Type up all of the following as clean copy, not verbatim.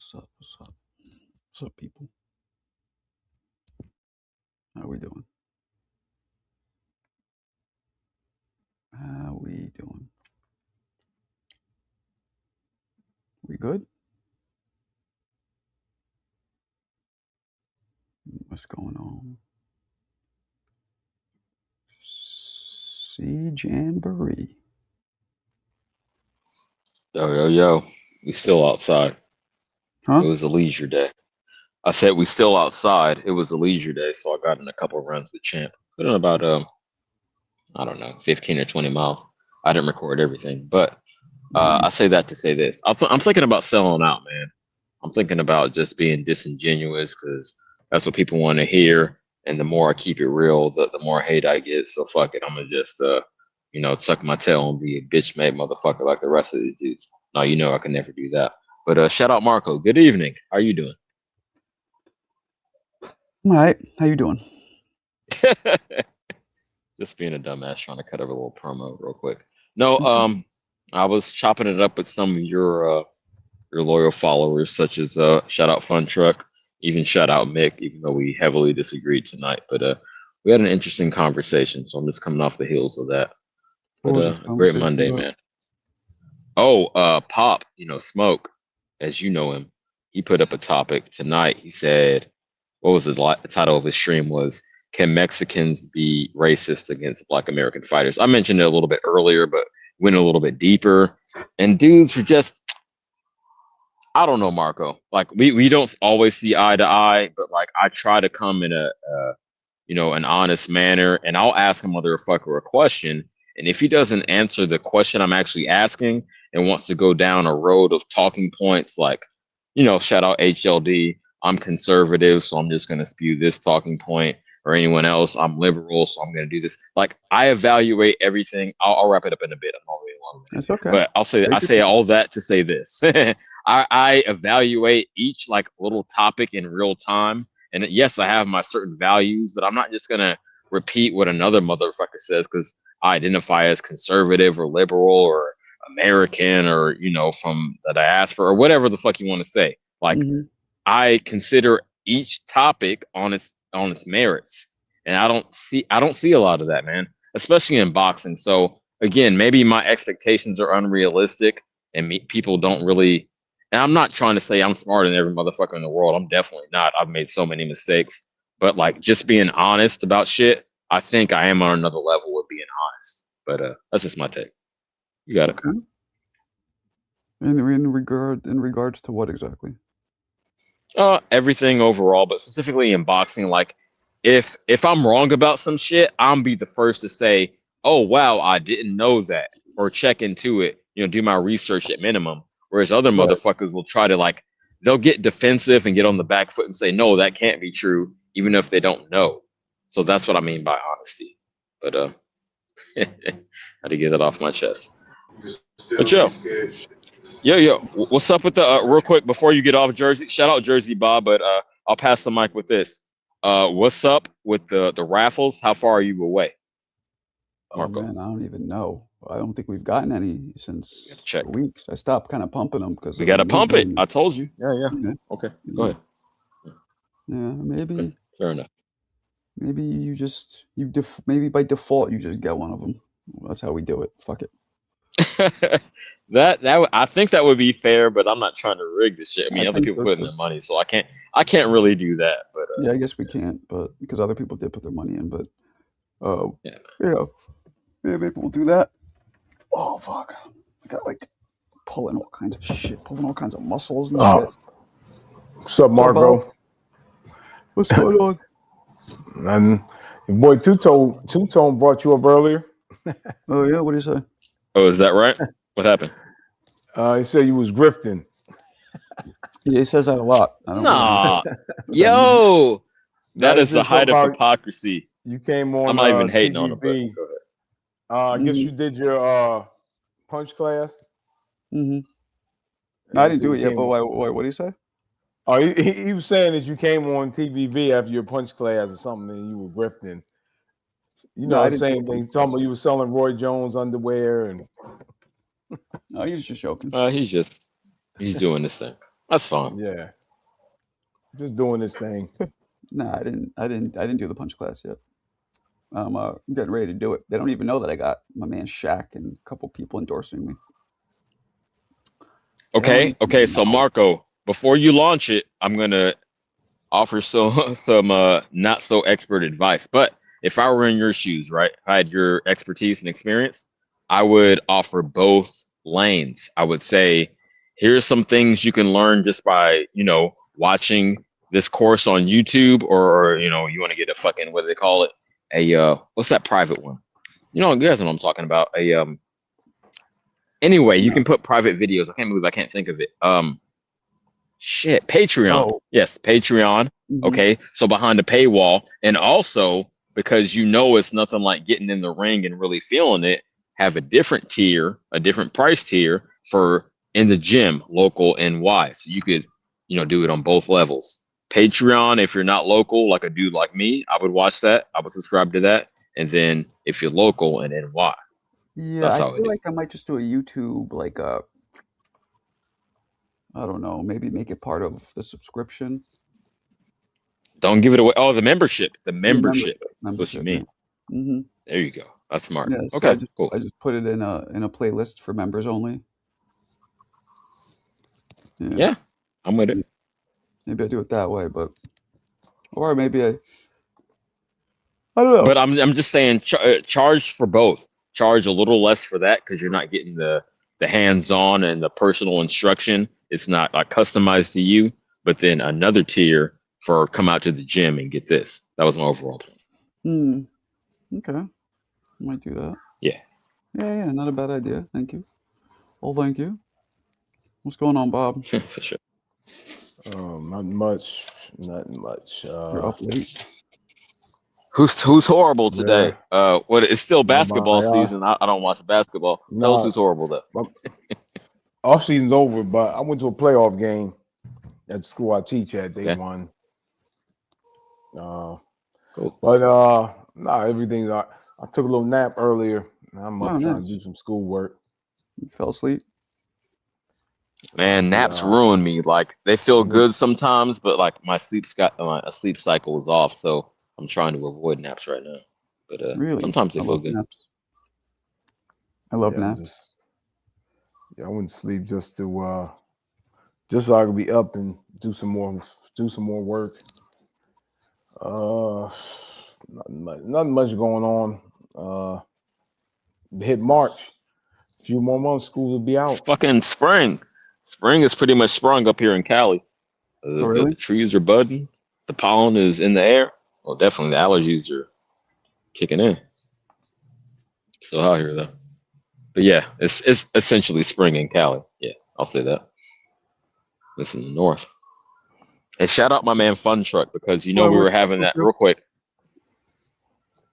What's up? What's up? What's up, people? How we doing? How we doing? We good? What's going on? See Jamboree. Yo. We still outside. Huh? It was a leisure day. I said we still outside. It was a leisure day, so I got in a couple of runs with Champ. Put in about I don't know, 15 or 20 miles. I didn't record everything, but I say that to say this. I'm thinking about selling out, man. I'm thinking about just being disingenuous because that's what people want to hear. And the more I keep it real, the more hate I get. So fuck it. I'm gonna just tuck my tail and be a bitch made motherfucker like the rest of these dudes. No, I can never do that. But shout out Marco. Good evening. How you doing? All right. How you doing? Just being a dumbass trying to cut over a little promo real quick. No, I was chopping it up with some of your loyal followers, such as shout out Fun Truck, even shout out Mick, even though we heavily disagreed tonight. But we had an interesting conversation, so I'm just coming off the heels of that. What But was the a great conversation Monday, about? man. Oh, Pop, Smoke, as you know him, he put up a topic tonight. He said, what was the title of his stream was, can Mexicans be racist against Black American fighters? I mentioned it a little bit earlier, but went a little bit deeper. And dudes were just, I don't know, Marco. Like we don't always see eye to eye, but like I try to come in an honest manner, and I'll ask a motherfucker a question, and if he doesn't answer the question I'm actually asking and wants to go down a road of talking points, like shout out HLD, I'm conservative, so I'm just gonna spew this talking point, or anyone else, I'm liberal, so I'm gonna do this. Like I evaluate everything. I'll wrap it up in a bit. I'm already long, It's okay. but I say all that to say this. I evaluate each like little topic in real time. And yes, I have my certain values, but I'm not just gonna repeat what another motherfucker says because I identify as conservative or liberal or American or from the diaspora or whatever the fuck you want to say. Like I consider each topic on its merits, and I don't see a lot of that, man, especially in boxing. So again, maybe my expectations are unrealistic, and people don't really. And I'm not trying to say I'm smarter than every motherfucker in the world. I'm definitely not. I've made so many mistakes, but like just being honest about shit, I think I am on another level with being honest. But that's just my take. You got it. Okay. In regards to what exactly? Everything overall, but specifically in boxing, like if I'm wrong about some shit, I'm be the first to say, "Oh wow, I didn't know that," or check into it. Do my research at minimum. Whereas other Right. motherfuckers will try to they'll get defensive and get on the back foot and say, "No, that can't be true," even if they don't know. So that's what I mean by honesty. But had to get that off my chest. But yo, what's up with the real quick before you get off Jersey? Shout out Jersey Bob, but I'll pass the mic with this. What's up with the raffles? How far are you away, Marco? Oh man, I don't even know. I don't think we've gotten any since Check. for weeks. I stopped kind of pumping them because We gotta pump it. I told you. Yeah. Okay, go ahead. Yeah, maybe. Okay. Fair enough. Maybe maybe by default you just get one of them. That's how we do it. Fuck it. I think that would be fair, but I'm not trying to rig the shit. I mean, other people put in their money, so I can't really do that. But yeah, I guess we can't, but because other people did put their money in, but yeah, maybe we'll do that. Oh fuck, I got like pulling all kinds of shit, pulling all kinds of muscles and shit. What's up, Marco? What's going on? And your boy Two-Tone brought you up earlier. Oh yeah, what do you say? Oh, is that right? What happened? He said you was grifting. Yeah, he says that a lot. Nah, yo, that is the height of hypocrisy. You came on. I'm not even hating TVV. on him. But go ahead. I guess you did your punch class. No, I didn't do it yet. But what do you say? Oh, he was saying that you came on TVV after your punch class or something, and you were grifting. The same thing. Talking about you were selling Roy Jones underwear and. No, he was just joking. He's doing this thing. That's fine. Yeah. Just doing this thing. Nah, I didn't do the punch class yet. I'm getting ready to do it. They don't even know that I got my man Shaq and a couple people endorsing me. They don't Okay. even So know. Marco, before you launch it, I'm gonna offer some not so expert advice. But if I were in your shoes, right, if I had your expertise and experience, I would offer both lanes. I would say, here's some things you can learn just by, watching this course on YouTube, or you want to get a fucking, what do they call it? What's that private one? You guys know what I'm talking about. Anyway, you No. can put private videos. I can't believe I can't think of it. Shit, Patreon. Oh. Yes, Patreon. Mhm. Okay, so behind the paywall, and also because it's nothing like getting in the ring and really feeling it, have a different tier, a different price tier for in the gym, local and NY. So you could, do it on both levels. Patreon, if you're not local, like a dude like me, I would watch that. I would subscribe to that. And then if you're local and NY, Yeah, that's I how it feel is. like I might just do a YouTube, like I don't know, maybe make it part of the subscription. Don't give it away. Oh, the membership. The Yeah, membership. That's what you yeah. mean. Mm-hmm. There you go. That's smart. Yeah, so Okay, cool. I just put it in a playlist for members only. Yeah, I'm with it. Maybe I do it that way, or maybe I don't know. But I'm just saying, charge for both. Charge a little less for that because you're not getting the hands-on and the personal instruction. It's not like customized to you. But then another tier for come out to the gym and get this. That was my overall plan. Okay, I might do that. Yeah. Yeah, not a bad idea. Thank you. Well, thank you. What's going on, Bob? For sure. Not much. Nothing much. You're up late. Who's horrible today? Yeah. What? It's still basketball season. I don't watch basketball. Tell us who's horrible though. Off season's over, but I went to a playoff game at the school I teach at. They won. Cool. But everything. I took a little nap earlier. I'm up trying to do some schoolwork. You fell asleep? Man, naps ruin me. Like they feel good sometimes, but like my sleep cycle is off, so I'm trying to avoid naps right now. But really? Sometimes they feel good. Naps. I love naps. I went to sleep just so I could be up and do some more work. Nothing much going on. Hit March. A few more months, schools will be out. It's fucking spring. Spring is pretty much sprung up here in Cali. Really? The trees are budding. The pollen is in the air. Well, definitely the allergies are kicking in. So hot here though. But yeah, it's essentially spring in Cali. Yeah, I'll say that. It's in the north. And shout out my man Fun Truck because we were having that real quick.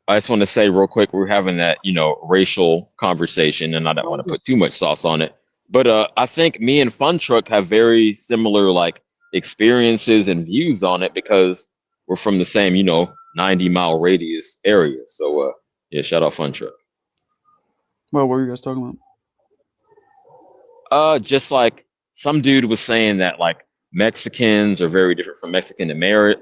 I just want to say real quick, we're having that, racial conversation, and I don't want to put too much sauce on it. But I think me and Fun Truck have very similar like experiences and views on it because we're from the same, 90-mile radius area. So yeah, shout out Fun Truck. Well, what were you guys talking about? Just like some dude was saying that like Mexicans are very different from Mexican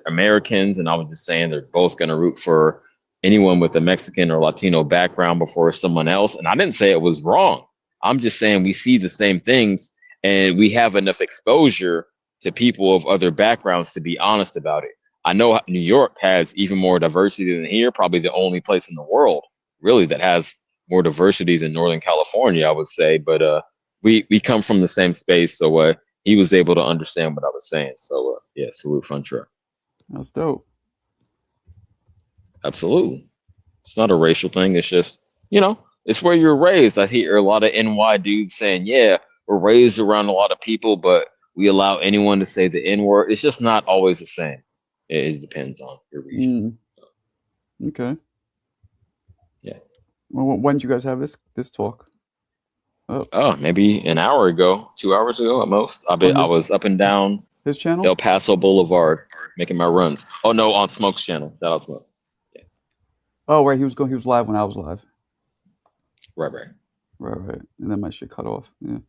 Americans, and I was just saying they're both going to root for anyone with a Mexican or Latino background before someone else. And I didn't say it was wrong. I'm just saying we see the same things and we have enough exposure to people of other backgrounds to be honest about it. I know New York has even more diversity than here, probably the only place in the world really that has more diversity than Northern California, I would say. But we come from the same space. So he was able to understand what I was saying. So yeah, salute Fun Truck. That's dope. Absolutely. It's not a racial thing. It's just, it's where you're raised. I hear a lot of NY dudes saying, yeah, we're raised around a lot of people, but we allow anyone to say the N-word. It's just not always the same. It depends on your region. Okay. Yeah. Well, when did you guys have this talk? Oh, maybe an hour ago, 2 hours ago at most. I was up and down his channel, El Paso Boulevard, making my runs. Oh no, on Smoke's channel. Shout out Smoke. Yeah. Oh, right. He was live when I was live. Right. And then my shit cut off. Yeah.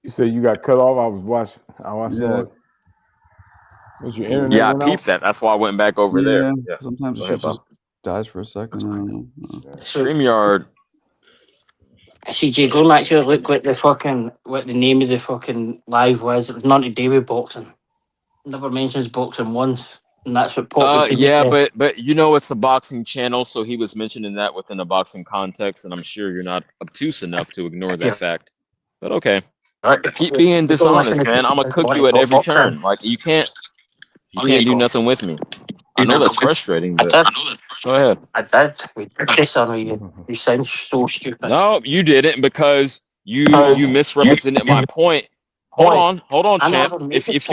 You said you got cut off. I was watching. I saw it. Was your internet? Yeah, I peeped that. That's why I went back over there. Yeah. Sometimes it just dies for a second. I don't know. StreamYard. CJ, go and actually look what the name of the fucking live was. It was nothing to do with boxing. Never mentions boxing once, and that's what Pop. Yeah, but you know it's a boxing channel, so he was mentioning that within a boxing context, and I'm sure you're not obtuse enough to ignore that fact. But okay, keep being dishonest, man. I'm gonna cook you at every turn. Like you can't do nothing with me. I know that's frustrating, but go ahead. I did. We did dishonor you. You sound so stupid. No, you didn't because you misrepresented my point. Hold on, champ. If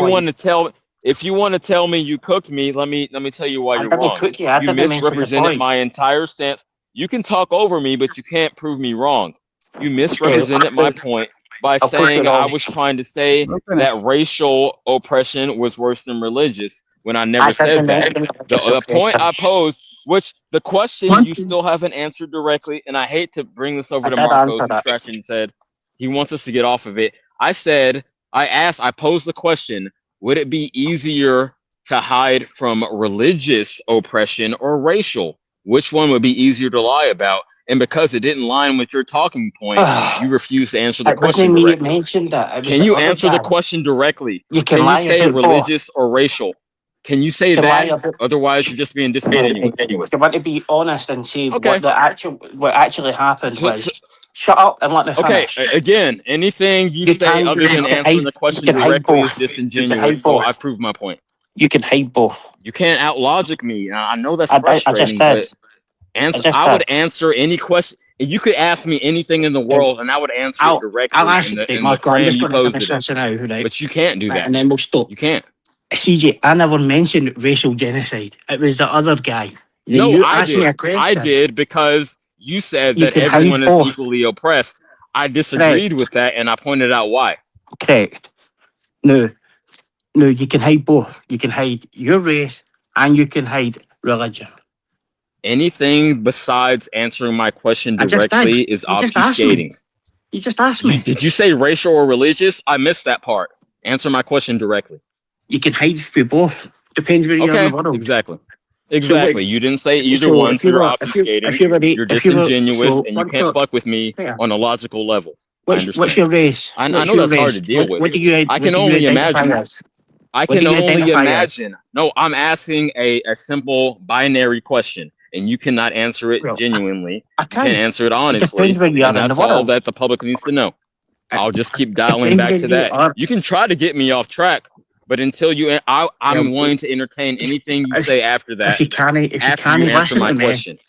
you want to tell me you cooked me, let me tell you why you're wrong. You misrepresented my entire stance. You can talk over me, but you can't prove me wrong. You misrepresented my point by saying I was trying to say that racial oppression was worse than religious when I never said that. The point I posed, which the question you still haven't answered directly, and I hate to bring this over to Marcos, who scratched and said he wants us to get off of it. I posed the question, would it be easier to hide from religious oppression or racial? Which one would be easier to lie about? And because it didn't line with your talking point, you refused to answer the question directly. Can you answer the question directly? Can you say religious or racial? Can you say that? Otherwise, you're just being disingenuous. You want to be honest and say what actually happened was. Shut up and let me finish. Okay, again, anything you say other than answering the question directly is disingenuous, so I proved my point. You can hide both. You can't out-logic me. I know that's frustrating, but I would answer any question. You could ask me anything in the world, and I would answer it directly in the frame you posed it. But you can't do that. And then we'll stop. You can't. CJ, I never mentioned racial genocide. It was the other guy. No, I did because you said that everyone is equally oppressed. I disagreed with that, and I pointed out why. Correct. No, you can hide both. You can hide your race, and you can hide religion. Anything besides answering my question directly is obfuscating. You just asked me. Did you say racial or religious? I missed that part. Answer my question directly. You can hide for both. Depends where you're in the world. Exactly. Exactly. You didn't say either one, so you're obfuscating. You're disingenuous, and you can't fuck with me on a logical level. What's your race? I know that's hard to deal with. I can only imagine. No, I'm asking a simple binary question, and you cannot answer it genuinely. You can answer it honestly, and that's all that the public needs to know. I'll just keep dialing back to that. You can try to get me off track, but until I'm willing to entertain anything you say after that. After you answer my question,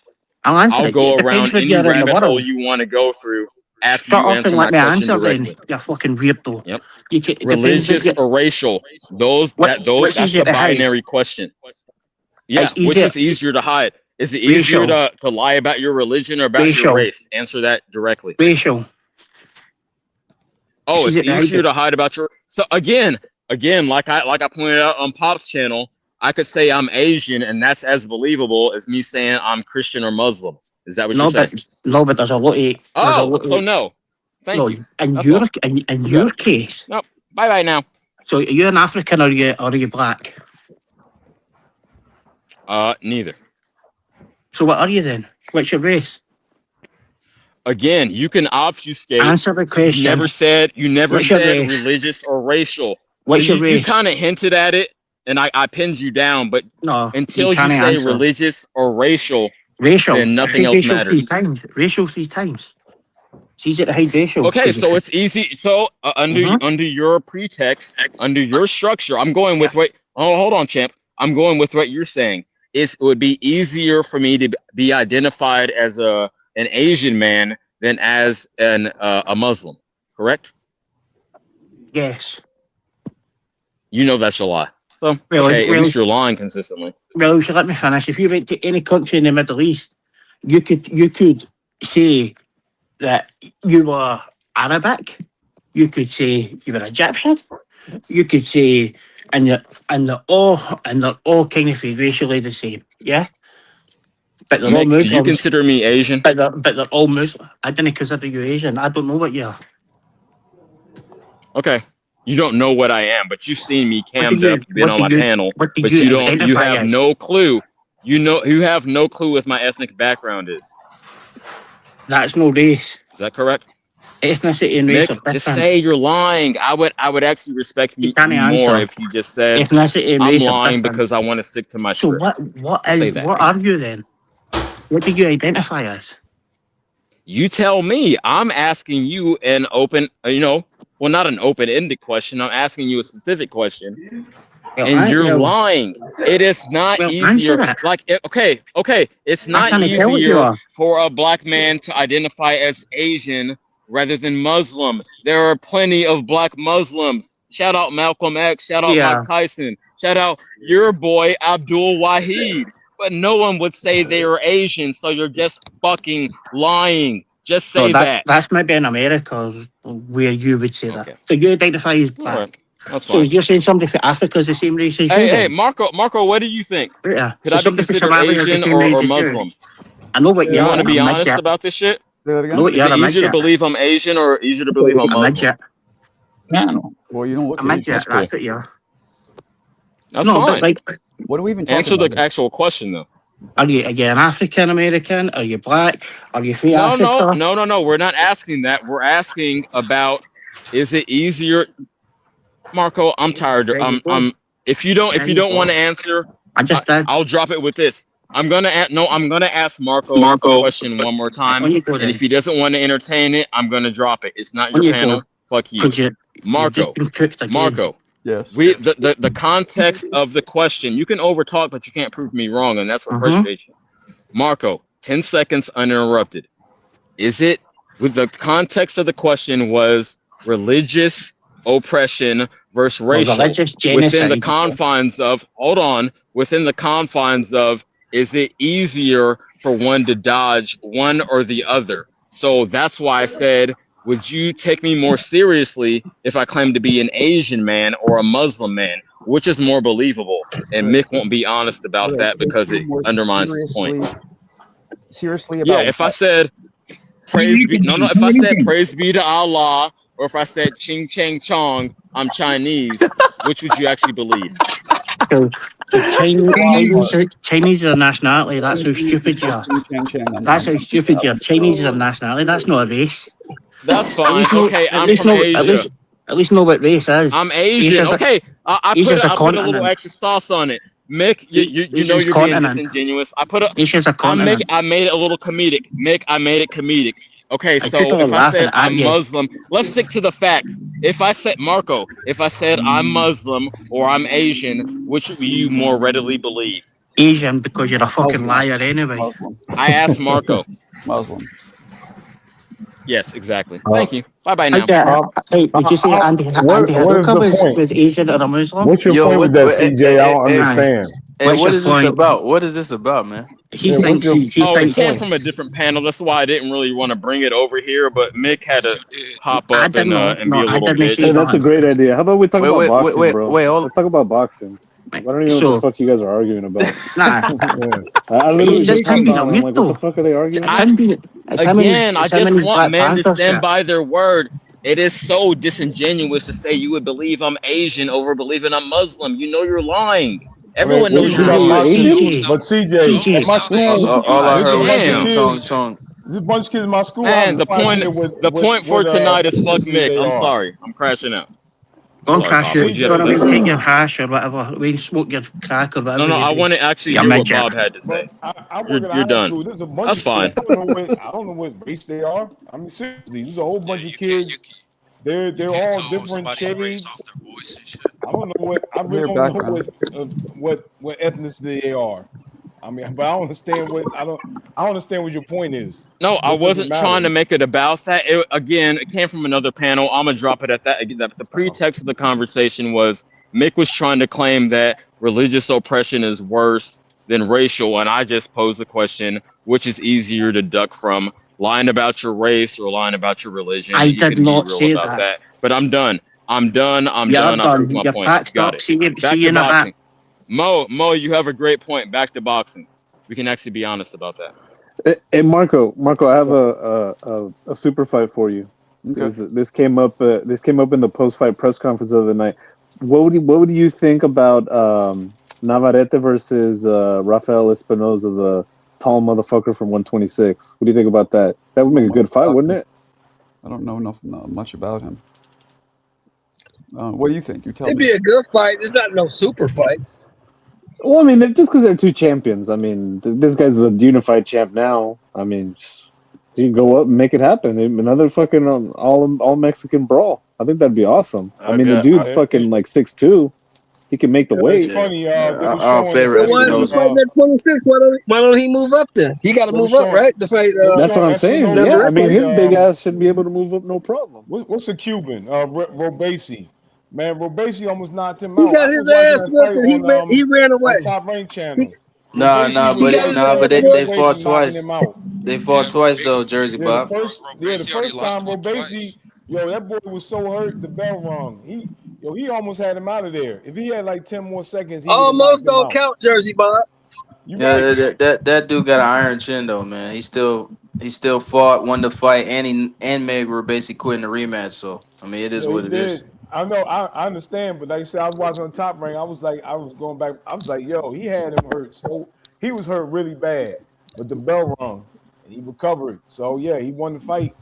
I'll go around any rabbit hole you want to go through. After you answer my question directly. You're fucking weirdo. Yep. Religious or racial? That's the binary question. Yeah. Which is easier to hide? Is it easier to lie about your religion or about your race? Answer that directly. Racial. Oh, it's easier to hide about your. So again, like I pointed out on Pop's channel, I could say I'm Asian, and that's as believable as me saying I'm Christian or Muslim. Is that what you're saying? No, but there's a lot of. So no. Thank you. In your case. No. Bye now. So are you an African or are you black? Neither. So what are you then? What's your race? Again, you can obfuscate. Answer the question. You never said religious or racial. What's your race? You kind of hinted at it, and I pinned you down, but until you say religious or racial, then nothing else matters. Racial 3 times. It's easy to hide racial. Okay, so it's easy. So under your pretext, under your structure, I'm going with hold on, champ. I'm going with what you're saying. It would be easier for me to be identified as an Asian man than as a Muslim, correct? Yes. You know that's a lie. So at least you're lying consistently. Well, you should let me finish. If you went to any country in the Middle East, you could say that you were Arabic. You could say you were Egyptian. You could say, and they're all kind of racially the same. Yeah. But they're all Muslims. Do you consider me Asian? But they're all Muslim. I didn't consider you Asian. I don't know what you are. Okay. You don't know what I am, but you've seen me cammed up. You've been what on do my you- panel, what do but you you identify have as? no clue. You have no clue what my ethnic background is. That's no race. Is that correct? Ethnicity and race Mick, are just different. say you're lying. I would actually respect You you can't more answer. if you just said Ethnicity and I'm race are lying different. because I want to stick to my So script. what Say that. what are you then? What do you identify as? You tell me. I'm asking you an open, well, not an open-ended question. I'm asking you a specific question, and you're lying. It is not easier. Answer it. Like, okay, it's I not can't tell what you easier are. for a black man to identify as Asian rather than Muslim. There are plenty of black Muslims. Shout out Malcolm X. Shout out Yeah. Mike Tyson. Shout out your boy Abdul Wahid. But no one would say they were Asian, so you're just fucking lying. Just say So that. that's maybe in America where you would say Okay. that. So you identify as All black. right. That's So fine. you're saying somebody from Africa is the same race as you? Hey, then? Marco, what do you think? Yeah. Could So I be somebody from considered Somalia is the Asian same race or as you? Muslim? I know what You you are. want to be a honest midget. about this shit? Say that I again. know what Is you it are. A easier to midget. believe I'm Asian or easier to believe I'm A Muslim? midget. Well, you don't look A Asian. midget. That's That's cool. what you are. That's No, fine. but like, What are we even talking Answer about the here? actual question though. are you an African American? Are you black? Are you free No. Africa? We're not asking that. We're asking about, is it easier? Marco, I'm tired. There you go. If you don't want to answer, I just did. I'll drop it with this. I'm gonna ask Marco the question one more time, On you go and then. if he doesn't want to entertain it, I'm gonna drop it. It's not On your you panel. go. Fuck you, Because you've Marco. just been cooked again. Marco, Yes. the context of the question. You can overtalk, but you can't prove me wrong, and that's what frustrates you. Marco, 10 seconds uninterrupted. Is it with the context of the question was religious oppression versus racial religious within the genocide. confines of is it easier for one to dodge one or the other? So that's why I said, would you take me more seriously if I claim to be an Asian man or a Muslim man? Which is more believable? And Mick won't be honest about that because it undermines his point. Seriously about Yeah, if I said praise be if I said praise be to Allah, or if I said ching chang chong, I'm Chinese, which would you actually believe? So Chinese are a nationality. That's how stupid you are. That's how stupid you are. Chinese is a nationality. That's not a race. That's fine. Okay, I'm from Asia. At least know what race is. I'm Asian. Okay, I put a little extra sauce on it. Mick, you know you're being disingenuous. Asia's a continent. I made it a little comedic. Mick, I made it comedic. Okay, so if I laughing said at I'm you. Muslim, let's stick to the facts. If I said I'm Muslim or I'm Asian, which will you more readily believe? Asian, because you're a fucking liar anyway. Muslim. I asked Marco. Muslim. Yes, exactly. Thank you. Bye now. Hey, did you say Andy Haruka was Asian or a Muslim? What's your point with that, CJ? I don't understand. Hey, what is this about? What is this about, man? He thinks it came from a different panel. That's why I didn't really want to bring it over here. But Mick had to pop up and be a little bitch. Hey, that's a great idea. How about we talk about boxing, bro? Wait, let's talk about boxing. I don't even know what the fuck you guys are arguing about. I literally just I'm like, what the fuck are they arguing about? I just want men to stand by their word. It is so disingenuous to say you would believe I'm Asian over believing I'm Muslim. You know you're lying. Everyone knows you're lying. But CJ, at my school, all I heard was chong chong. There's a bunch of kids in my school. Man, the point for tonight is fuck Mick. I'm sorry. I'm crashing out. Don't crash out. You're going to take your hash or whatever. We smoke your crack or whatever. No, I want to actually hear what Bob had to say. You're done. That's fine. I don't know what race they are. I mean, seriously, there's a whole bunch of kids. They're all different shades. I don't know what. I really don't know what ethnicity they are. I mean, but I don't understand I don't understand what your point is. No, I wasn't trying to make it about that. It came from another panel. I'm gonna drop it at that. The pretext of the conversation was Mick was trying to claim that religious oppression is worse than racial, and I just posed the question: which is easier to duck from, lying about your race or lying about your religion? I did not say that. But I'm done. I'm done. I proved my point. Got it. Back to boxing. Mo, you have a great point. Back to boxing. We can actually be honest about that. Hey, Marco, I have a super fight for you. Okay. This came up in the post-fight press conference of the night. What would you think about Navarrete versus Rafael Espinoza, the tall motherfucker from 126? What do you think about that? That would make a good fight, wouldn't it? I don't know much about him. What do you think? You tell It'd me. be a good fight. It's not no super fight. Well, I mean, just because they're two champions. I mean, this guy's a unified champ now. I mean, you can go up and make it happen. Another fucking all Mexican brawl. I think that'd be awesome. I mean, the dude's fucking like 6'2". He can make the weight. It's funny. I'll favor Why is he fighting at 26? Why don't he move up then? He got to move up, right? To fight. That's what I'm saying. Yeah, I mean, his big ass should be able to move up, no problem. What's a Cuban? Robesi. Man, Robesi almost knocked him He out. got his ass whipped and he ran away. Top Rank channel. But they fought twice. They fought twice though, Jersey Bob. The first time Robesi, that boy was so hurt, the bell rung. He almost had him out of there. If he had like 10 more seconds, he almost don't count, Jersey Bob. That dude got an iron chin though, man. He still fought, won the fight, and made Robesi quit in the rematch. So I mean, it is what it is. I know, I understand, but like you said, I was watching on Top Rank. I was going back. I was like, yo, he had him hurt. So he was hurt really bad, but the bell rung and he recovered. So yeah, he won the fight.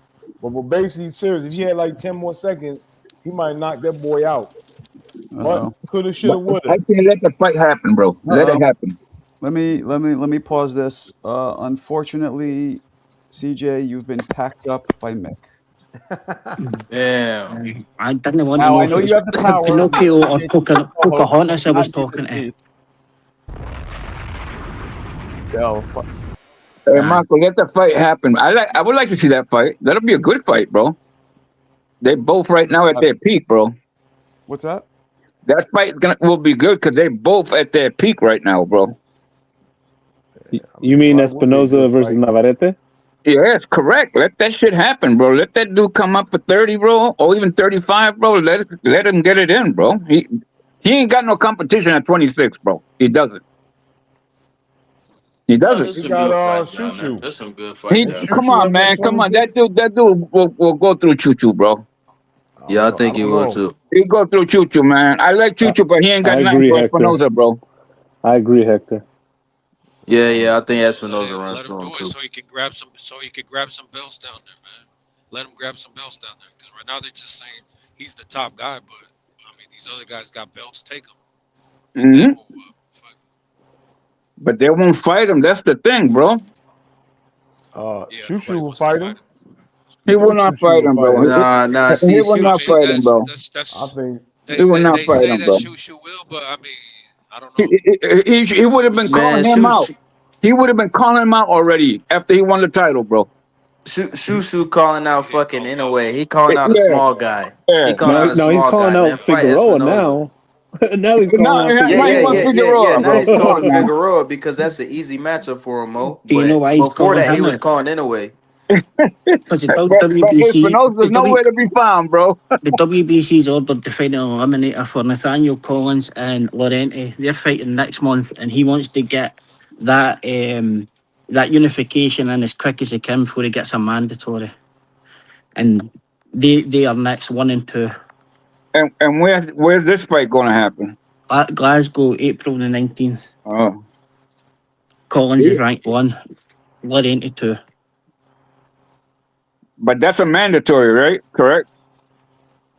But Robesi, serious, if he had like 10 more seconds, he might knock that boy out. But coulda, shoulda, woulda. I can't let the fight happen, bro. Let it happen. Let me pause this. Unfortunately, CJ, you've been packed up by Mick. Damn. I didn't want Now, to know I know if you have the power. Pinocchio or Pocahontas I was talking to. Hey, Marco, let the fight happen. I would like to see that fight. That'll be a good fight, bro. They both right now at their peak, bro. What's that? That fight will be good because they're both at their peak right now, bro. You mean Espinoza versus Navarrete? Yes, correct. Let that shit happen, bro. Let that dude come up for 30, bro, or even 35, bro. Let him get it in, bro. He ain't got no competition at 26, bro. He doesn't. He doesn't. There's some good fights. Come on, man. Come on. That dude will go through Choo-Choo, bro. Yeah, I think he will too. He go through Choo-Choo, man. I like Choo-Choo, but he ain't got nothing for Espinoza, bro. I agree, Hector. Yeah, I think Espinoza runs through him too. So he can grab some belts down there, man. Let him grab some belts down there, because right now they're just saying he's the top guy, but I mean these other guys got belts. Take them. Mm-hmm. But they won't fight him. That's the thing, bro. Choo-Choo will fight him. He will not fight him, bro. Nah. He will not fight him, bro. I think he will not fight him, bro. Choo-Choo will, but I mean, I don't know. He would have been calling him out. He would have been calling him out already after he won the title, bro. Choo-Choo calling out fucking Inoue. He calling out a small guy. He calling out a small guy. He's calling out Figueroa now. Now he's calling out Figueroa. Now he's calling Figueroa because that's an easy matchup for him, Mo. Do you know why he's before that, he was out? calling Inoue. Because the WBC, there's nowhere to be found, bro. The WBC's ordered the final eliminator for Nathaniel Collins and Lorente. They're fighting next month, and he wants to get that unification in as quick as he can before he gets a mandatory. And they are next 1 and 2. And where's this fight going to happen? Glasgow, April the 19th. Oh. Collins is ranked 1, Lorente 2. But that's a mandatory, right? Correct?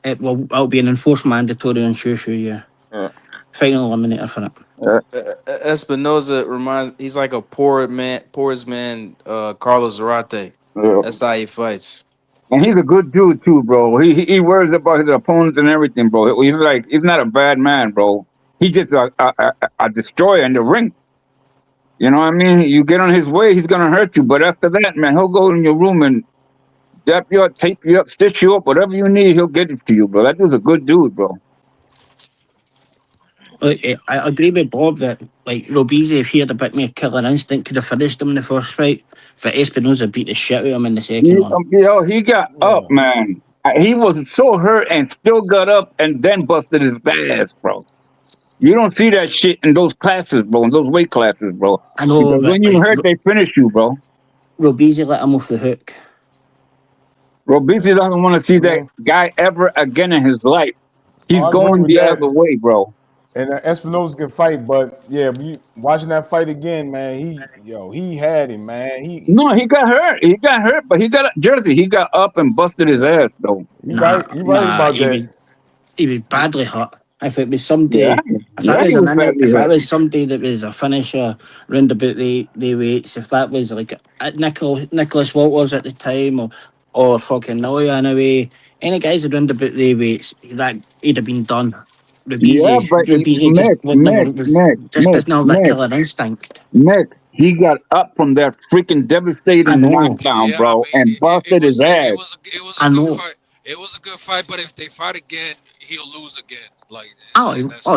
It'll be an enforced mandatory on Choo-Choo, yeah. Final eliminator for it. Espinoza he's like a poorest man, Carlos Zarate. That's how he fights. And he's a good dude too, bro. He worries about his opponents and everything, bro. He's not a bad man, bro. He's just a destroyer in the ring. You know what I mean? You get on his way, he's gonna hurt you. But after that, man, he'll go in your room and dap you up, tape you up, stitch you up, whatever you need, he'll get it to you, bro. That dude's a good dude, bro. I agree with Bob that Robesi, if he had a bit more killer instinct, could have finished him in the first fight. But Espinoza beat the shit out of him in the second one. He got up, man. He was so hurt and still got up and then busted his ass, bro. You don't see that shit in those classes, bro, in those weight classes, bro. I know. Because when you hurt, they finish you, bro. Robesi let him off the hook. Robeisy doesn't want to see that guy ever again in his life. He's I agree going with the that. other way, bro. And Espinosa can fight, but yeah, watching that fight again, man, he had him, man. No, he got hurt. He got hurt, but he got Jersey. He got up and busted his ass, though. You right about that. He was badly hurt. If it was somebody, Yeah, if that he was was badly if that hurt. was somebody that was a finisher round about the weights, if that was like Nicholas Walters at the time, or fucking Noya in a way, any guys around about the weights, that he'd have been done. Yeah, but Robeisy just doesn't have that killer instinct. Mick, he got up from that freaking devastating knockdown, bro, and busted his ass. It was a good fight. It was a good fight, but if they fight again, he'll lose again. Like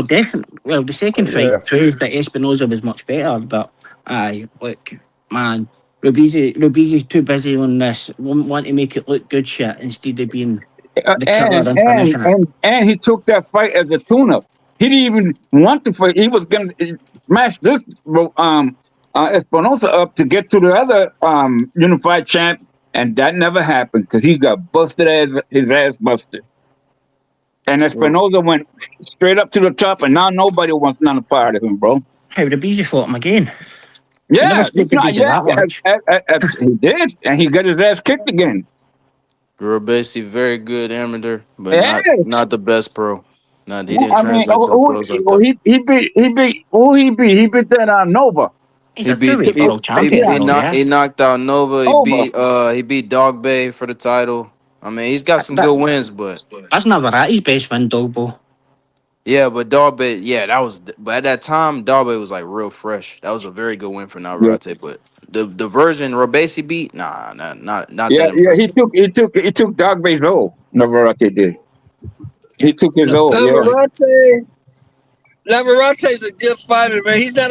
Definitely. Well, the second fight proved that Espinosa was much better, but look, man, Robeisy too busy on this. Want to make it look good shit instead of being the killer and finishing it. And he took that fight as a tune-up. He didn't even want to fight. He was gonna smash this Espinosa up to get to the other unified champ, and that never happened because he got his ass busted. And Espinosa went straight up to the top, and now nobody wants none of part of him, bro. Hey, Robeisy fought him again. Yeah, he did, and he got his ass kicked again. Robeisy, very good amateur, but not the best pro. He didn't translate to the pros like that. He beat that Nova. He knocked out Nova. He beat Dog Bay for the title. I mean, he's got some good wins, but that's Navarrate's best win, Dogbo. Yeah, but Dog Bay, but at that time, Dog Bay was like real fresh. That was a very good win for Navarrete, but the version Robeisy beat, not that impressive. He took Dog Bay's role. Navarrete did. He took his role. Navarrete's a good fighter, man. He's not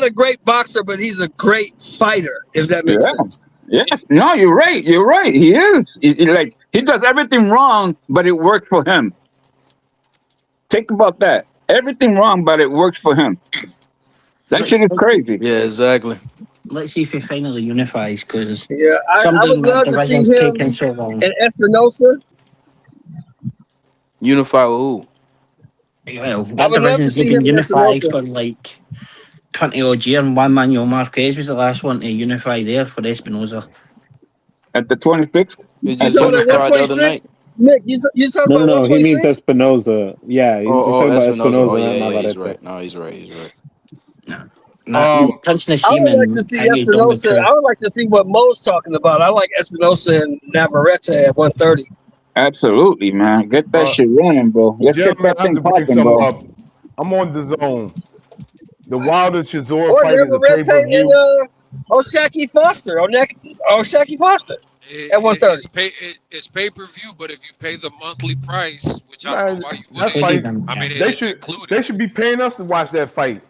a great boxer, but he's a great fighter. If that makes sense. Yeah, no, you're right. You're right. He is. He does everything wrong, but it works for him. Think about that. Everything wrong, but it works for him. That shit is crazy. Yeah, exactly. Let's see if he finally unifies, because I would love to see him and Espinosa unify with who? Well, that division's been unified for like 20 odd years, and Juan Manuel Marquez was the last one to unify there for Espinosa. At the 26th? You talking about 126? Nick, you talking about 126? He means Espinosa. Yeah, he's talking about Espinosa. Oh, yeah, he's right. No, he's right. Prince I would like to see Espinosa. I would like to see what Mo's talking about. I like Espinosa and Navarrete at 130. Absolutely, man. Get that shit running, bro. Let's get that thing popping, bro. I'm on the zone. The Wilder Chisora or fight is a pay-per-view. And O'Shaquie Foster. O'Shaquie Foster at 130. It's pay-per-view, but if you pay the monthly price, which I don't know why you wouldn't. I mean, they should be paying us to watch that fight.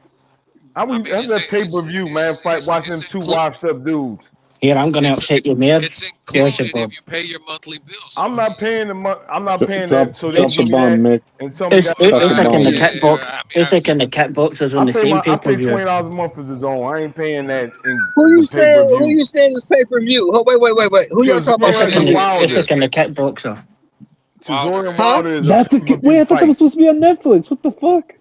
That's a pay-per-view, man. Watching two washed-up dudes. Here, I'm going to upset your mayor. It's included if you pay your monthly bills. So I'm not paying I'm not paying that. So drop the bomb, Mick. It's like in the kickbox. It's like in the kickboxers on the same pay-per-view. I pay $20 a month for the zone. I ain't paying that. Who you saying is pay-per-view? Oh, wait. Who y'all talking about? It's like in the kickboxer. Wait, I thought that was supposed to be on Netflix. What the fuck?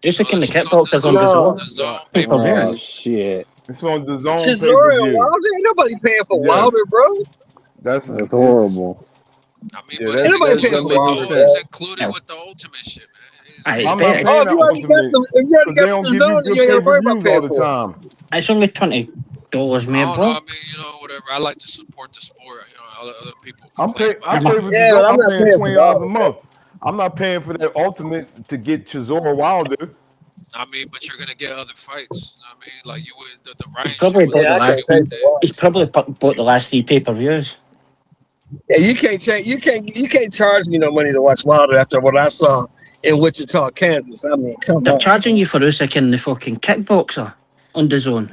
It's like in the kickboxers on the zone. Oh shit. It's on the zone. Chisora and Wilder? Ain't nobody paying for Wilder, bro. That's horrible. I mean, but ain't nobody paying for Wilder. It's included with the ultimate shit, man. If you already got the zone, you ain't got to worry about paying for it. It's only $20, man, bro. I mean, whatever. I like to support the sport. Other people. I'm paying $20 a month. I'm not paying for that ultimate to get Chisora Wilder. I mean, but you're gonna get other fights. I mean, like you would the range. He's probably bought the last 3 pay-per-views. Yeah, you can't charge me no money to watch Wilder after what I saw in Wichita, Kansas. I mean, They're charging you for Usyk in the fucking kickboxer on the zone.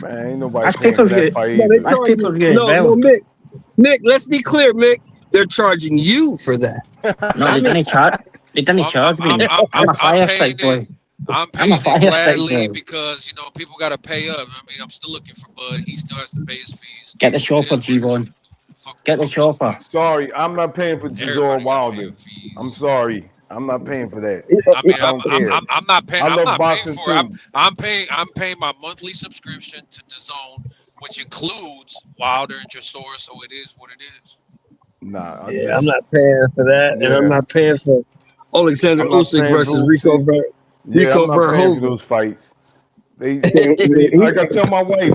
Man, ain't nobody that's paying for that fight. That's pay-per-view as well. No, Mick, let's be clear, Mick. They're charging you for that. No, they didn't charge. They didn't charge me. I'm a fire stick boy. I'm paying it gladly because people got to pay up. I mean, I'm still looking for Bud. He still has to pay his fees. Get the shopper, G1. Get the chopper. Sorry, I'm not paying for Giselle Wilder. I'm sorry, I'm not paying for that. I mean, I don't care. I'm not paying. I I'm love not paying boxing for it. too. I'm paying my monthly subscription to DAZN, which includes Wilder and Chisora. So it is what it is. Nah, Yeah, I'm not paying for that, and I'm not paying for Alexander I'm not Usyk paying versus for Rico Usyk. Yeah, I'm not paying for those fights. They like I tell my wife,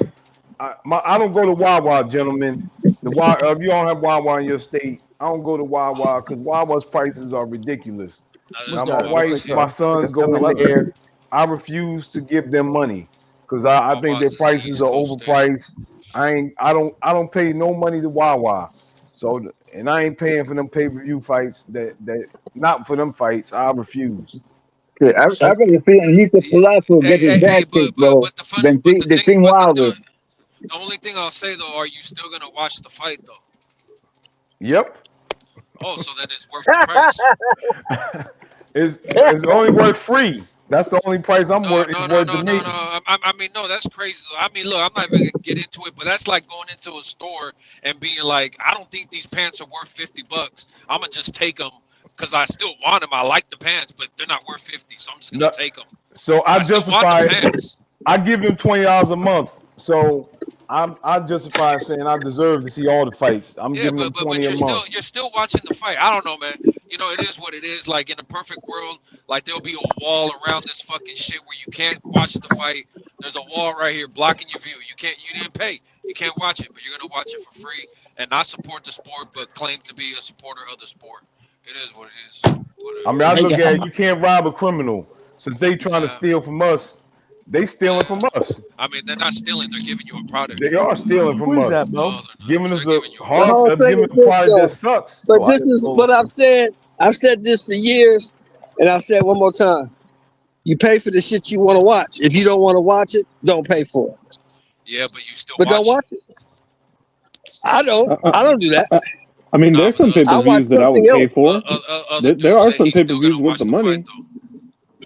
I don't go to Wawa, gentlemen. The Wawa, if you don't have Wawa in your state, I don't go to Wawa because Wawa's prices are ridiculous. Now my wife, my sons go in there. I refuse to give them money because I think their prices are overpriced. I don't pay no money to Wawa. So and I ain't paying for them pay-per-view fights that not for them fights. I refuse. I rather see Enrique Palazzo get his ass kicked, bro, than seeing Wilder. The only thing I'll say though, are you still gonna watch the fight though? Yep. Oh, so then it's worth the price. It's only worth free. That's the only price I'm worth. No. I mean, no, that's crazy. I mean, look, I'm not even gonna get into it, but that's like going into a store and being like, I don't think these pants are worth $50. I'm gonna just take them because I still want them. I like the pants, but they're not worth $50, so I'm just gonna take them. So I justify. I give them $20 a month. So I justify saying I deserve to see all the fights. I'm giving them $20 a month. You're still watching the fight. I don't know, man. You know, it is what it is. Like in a perfect world, like there'll be a wall around this fucking shit where you can't watch the fight. There's a wall right here blocking your view. You didn't pay. You can't watch it, but you're gonna watch it for free and not support the sport, but claim to be a supporter of the sport. It is what it is. Whatever. I mean, I look at it, you can't rob a criminal. Since they trying to steal from us, they stealing from us. I mean, they're not stealing. They're giving you a product. They are stealing from us. That, bro? Giving us a hard, giving us a product that sucks. But this is what I've said. I've said this for years, and I'll say it one more time. You pay for the shit you want to watch. If you don't want to watch it, don't pay for it. Yeah, but you still. But don't watch it. I don't. I don't do that. I mean, there's some pay-per-views that I would pay for. There are some pay-per-views with the money.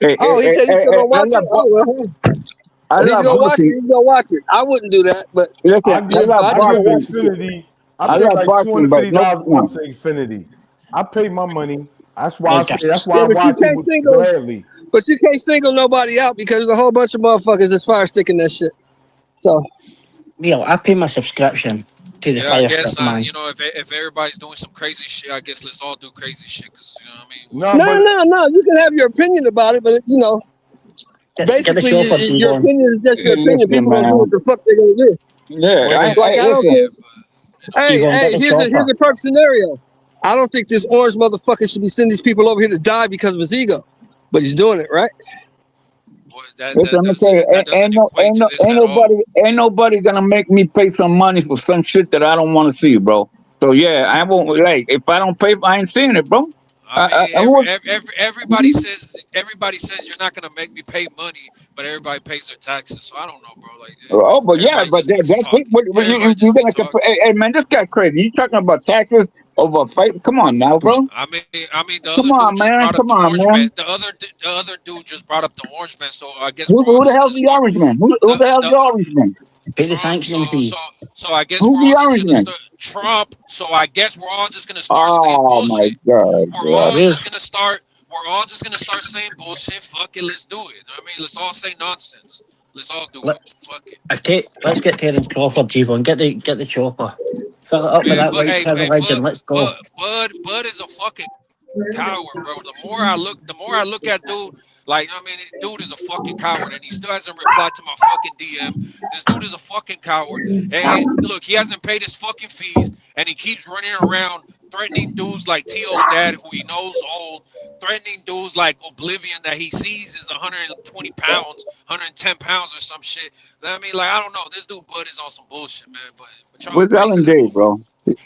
Oh, he said he's still gonna watch it. Oh, well. He's gonna watch it. He's gonna watch it. I wouldn't do that, but I pay like $250 to Xfinity. I pay my money. That's why I say. That's why I watch it gladly. But you can't single nobody out because there's a whole bunch of motherfuckers that's fire sticking that shit. So, Neil, I pay my subscription to the fire stick, man. You know, if everybody's doing some crazy shit, I guess let's all do crazy shit. Cause, you know what I mean? No. You can have your opinion about it, but you know, basically, your opinion is just your opinion. People don't know what the fuck they're gonna do. Yeah, I don't think. Hey, here's a perfect scenario. I don't think this orange motherfucker should be sending these people over here to die because of his ego, but he's doing it, right? Ain't nobody gonna make me pay some money for some shit that I don't want to see, bro. So yeah, I won't. Like, if I don't pay, I ain't seeing it, bro. Everybody says you're not gonna make me pay money, but everybody pays their taxes. So I don't know, bro. Like, but that's it. You gonna compare? Hey, man, this guy crazy. You talking about taxes over a fight? Come on now, bro. I mean, the other dude just brought up the orange man. So I guess who the hell's the orange man? Who the hell's the orange man? Pay the sanctioning fees. So I guess who's the orange man? Trump. So I guess we're all just gonna start saying bullshit. My God! We're all just gonna start saying bullshit. Fuck it, let's do it. You know what I mean, let's all say nonsense. Let's all do it. Fuck it. Let's get Terence Crawford, G1. Get the chopper. Fill it up with that white privilege and let's go. Bud is a fucking coward, bro. The more I look at dude, like, I mean, dude is a fucking coward, and he still hasn't replied to my fucking DM. This dude is a fucking coward, and look, he hasn't paid his fucking fees, and he keeps running around threatening dudes like T.O.'s dad, who he knows old, threatening dudes like Oblivion that he sees is 120 pounds, 110 pounds or some shit. I mean, like, I don't know. This dude Bud is on some bullshit, man. But where's Alan Day, bro?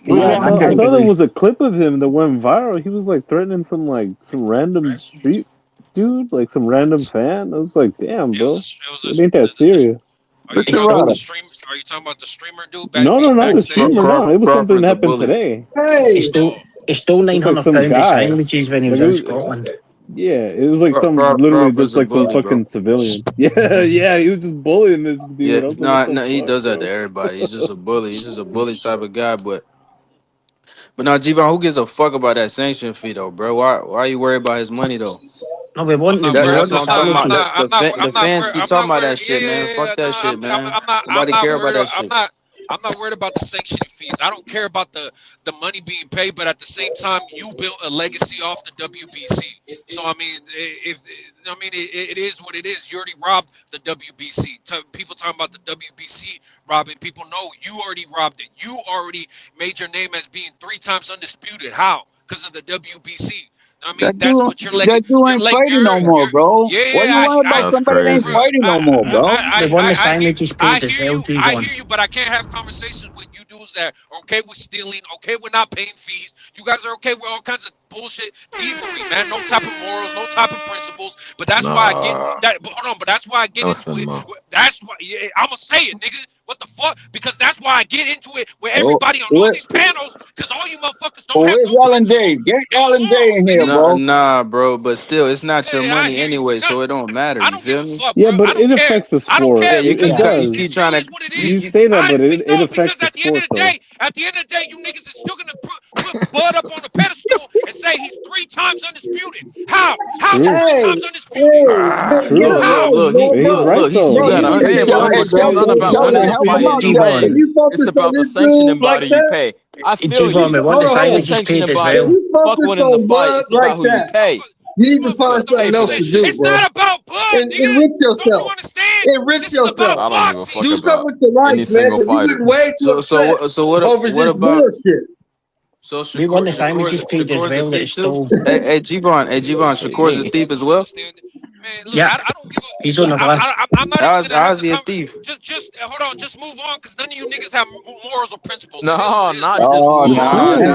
Yeah, I saw there was a clip of him that went viral. He was like threatening some random street dude, like some random fan. I was like, damn, bro, it ain't that serious. Are you talking about the streamer dude? No, not the streamer. No, it was something that happened today. Hey, he stole £900 of sandwiches when he was in Scotland. Yeah, it was like literally just like some fucking civilian. Yeah, he was just bullying this dude. Yeah, no, he does that to everybody. He's just a bully. He's just a bully type of guy. But But now, G-Von, who gives a fuck about that sanction fee though, bro? Why are you worried about his money though? No, we want I'm the not worried. That's what I'm talking about. I'm The not fans worried. keep I'm talking not about that worried. shit, man. Fuck that No, shit, man. I'm Nobody not care about worried. that shit. I'm not worried about the sanctioning fees. I don't care about the money being paid, but at the same time, you built a legacy off the WBC. So I mean, it is what it is. You already robbed the WBC. People talking about the WBC robbing. People know you already robbed it. You already made your name as being 3 times undisputed. How? Because of the WBC. I mean, that's what you're like. That dude ain't fighting no more, bro. What you worry about? That's Somebody that ain't crazy. fighting no more, bro. They want the sandwiches I paid as hear well, you. I G-Von. hear you, but I can't have conversations with you dudes that are okay with stealing, okay with not paying fees. You guys are okay with all kinds of bullshit, thievery, man. No type of morals, no type of principles. But that's why I get that. But hold on, but that's why I get into it. That's why I'm gonna say it, nigga. What the fuck? Because that's why I get into it with everybody on all these panels. Because all you motherfuckers don't have no Alan Day? Get Alan Day in here, bro. Nah, bro. But still, it's not your money anyway, so it don't matter. You feel me? Yeah, but it affects the sport. I don't care. Yeah, you It keep does. trying to. You say that, but it affects the At the end sport, of the though. day, you niggas is still gonna put Bud up on a pedestal and say he's 3 times undisputed. How? How is he 3 times undisputed? True. He's right, though. You gotta understand, bro. It's not about undisputed. It's about the sanctioning body you pay. I feel you. G-Von, we want the Fuck the sandwiches sanctioning paid as body. well. Fuck winning the fight. It's about who you pay. You need to find something else to do, It's bro. not about Bud, nigga. Enrich Don't you yourself. understand? Enrich This is yourself. about I don't give a boxing. fuck Do something about with your life, any man. single 'Cause fighter. you've been way too upset So what? over What this about? bullshit. So We want the sandwiches paid as Shakur's a well that thief is too. still. Hey, G-Von, Shakur's a thief as well. Man, look, Yeah, I don't give a. he's on the list. I'm not even gonna have How's to he a come. thief? Just hold on. Just move on, because none of you niggas have morals or principles. No, It is not what it is. just Oh, move no.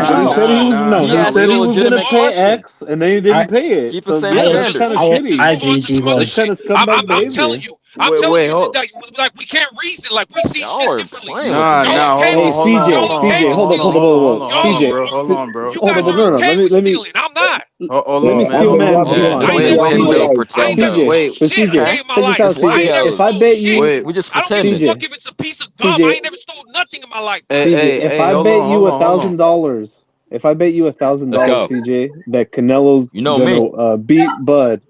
on. He said he was He He asked said you he a was gonna legitimate pay question. X, and then he didn't pay it. Keep So the same that's standard. kind of Just shitty. move I on agree, to some G-Von. other That's kind shit. of scumbag I'm behavior. telling you. I'm Wait, telling you hold. that like we can't reason. Like we see Y'all shit are differently. playing with the Y'all game. okay Hey, with CJ, y'all okay CJ, with hold up, stealing? Hold on, CJ, bro. Hold on, bro. You hold guys up, are okay with let me stealing. I'm not. Hold let me on, man. steel Hold man on. G-Von. I ain't Wait, never wait, stole. wait. CJ, I ain't never CJ, stole but shit a CJ, day in my check this life. out, It's white CJ. I ain't never If I Ghost. stole bet you, shit. Wait, We just I don't give a pretending. CJ, fuck if it's a piece of gum. I CJ, ain't never stole nothing in my life. CJ, if I hold bet on, you hold on, hold on. $1,000, if I bet you Let's $1,000, go. CJ, that Canelo's You know me. gonna beat Bud,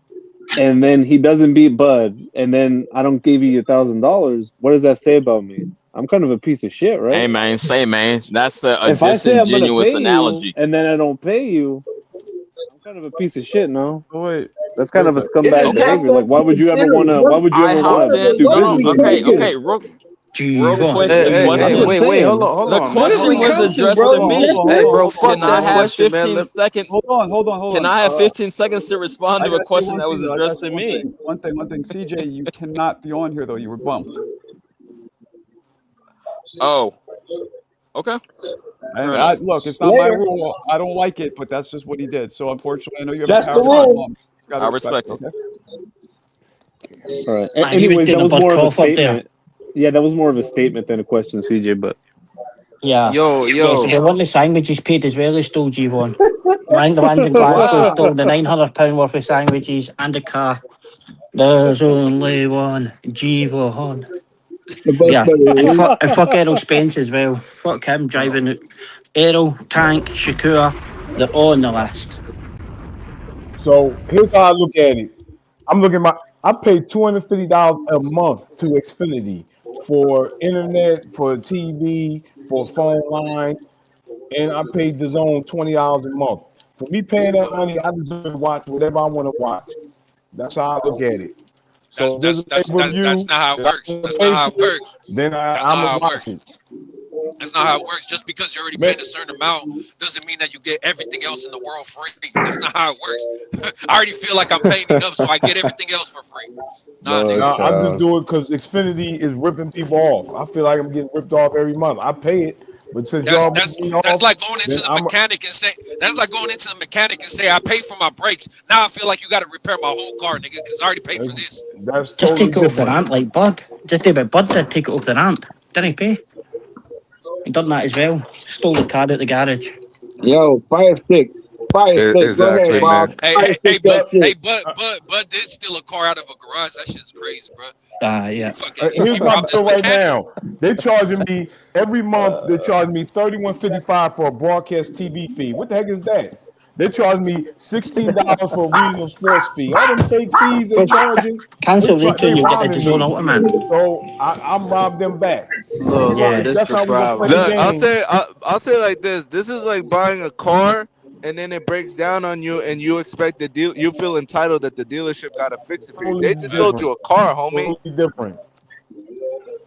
and then he doesn't beat Bud, and then I don't give you $1,000, what does that say about me? I'm kind of a piece of shit, right? Hey man, say man. That's a If I say I'm gonna disingenuous pay you analogy. and then I don't pay you, I'm kind of a piece of shit, no? Oh, wait. That's kind of a It scumbag is not behavior. that Like, why would you ever serious. wanna? Why would you I ever hopped wanna in. do No, business no. with me? Okay. Real G-Von. quick. The Hey, I'm question. just wait, saying. hold The on, man. question Hold on. was addressed bro. to me. Hey, bro, Can fuck I that have question, man. 15 seconds? Hold Can on. I have 15 seconds to respond I to a gotta say question one that was thing, though. I gotta addressed say to me? one thing. CJ, you cannot be on here, though. You were bumped. Oh, okay. And Fair enough. look, it's not my rule. I don't like it, but that's just what he did. So unfortunately, I know you have a That's the It's powerful fine. rule. mom. You gotta I respect respect it, it. okay? All right. Man, he was Anyways, doing that a was Bud more of a Crawford there. statement. Yeah, that was more of a statement than a question, CJ. But Yeah. Yo, Yes, yo. they want the sandwiches paid as well as still, G-Von. Land in Glasgow stole the £900 worth of sandwiches and a car. There's only one G-Von. The best Yeah, part and fuck Errol Spence as well. Fuck him driving it. Errol, Tank, Shakur, they're all on the list. So here's how I look at it. I pay $250 a month to Xfinity for internet, for TV, for phone line, and I pay DAZN $20 a month. For me paying that money, I deserve to watch whatever I want to watch. That's how I look at it. So if there's a That's pay-per-view not how it that I works. want to That's pay not how it for, works. then That's I'm not gonna how it watch works. it. That's not how it works. Just because you're already Man, paying a certain amount doesn't mean that you get everything else in the world free. That's not how it works. I already feel like I'm paying enough, so I get everything else for free. Nah, nigga. nah, I just do it because Xfinity is ripping people off. I feel like I'm getting ripped off every month. I pay it, but since y'all rip me That's off, like going then into the mechanic and say I pay for my brakes. Now I feel like you got to repair my whole car, nigga, because I already paid for this. that's Just totally take it off the different. ramp like Bud. Just about Bud did take it off the ramp. Didn't he pay? He done that as well. Stole the car out the garage. Yo, Fire Stick. Fire stick. Go ahead, Exactly, Bob. man. But did steal a car out of a garage. That shit's crazy, bro. Yeah. Here's my bill right now. They're charging me every month. They're charging me $31.55 for a broadcast TV fee. What the heck is that? They charge me $16 for a regional sports fee. All them fake fees they're charging. Cancel the two, you get the robbing zone me. out, man. So I'm robbing them back. Look, this That's is how the we gonna problem. play the Look, game. I'll say like this. This is like buying a car and then it breaks down on you and you expect the deal. You feel entitled that the dealership got to fix it for you. They just sold you a car, homie. Totally different.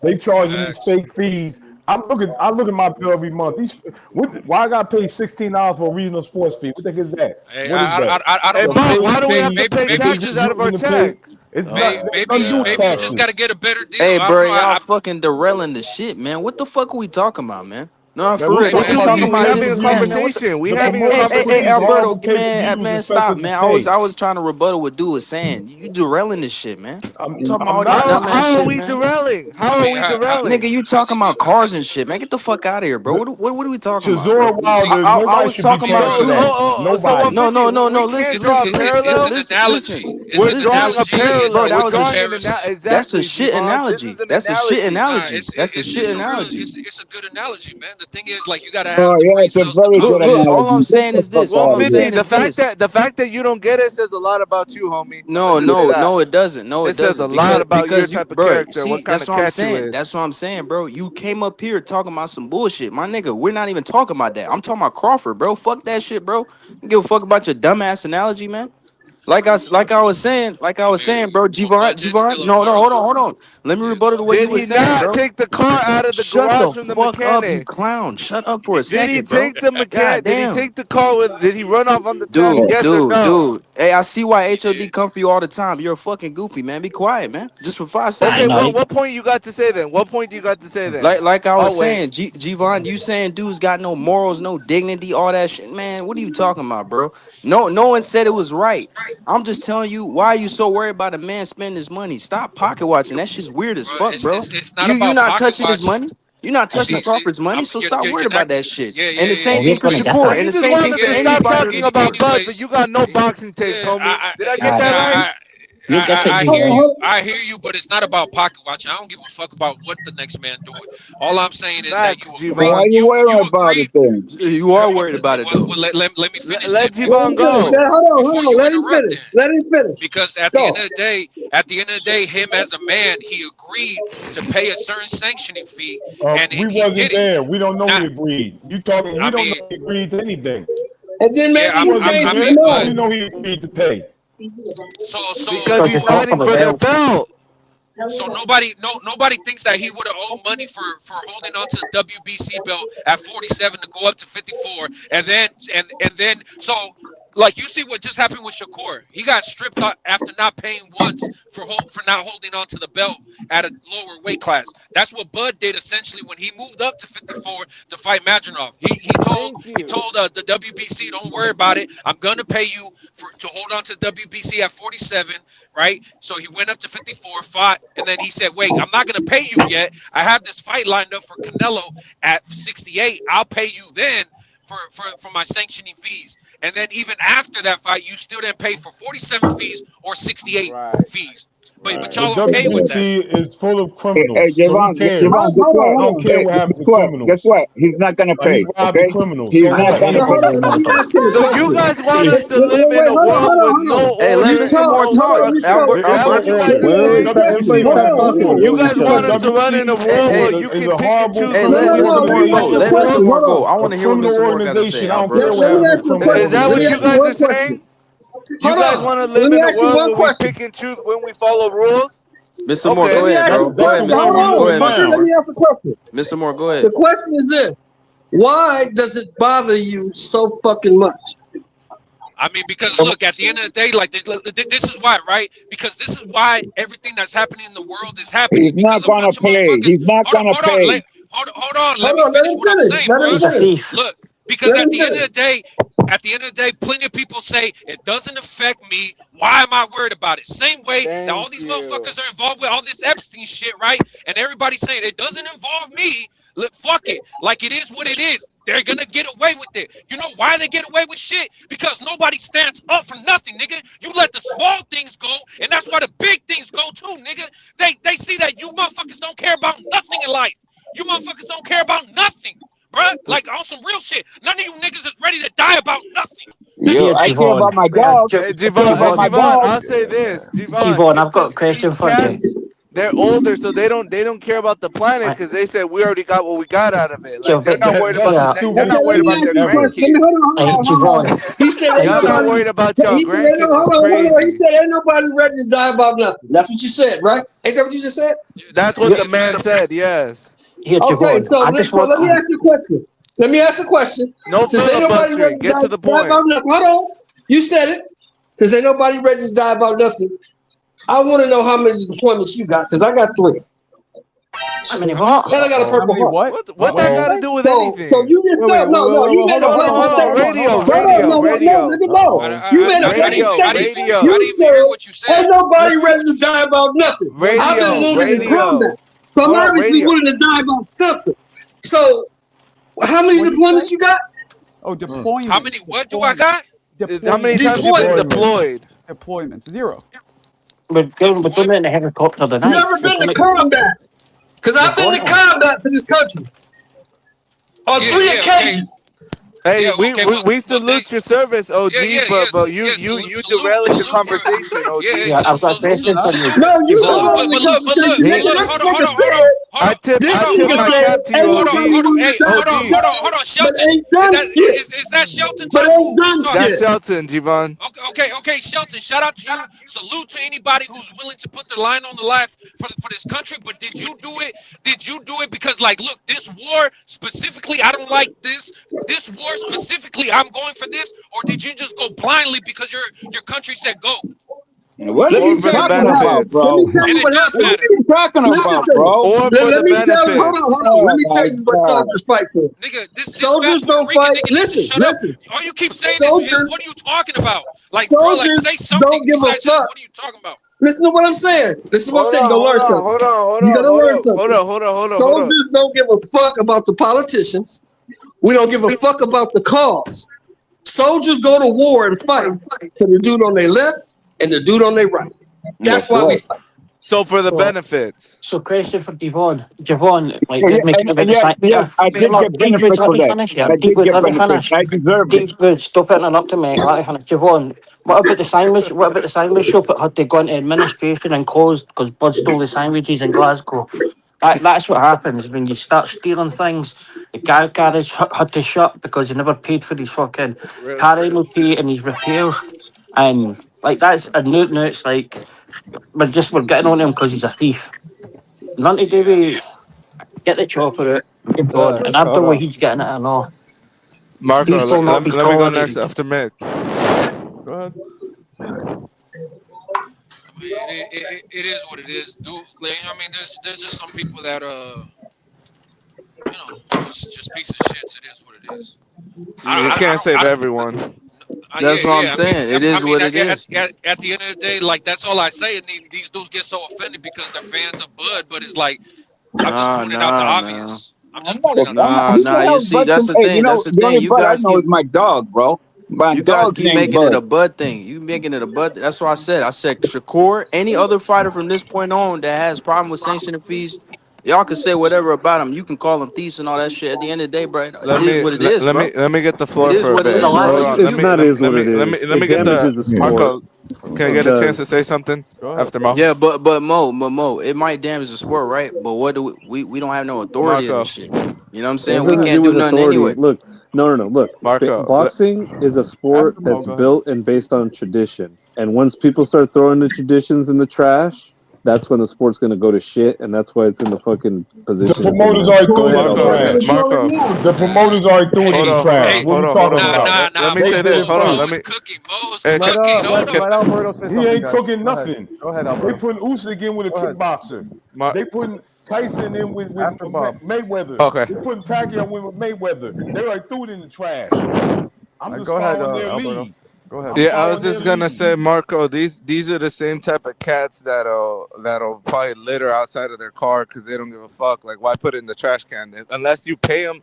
They charging these fake fees. I look at my bill every month. Why I got to pay $16 for a regional sports fee? What the heck is that? Hey, What is that? I don't know. Bob, why do we have to pay maybe taxes out of our tax? Maybe you just got to get a better deal. Hey, I bro, don't know. y'all fucking derailing the shit, man. What the fuck are we talking about, man? No, for Man, real. What you we talking about? having This a man, man, what the- conversation. We Hey, having a hey, conversation. Hey, Alberto, Okay, man, you stop, respect man. the I was trying to rebuttal what dude was saying. You derailing this shit, man. You talking about all this How dumbass are shit, we man. derailing? How are we derailing? Nigga, you talking about cars and shit, man. Get the fuck out of here, bro. What are we talking about? Shazor Bro? Wilder, I nobody was should talking be about paying for that. Nobody. No. We Listen, can't draw a parallel? It's an analogy. We're drawing a parallel. Bro, that We're was drawing a an analogy. That's a shit analogy. That's a shit analogy. It's That's a shit a real, analogy. it's a good analogy, man. The thing is, like, you gotta have Oh the yeah, brain it's a cells to very know. good Look, all analogy. I'm saying is this. All Well, I'm 50, saying the is this. fact that you don't get it says a lot about you, homie. No, it doesn't. No, it It says doesn't. a lot about your because type of bro, character, see, what kind that's of what I'm cat you saying. is. That's what I'm saying, bro. You came up here talking about some bullshit, my nigga. We're not even talking about that. I'm talking about Crawford, bro. Fuck that shit, bro. Don't give a fuck about your dumbass analogy, man. Like I was saying, bro. Javon. No, hold on. Let me rebuttal the way Did you were he saying, not bro. take the car out of the Shut garage the from the fuck up, you mechanic? clown. Shut up for a Did he second, bro. take the mechanic? Did he Goddamn. take the car with? Did he run off on the tag? Dude. Yes or no? Hey, I see why HOD come for you all the time. You're a fucking goofy, man. Be quiet, man. Just for 5 seconds. Okay, what point you got to say then? What point do you got to say then? Like I was Oh, wait. saying, Javon, you saying dudes got no morals, no dignity, all that shit. Man, what are you talking about, bro? No one said it was right. I'm just telling you, why are you so worried about a man spending his money? Stop pocket watching. That shit's weird as fuck, bro. It's not You about not pocket touching his watching. money. You're not touching See, Crawford's money, so stop you're worried not- about that shit. Yeah, And the same thing for yeah. Shakur. You And the just same want thing us for to stop anybody. talking about Bud, anyways. but you got no boxing tapes, homie. Did I get that right? You get it, I Javon. hear you. I hear you, but it's not about pocket watching. I don't give a fuck about what the next man doing. All I'm saying is Facts, that you Javon. Why agreed. you worried You about agreed. it then? You are worried about it, though. Well, let me finish. Let then. Javon go. Hold on. Let him finish. Let him finish. Because at the end of the day, him as a man, he agreed to pay a certain sanctioning fee, and We he wasn't did it. there. We don't know Now- he agreed. You talking? We I don't mean- know he agreed to anything. And then maybe Yeah, he I changed mean, his but- mind. We know he agreed to pay. So Because he's fighting for the belt. So nobody thinks that he would have owed money for holding on to the WBC belt at 47 to go up to 54, and then so like you see what just happened with Shakur. He got stripped out after not paying once for not holding on to the belt at a lower weight class. That's what Bud did essentially when he moved up to 54 to fight Madronov. He told the WBC, don't worry about it. I'm gonna pay you to hold on to the WBC at 47, right? So he went up to 54, fought, and then he said, "Wait, I'm not gonna pay you yet. I have this fight lined up for Canelo at 68. I'll pay you then for my sanctioning fees." And then even after that fight, you still didn't pay for 47 fees or 68 fees. But y'all The okay with that? WBC is full of criminals. Hey, Javon, so who cares? Javon, guess I what? don't care what happens to criminals. Guess what? He's not gonna pay. He robbed Okay? the criminals. He's So not what? gonna pay. So you guys want us to live in a world with no Hey, order? let me some more talk. Is that what you guys are saying? You guys want us to run in a world where you can pick and choose Hey, from let me some more go. Let me some more go. I want to hear what criminal Mr. Moore got to organization. say. I don't Alberto. care what happens to criminals. Is that what you guys are saying? You guys want to live in a world where we pick and choose when we follow rules? Mr. Moore, Okay. go ahead, bro. Go ahead, Mr. Hold Moore. on, Go ahead, Mr. Let me Moore. ask a question. Mr. Moore, go The ahead. question is this: why does it bother you so fucking much? I mean, because look, at the end of the day, like this is why, right? Because this is why everything that's happening in the world is happening. He's not gonna pay. He's not gonna pay. Hold on. Let me finish what I'm saying, bro. He's a thief. Look, because at the end of the day, plenty of people say it doesn't affect me. Why am I worried about it? Same way that all these motherfuckers are involved with all this Epstein shit, right? And everybody's saying it doesn't involve me. Look, fuck it. Like it is what it is. They're gonna get away with it. You know why they get away with shit? Because nobody stands up for nothing, nigga. You let the small things go, and that's why the big things go too, nigga. They see that you motherfuckers don't care about nothing in life. You motherfuckers don't care about nothing, bruh. Like on some real shit. None of you niggas is ready to die about nothing. Yo, I care about my dog. Hey, Javon, I'll say this, Javon, I've got a question for you. They're older, so they don't care about the planet because they said we already got what we got out of it. Like, they're not worried about they're not worried about their grandkids. He said Y'all not worried about y'all grandkids. Hold on. He said ain't nobody ready to die about nothing. That's what you said, right? Ain't that what you just said? That's what the man said. Yes. Okay, so let me ask you a question. No filibustering. Get to the point. Hold on. You said it. Since ain't nobody ready to die about nothing, I want to know how many deployments you got, because I got 3. How many what? And I got a purple heart. What that got to do with anything? So you just said no. You made a blatant statement. Radio. You made a blatant statement. You said ain't nobody ready to die about nothing. I've been living in combat, so I'm obviously willing to die about something. So how many deployments you got? Oh, deployments. How many? What do I got? How many times you been deployed? Deployments 0. We're doing it in a helicopter tonight. You never been to combat? Because I've been to combat for this country on 3 occasions. Hey, we salute your service, OG, but you derailing the conversation, OG. I've got questions for you. No, you I tip my cap to you, OG. Hold on, Shelton. Is that Shelton? That's Shelton, Javon. Okay, Shelton. Shout out to you. Salute to anybody who's willing to put their line on the line for this country. But did you do it? Did you do it because, like, look, this war specifically, I don't like this. This war specifically, I'm going for this, or did you just go blindly because your country said go? What are you talking about, bro? Let me tell you what happened. What are you talking about, bro? Let me tell you. Hold on. Let me tell you what soldiers fight for. Nigga, soldiers don't fight. Listen. All you keep saying is, what are you talking about? Like, soldiers, bro, like, say something. Don't give a fuck. What are you talking about? Listen to what I'm saying. You're gonna learn something. Hold on. You gotta learn something. Soldiers don't give a fuck about the politicians. We don't give a fuck about the cause. Soldiers go to war and fight for the dude on their left and the dude on their right. That's why we fight. So for the benefits. So question for Javon, like making a bit of I did get benefits for that. I deserved it. Stop interrupting me. Let me finish. Javon, what about the sandwich shop that had to go into administration and closed because Bud stole the sandwiches in Glasgow? That's what happens when you start stealing things. The garage had to shut because he never paid for his fucking car MOT and his repairs. And like that's a no, it's like we're getting on him because he's a thief. Nothing to do with get the chopper out, get God, and I don't know what he's getting at or not. Marco, let me go next after Mick. Go ahead. It is what it is, dude. Like, I mean, there's just some people that just piece of shits. It is what it is. You can't save everyone. That's what I'm saying. It is what it is. At the end of the day, like, that's all I say. And these dudes get so offended because they're fans of Bud, but it's like, I'm just pointing out the obvious. I'm just pointing out the obvious. You see, that's the thing. That's the thing. You guys keep my dog, bro. You guys keep making it a Bud thing. You making it a Bud. That's what I said. I said Shakur, any other fighter from this point on that has problem with sanctioning fees, y'all can say whatever about him. You can call him thieves and all that shit. At the end of the day, bro, it is what it is, bro. Let me get the floor for a bit. It's not is what it is. Let me get the Marco. Can I get a chance to say something after Mo? Yeah, but Mo, it might damage the sport, right? But what do we don't have no authority on this shit. You know what I'm saying? We can't do nothing anyway. Look. No. Look, Marco, boxing is a sport that's built and based on tradition. And once people start throwing the traditions in the trash, that's when the sport's going to go to shit, and that's why it's in the fucking position. The promoters already threw it in the trash. Marco. The promoters already threw it in the trash. What are you talking about? Let me say this. Hold on. Let me. Let Alberto say something. He ain't cooking nothing. Go ahead, Alberto. They putting Usyk in with a kickboxer. They putting Tyson in with Mayweather. Okay. They putting Pacquiao in with Mayweather. They already threw it in the trash. I'm just go ahead, following their Alberto. lead. Go ahead. Yeah, I was just gonna say, Marco, these are the same type of cats that'll probably litter outside of their car because they don't give a fuck. Like, why put it in the trash can? Unless you pay them,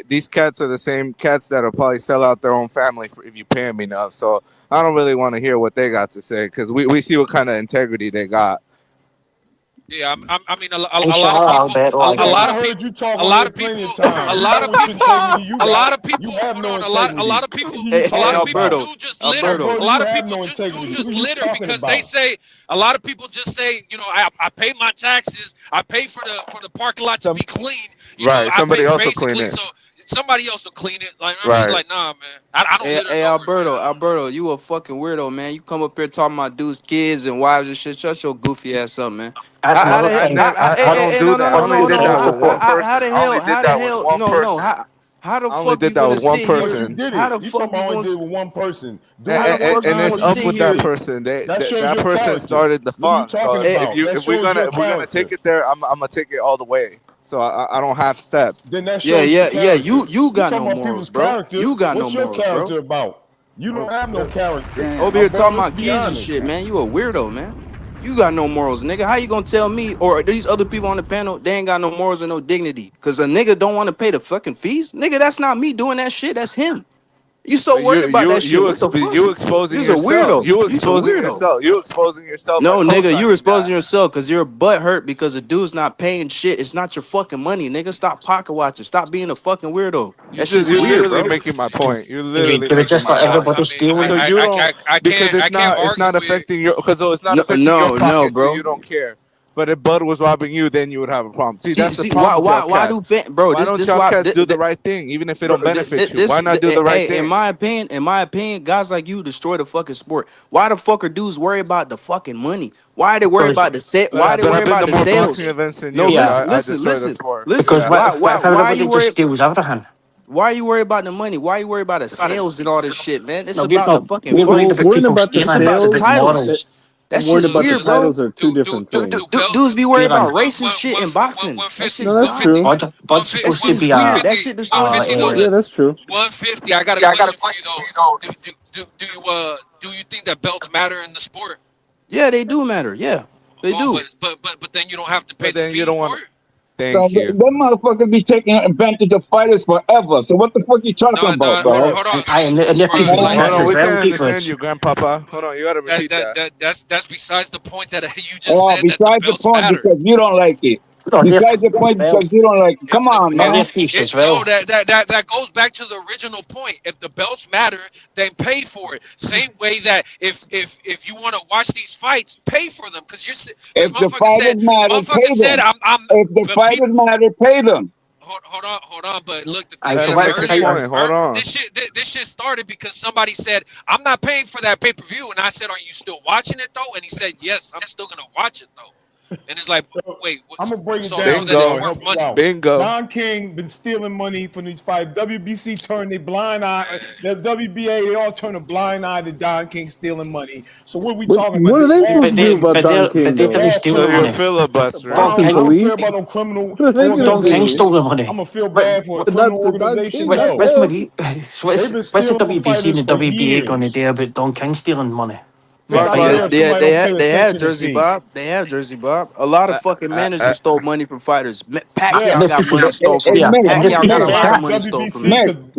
these cats are the same cats that'll probably sell out their own family if you pay them enough. So I don't really want to hear what they got to say because we see what kind of integrity they got. Yeah, I mean, a lot of people, a lot of people, a lot of people, a lot of people, a lot of people, a lot of people do just litter. A lot of people do just litter because they say, a lot of people just say, you know, I pay my taxes, I pay for the parking lot to be clean. Right, somebody else will clean it. So somebody else will clean it. Like, I mean, like, nah, man. I don't litter. Hey, Alberto, you a fucking weirdo, man. You come up here talking about dudes' kids and wives and shit. Shut your goofy ass up, man. I don't do that. I only did that with one person. How the hell? How the fuck did that with one person? How the fuck you only did it with one person? And it's up with that person. That person started the fun. So if we're gonna take it there, I'm gonna take it all the way. So I don't half step. Then that yeah. You got no morals, bro. You got no morals, bro. What's your character about? You don't have no character. Over here talking about kids and shit, man. You a weirdo, man. You got no morals, nigga. How you gonna tell me or these other people on the panel they ain't got no morals or no dignity? Cause a nigga don't want to pay the fucking fees, nigga. That's not me doing that shit. That's him. You so worried about that shit. You exposing yourself. You exposing yourself. You exposing yourself. No, nigga, you exposing yourself because your butt hurt because the dude's not paying shit. It's not your fucking money, nigga. Stop pocket watching. Stop being a fucking weirdo. That's just you're weird, literally bro. making my point. You're literally just like everybody stealing. So you don't because it's not affecting your because it's not affecting your pocket, bro. So you don't care. But if Bud was robbing you, then you would have a problem. See, that's the problem. Why don't y'all cats do the right thing, even if it don't benefit you? Why not do the right thing? In my opinion, guys like you destroy the fucking sport. Why the fuck are dudes worried about the fucking money? Why are they worried about the set? Why are they worried about the sales? No, listen. Because why are you worried? Steals everything. Why are you worried about the money? Why are you worried about the sales and all this shit, man? It's about the fucking we're worried about the sales. Titles. That's just weird, bro. Titles are two different things. Dudes be worried about racing shit and boxing. No, that's true. That's just weird. That shit destroys sport. Yeah, that's true. 150. I got a question for you though. Do you think that belts matter in the sport? Yeah, they do matter. Yeah, they do. But then you don't have to pay the fee for it. Thank you. Them motherfuckers be taking advantage of fighters forever. So what the fuck you talking about, bro? Hold on. Hold on, we can't understand you, Grandpapa. Hold on, you gotta repeat that. That's besides the point that you just said. Besides the point because you don't like it. Besides the point because you don't like it. Come on, man. That goes back to the original point. If the belts matter, then pay for it. Same way that if you want to watch these fights, pay for them because you're. If the fighters matter, pay them. If the fighters matter, pay them. Hold on, but look, hold on. This shit started because somebody said, I'm not paying for that pay-per-view. And I said, are you still watching it though? And he said, yes, I'm still gonna watch it though. And it's like, wait, I'm gonna break it down. It's worth money. Bingo. Don King been stealing money from these fights. WBC turned a blind eye. The WBA, they all turn a blind eye to Don King stealing money. So what are we talking about? What are they supposed to do about Don King? So you're filibustering. I don't care about no criminal. Don King stole the money. I'm gonna feel bad for a criminal organization. What's the WBC and the WBA going to do about Don King stealing money? They have Jersey Bob. They have Jersey Bob. A lot of fucking managers stole money from fighters. Pacquiao got money stole from him. Pacquiao got a lot of money stole from him.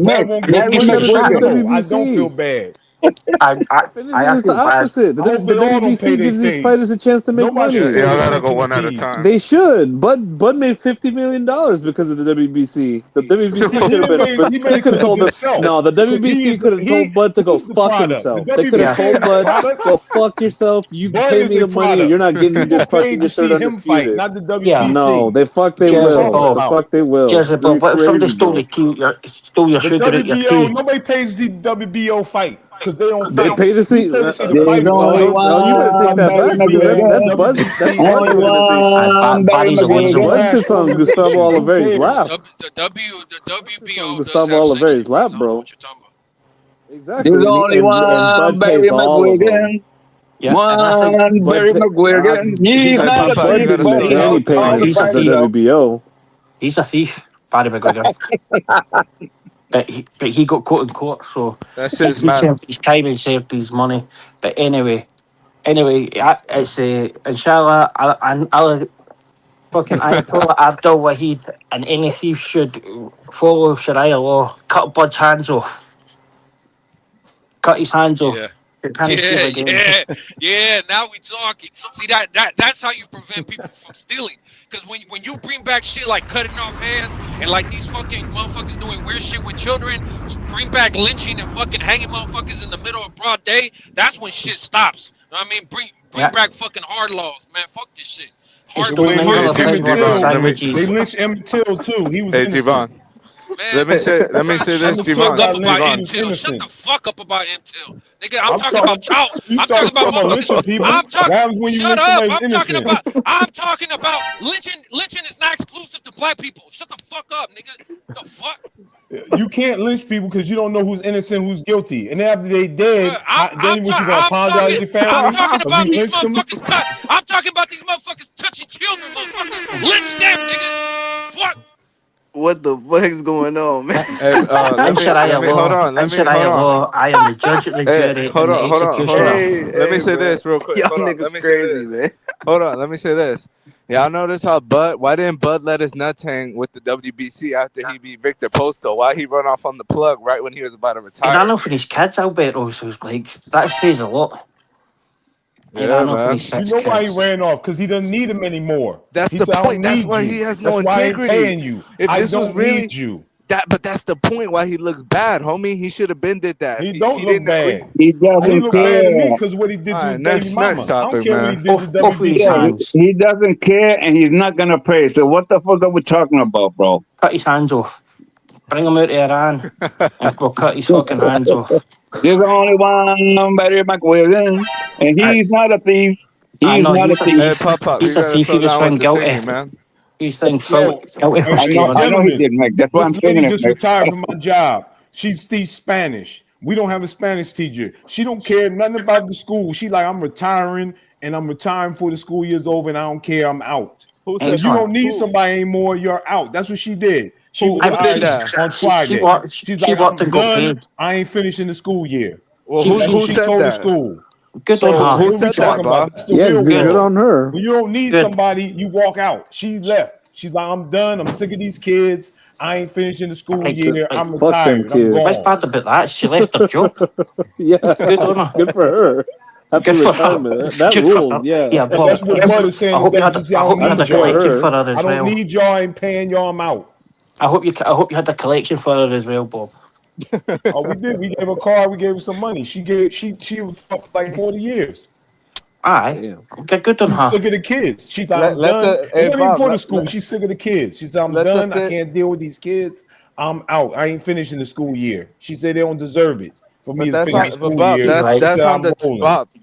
I don't feel bad. It's the opposite. The WBC gives these fighters a chance to make money. Yeah, I gotta go one at a time. They should. Bud made $50 million because of the WBC. The WBC could have been. They could have told him. No, the WBC could have told Bud to go fuck himself. They could have told Bud, go fuck yourself. You pay me the money. You're not getting just fucking your third undisputed. Not the WBC. No, they fuck. They will. The fuck they will. But from the stole your sugar at your teeth. Nobody pays to see WBO fight. Because they don't they pay to see. You better take that back because that's Bud's organization. Bud sits on Gustavo Oliveira's lap. The WBO Gustavo Oliveira's lap, bro. Exactly. There's only one Barry McGuigan. One Barry McGuigan. He's not a WBO. He's a thief, Barry McGuigan. but he got caught in court, so That he shit's mad. served his time and served his money. But anyway, it's inshallah. I'll fucking Ayatollah Abdul Wahid and any thief should follow Sharia law. Cut Bud's hands off. Cut his hands off. Yeah. They can't steal again. Yeah. Now we talking. See that's how you prevent people from stealing. Because when you bring back shit like cutting off hands and like these fucking motherfuckers doing weird shit with children, bring back lynching and fucking hanging motherfuckers in the middle of broad day. That's when shit stops. You know what I mean, bring back fucking hard laws, man. Fuck this shit. Hard laws. They lynched Emmett Till too. He was innocent. Man, let me say this, Javon. Shut the fuck up about Till. Nigga, I'm talking about child. I'm talking about motherfuckers. People. I'm talking. Shut up. I'm talking about lynching. Lynching is not exclusive to black people. Shut the fuck up, nigga. The fuck. You can't lynch people because you don't know who's innocent, who's guilty, and after they dead, then what you gonna apologize to the family? I'm talking about these motherfuckers. I'm talking about these motherfuckers touching children, motherfuckers. Lynch them, nigga. Fuck. What the fuck is going on, man? Hold on. I am the judge of the jury. Hold on. Let me say this real quick. Y'all niggas crazy, man. Hold on. Let me say this. Y'all notice how why didn't Bud let his nuts hang with the WBC after he beat Victor Postal? Why he run off on the plug right when he was about to retire? I don't know for his kids, Alberto. So it's like that says a lot. Yeah, man. You know why he ran off? Because he doesn't need him anymore. That's the point. That's why he has no integrity. Paying you. If this was really you. But that's the point why he looks bad, homie. He should have been did that. He don't look bad. He doesn't look care. bad to me because what he did to his baby mama. Next topic, I don't care what he did to WBC. He doesn't care, and he's not gonna pray. So what the fuck are we talking about, bro? Cut his hands off. Bring him out to Iran and we'll cut his fucking hands off. There's only one Barry McWilliams, and he's not a thief. He's not a thief. Hey, Pop, He's a thief. He was found guilty. Man. He's found guilty. I know he did, Mike. That's why I'm saying it. Just retired from my job. She teaches Spanish. We don't have a Spanish teacher. She don't care nothing about the school. She like, I'm retiring, and I'm retiring before the school year's over, and I don't care. I'm out. You don't need somebody anymore. You're out. That's what she did. She was on Friday. She's like, I'm done. I ain't finishing the school year. Well, who said that? School. Good on her. Who said that, Bob? Yeah, good on her. When you don't need somebody, you walk out. She left. She's like, I'm done. I'm sick of these kids. I ain't finishing the school year. I'm retired. I'm gone. What's bad about that? She left her job. Yeah, good on her. Good for her. Good for her. That rules. Yeah, Bob, that's what Bud is saying. I hope you had a collection for her as well. I don't need y'all. I'm paying y'all. I'm out. I hope you had a collection for her as well, Bob. Oh, we did. We gave her a car. We gave her some money. She was for like 40 years. Aye, okay, good on her. She's sick of the kids. She thought I'm done. Even before the school, she's sick of the kids. She said, I'm done. I can't deal with these kids. I'm out. I ain't finishing the school year. She said they don't deserve it for me to finish the school year.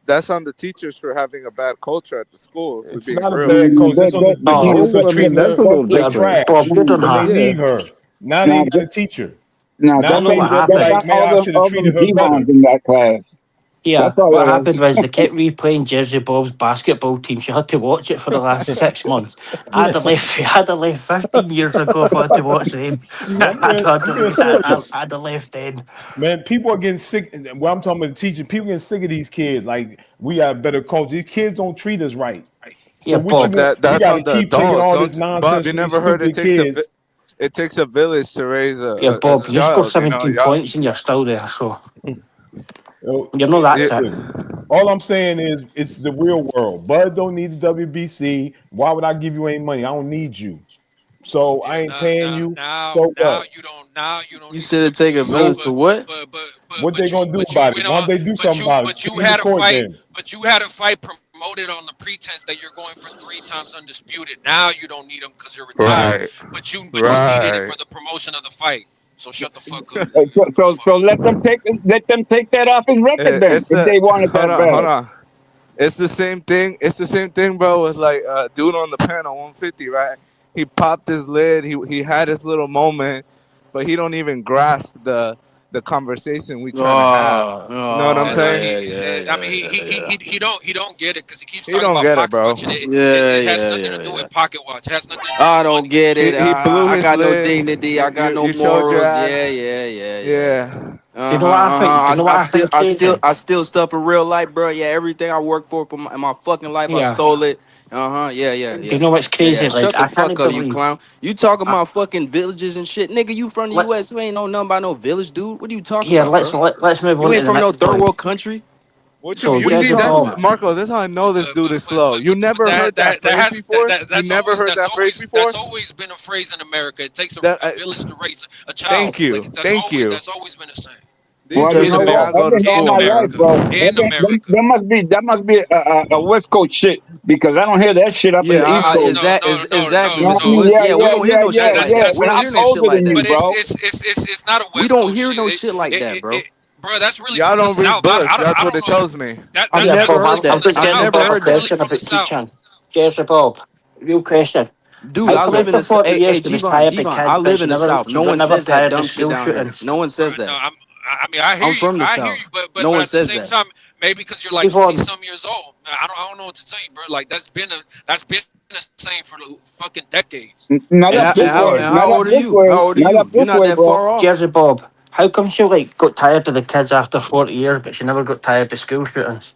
That's on the teachers for having a bad culture at the school. It's not a bad culture. That's on the teachers for treating her trash. They need her. Now they need a teacher. Now that's what happened. I should have treated her better in that class. Yeah, what happened was they kept replaying Jersey Bob's basketball team. She had to watch it for the last 6 months. I'd have left 15 years ago if I had to watch them. I'd have left then. Man, people are getting sick. Well, I'm talking about the teachers. People getting sick of these kids. Like, we have better culture. These kids don't treat us right. Yeah, Bob, that's on the adults. Bob, you never heard it takes a village to raise a Yeah, Bob, a you child, scored 17 points and you're still there, so... You know that's it. All I'm saying is it's the real world. Bud don't need the WBC. Why would I give you any money? I don't need you. So I ain't paying you. Now you don't. You said it take a village to what? What they gonna do about it? Why don't they do something about it? But you had a fight. But you had a fight promoted on the pretense that you're going for 3 times undisputed. Now you don't need them because you're retired. Right. But you needed it for the promotion of the fight. So shut the fuck up. So let them take that off his record then if they wanted that. Hold on. It's the same thing. It's the same thing, bro. With like dude on the panel 150, right? He popped his lid. He had his little moment, but he don't even grasp the the conversation we trying to have. You know what I'm saying? I mean, he don't get it because he keeps He talking don't about get it, pocket bro. watching. It has nothing to do with pocket watch. It has nothing to do I with don't money. get it. He blew I his got no lid. dignity. I got no You showed your morals. ass. Yeah. You know what I think? You know what I think? I steal stuff in real life, bro. Yeah, everything I work for in my fucking life, I Yeah. stole it. Yeah. Do you know what's crazy? Yeah. Like, Shut I the fuck can't up, you believe. clown. You talking about fucking villages and shit, nigga? You from the U.S. You ain't know nothing about no village, dude. What are you talking Here, about, bro? let's move on You to ain't the from no next third point. world country. What So, you see? Jezebel, That's Marco. That's how I know this dude is slow. You never heard that phrase before. You never heard that phrase before. That's always been a phrase in America. It takes a village to raise a child. Thank you. Like, Thank you. That's always been the same. These kids do not go to I've been all school, my man. life, bro. That must be a West Coast shit because I don't hear that shit up in the East Coast. Exactly, No, Mr. Woods. Yeah, we don't hear no shit like that. We But don't I'm hear no shit older like than you, that. bro. It's not a West We don't Coast hear shit. no shit like that, bro. Bro, that's really Y'all from don't the read South. books. I That's what don't it know. tells me. That's Yeah, really Bob, from the I've South. got a That's really question from the about South. teaching. Jezebel, real question. Dude, How I come live in after the 40 hey, years you was G-Von, tired of I kids, but live you in the never, South. No one never says that tired dumb of shit school down here. shootings? No one says No, that. I mean, I hear I'm you. from the I hear South. you, but No one at the says same that. time, maybe because you're like 20-some years old. I don't know what to tell you, bro. Like that's been the same for the fucking decades. Not up this way. How old are you? How old are Not you? up You're this not way, that bro. far off. Jezebel, how come she got tired of the kids after 40 years, but she never got tired of school shootings?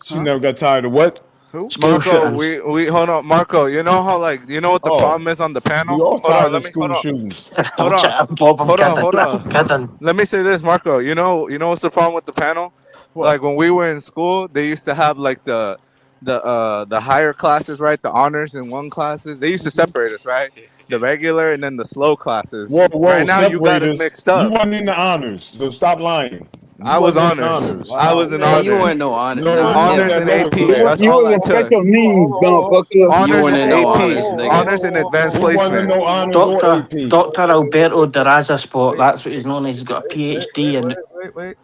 She never got tired of what? Who? School Marco, shootings. we hold on, Marco. You know how what the problem is on the panel? We all Hold on, tired let of me school shootings. hold on. Bob, I'm Hold kidding. I'm on. kidding. Let me say this, Marco. You know what's the problem with the panel? What? Like when we were in school, they used to have like the higher classes, right? The honors and one classes. They used to separate us, right? The regular and then the slow classes. Whoa, Right now you got us separators. mixed You up. wasn't in the honors, so stop lying. I was wasn't in honors. honors. I was in Man, you honors. weren't no honor. No, you Honors was and at lower AP. class. That's You all was I in took. special needs, motherfucker. You Honors weren't in and no AP. honors, nigga. Honors and advanced He wasn't in placement. no honors or AP. Dr. Alberto Daraza Sport, that's what he's known as. He's got a PhD in. Wait.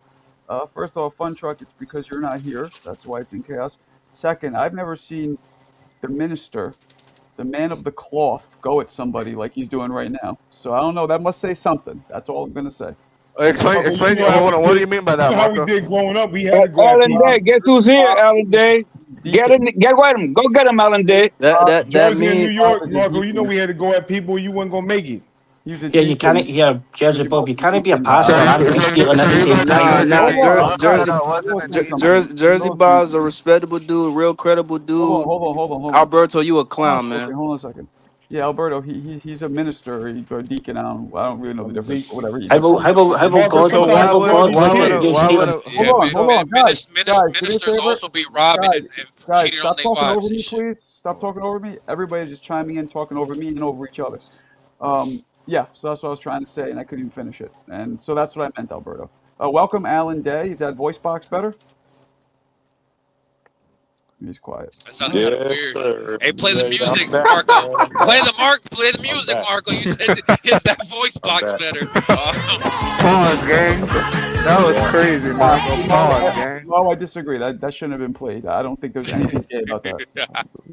First of all, Fun Truck, it's because you're not here. That's why it's in chaos. Second, I've never seen the minister, the man of the cloth, go at somebody like he's doing right now. So I don't know. That must say something. That's all I'm going to say. Explain. Hold on. What do you mean by that, How we Marco? did growing up, we had to go at Alan people. Day, guess who's here? Alan Day. Get with him. Go get him, Alan Day. That Jersey and New means York, Marco, you know we had to go at people, you weren't gonna make it. Yeah, you can't hear Jezebel. You can't be a pastor and be stealing at the same time. Jersey Bob's a respectable dude, real credible dude. Hold on. Alberto, you a clown, man. Hold on a second. Yeah, Alberto, he's a minister or a deacon. I don't really know the difference, but whatever. How about God? So Why would hold on, guys. Ministers also be robbing and Guys, cheating on stop their talking wives over me, and shit. please. Stop talking over me. Everybody's just chiming in, talking over me and over each other. Yeah, so that's what I was trying to say, and I couldn't even finish it. And so that's what I meant, Alberto. Welcome, Alan Day. Is that voice box better? He's quiet. That sounded kind of weird. Sir. Hey, play the music, Marco. Play the music, Marco. You said, is that voice box better? Pause, gang. That was crazy, Marco. Pause, gang. No, I disagree. That shouldn't have been played. I don't think there's anything gay about that.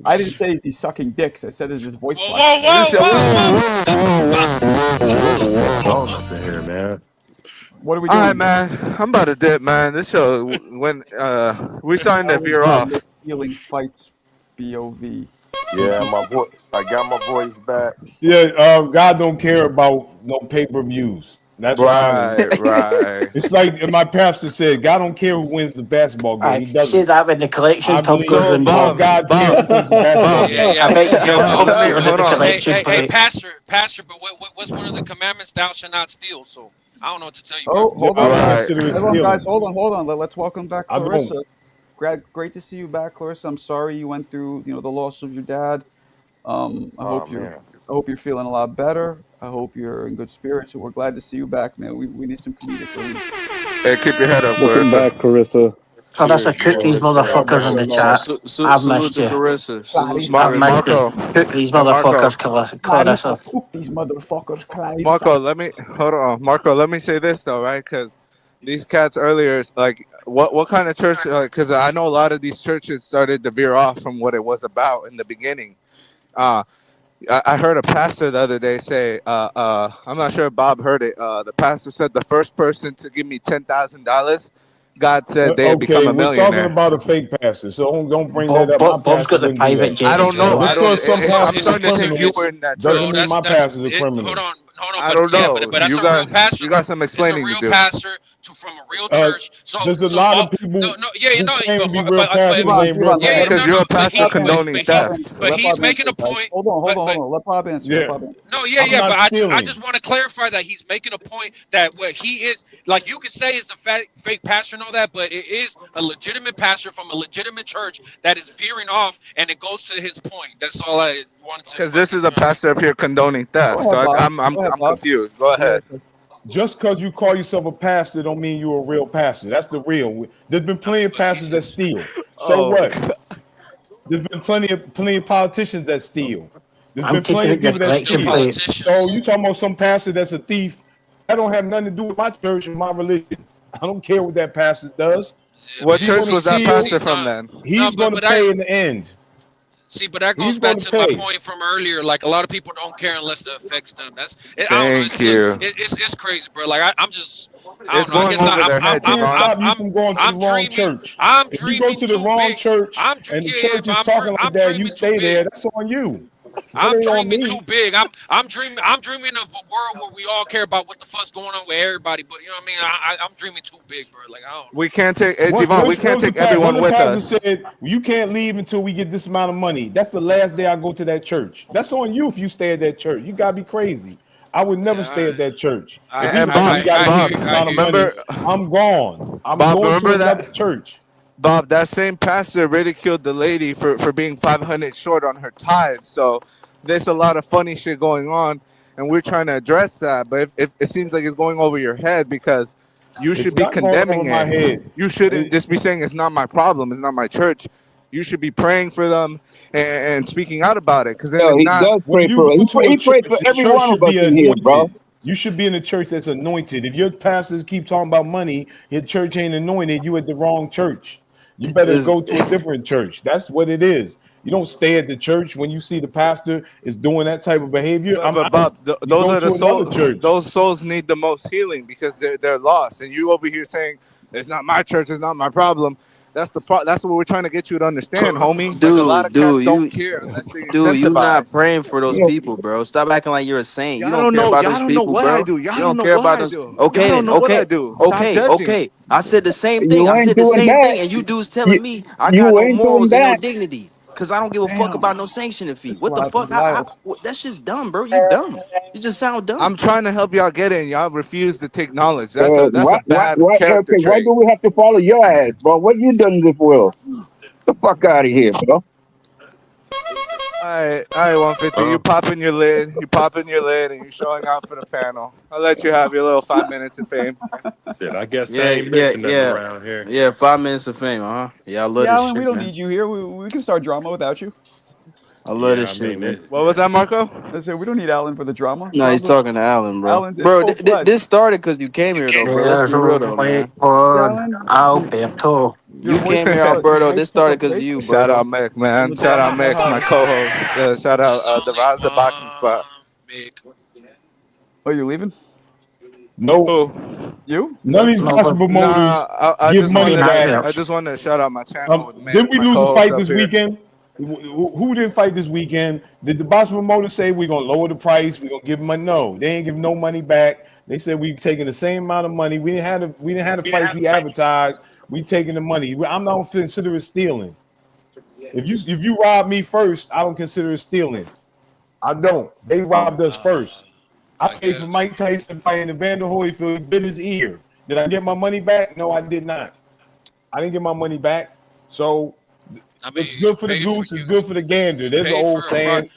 I didn't say he's sucking dicks. I said it's his voice box. Whoa, up in here, man. What are we doing? All right, man. I'm about to dip, man. This show, when we starting to veer off. Stealing fights, BOV. Yeah, I got my voice back. Yeah, God don't care about no pay-per-views. That's right. It's like my pastor said, God don't care who wins the basketball game. He doesn't. Say that when the collection tub goes in. God cares who wins the basketball game. Hold on. Hey, pastor, but what's one of the commandments? Thou shalt not steal. So I don't know what to tell you. Hold on, guys. Hold on. Let's welcome back I Clarissa. Great to see you back, Clarissa. I'm sorry you went through, the loss of your dad. I hope you're feeling a lot better. I hope you're in good spirits. And we're glad to see you back, man. We need some comedic relief. Hey, keep your head up, Welcome back, Carissa. Oh, that's a cook these motherfuckers in the chat. I've missed you. I've missed you. Cook these motherfuckers, Clarissa. Cook these motherfuckers, Clarissa. Marco, hold on. Marco, let me say this though, right? Because these cats earlier, like, what kind of church? Because I know a lot of these churches started to veer off from what it was about in the beginning. I heard a pastor the other day say, I'm not sure if Bob heard it. The pastor said the first person to give me $10,000, God said they'd become Okay, a we're talking millionaire. about a fake pastor, so don't bring that up. My Bob's pastor got the wouldn't do private that. jet. I don't know. Just I don't. because some I'm pastor's a starting to think you criminal were in that doesn't church. mean my pastor's a criminal. Hold on. I But don't yeah, know. but that's You a real got pastor. some It's a explaining to real do. pastor from a real Uh, church. So there's a lot all, of people no, yeah, who no, claim to be real but pastors ain't real yeah, Because pastors. you're a but pastor condoning theft. but Let he's Bob making answer, a guys. point. Hold on. But Let Bob answer. Yeah, no, I'm yeah, not but I stealing. just want to clarify that he's making a point that what he is, like you could say it's a fake pastor and all that, but it is a legitimate pastor from a legitimate church that is veering off, and it goes to his point. That's all I wanted to. Because this is a pastor up here condoning Go theft. ahead, So Bob. I'm Go ahead, Bob. confused. Go ahead. Just because you call yourself a pastor don't mean you're a real pastor. That's the real. There's been plenty of pastors that steal. So Oh, what? God. There's been plenty of politicians that steal. There's I'm been plenty of taking people that collection steal. plate. So you talking about some pastor that's a thief? That don't have nothing to do with my church or my religion. I don't care what that pastor does. What He's church gonna was that steal. pastor from then? He's going to pay in the end. See, but that He's goes back going to to my pay. point from earlier. Like a lot of people don't care unless it affects them. That's I don't know. Thank you. It's crazy, bro. Like I'm just. I It's don't know. I going guess over their head, I can't stop you I'm from going to the wrong dreaming. church. I'm If you go dreaming to the too wrong big. church and the church is talking like that, you stay there. That's on you. That I'm ain't on dreaming me. too big. I'm dreaming of a world where we all care about what the fuck's going on with everybody. But you know what I mean? I'm dreaming too big, bro. Like I don't. We can't take What Javon. We can't was the take everyone one with pastor us. said, you can't leave until we get this amount of money. That's the last day I go to that church. That's on you if you stay at that church. You gotta be crazy. I would never stay at that church. If he And told me Bob, you gotta Bob, get this amount of remember, money, I'm gone. I'm Bob, going to remember another that church. Bob, that same pastor ridiculed the lady for being 500 short on her tithe. So there's a lot of funny shit going on, and we're trying to address that. But if it seems like it's going over your head because you It's should be not going condemning over my it. head. You shouldn't just be saying it's not my problem, it's not my church. You should be praying for them and speaking out about it. Because then Yo, if he not, does When pray you for go it. to a He prays church, for the every church one of should us be in here, bro. anointed. You should be in a church that's anointed. If your pastors keep talking about money, your church ain't anointed, you at the wrong church. You better go to a different church. That's what it is. You don't stay at the church when you see the pastor is doing that type of behavior. I'm but out. Bob, You those go are to the another souls. church. Those souls need the most healing because they're lost, and you over here saying it's not my church, it's not my problem. That's that's what we're trying to get you to understand, homie. Like a lot of cats don't care unless they Dude, you incentivize. not praying for those Yeah. people, bro. Stop acting like you're a saint. You Y'all don't don't care know. about Y'all those don't know people, what bro. I do. Y'all You don't don't know care what about I those. do. Okay, Y'all don't then. know what I Okay. do. Stop Okay. judging. Okay. I said the same thing. You I ain't said the doing same thing, that. and you dudes telling me I got You no ain't doing morals and no that. dignity. Cause I don't give a fuck Damn, about no sanctioning fee. this What the life fuck? is wild. That's just dumb, bro. You dumb. You just sound dumb. I'm trying to help y'all get it, and y'all refuse to take knowledge. That's a bad Why, character okay, why trait. do we have to follow your ass, bro? What you done in this world? Get the fuck out of here, bro. All right, 150. You popping your lid, and you're showing out for the panel. I'll let you have your little 5 minutes of fame. Shit, I guess I Yeah, ain't yeah, missing nothing yeah. around here. Yeah, 5 minutes of fame, huh? Yeah, I love Yeah, this Alan, we shit, don't man. need you here. We can start drama without you. I love Yeah, this I shit, mean, man. What was that, Marco? I said we don't need Alan for the drama. No, he's Drama. talking to Alan, bro. Alan's it's Bro, full fledged. this started because you came here, though, bro. Let's There's be real, though, only man. one Alan, Alberto. your You voice came is here, your Alberto. mic This took a started because of break you, Shout out Berto. Mick, from man. the Shout out drama. Mick, my co-host. Shout out the Raza Boxing Spot. Oh, you're leaving? No, Who? You? none of these No, gospel promoters I give just money wanted back. I just wanted to shout out my channel with Mick, Did we my lose a co-host fight up this here. weekend? Who didn't fight this weekend? Did the gospel promoter say we're gonna lower the price? We're gonna give them money? No, they ain't give no money back. They said we taking the same amount of money. We didn't have the fights we advertised. We taking the money. I'm not consider it stealing. If you rob me first, I don't consider it stealing. I don't. They robbed us first. I paid for Mike Tyson fighting Evander Holyfield. He bit his ear. Did I get my money back? No, I did not. I didn't get my money back. So it's good for the goose. It's good for the gander. There's an old saying.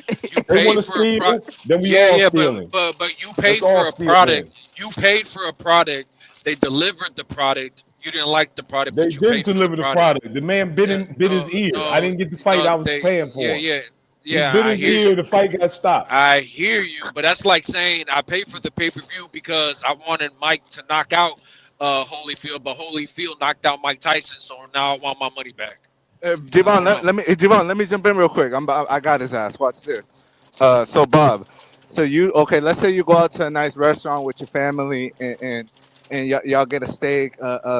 They want to steal, then we all stealing. But you paid for a product. You paid for a product. They delivered the product. You didn't like the product. They but you didn't paid for deliver the product. The man bit his ear. I didn't get the fight I was paying for. Yeah. He bit his ear. The fight got stopped. I hear you, but that's like saying I paid for the pay-per-view because I wanted Mike to knock out Holyfield, but Holyfield knocked out Mike Tyson, so now I want my money back. Javon, let me jump in real quick. I got his ass. Watch this. So Bob, so you okay? Let's say you go out to a nice restaurant with your family, and y'all get a steak.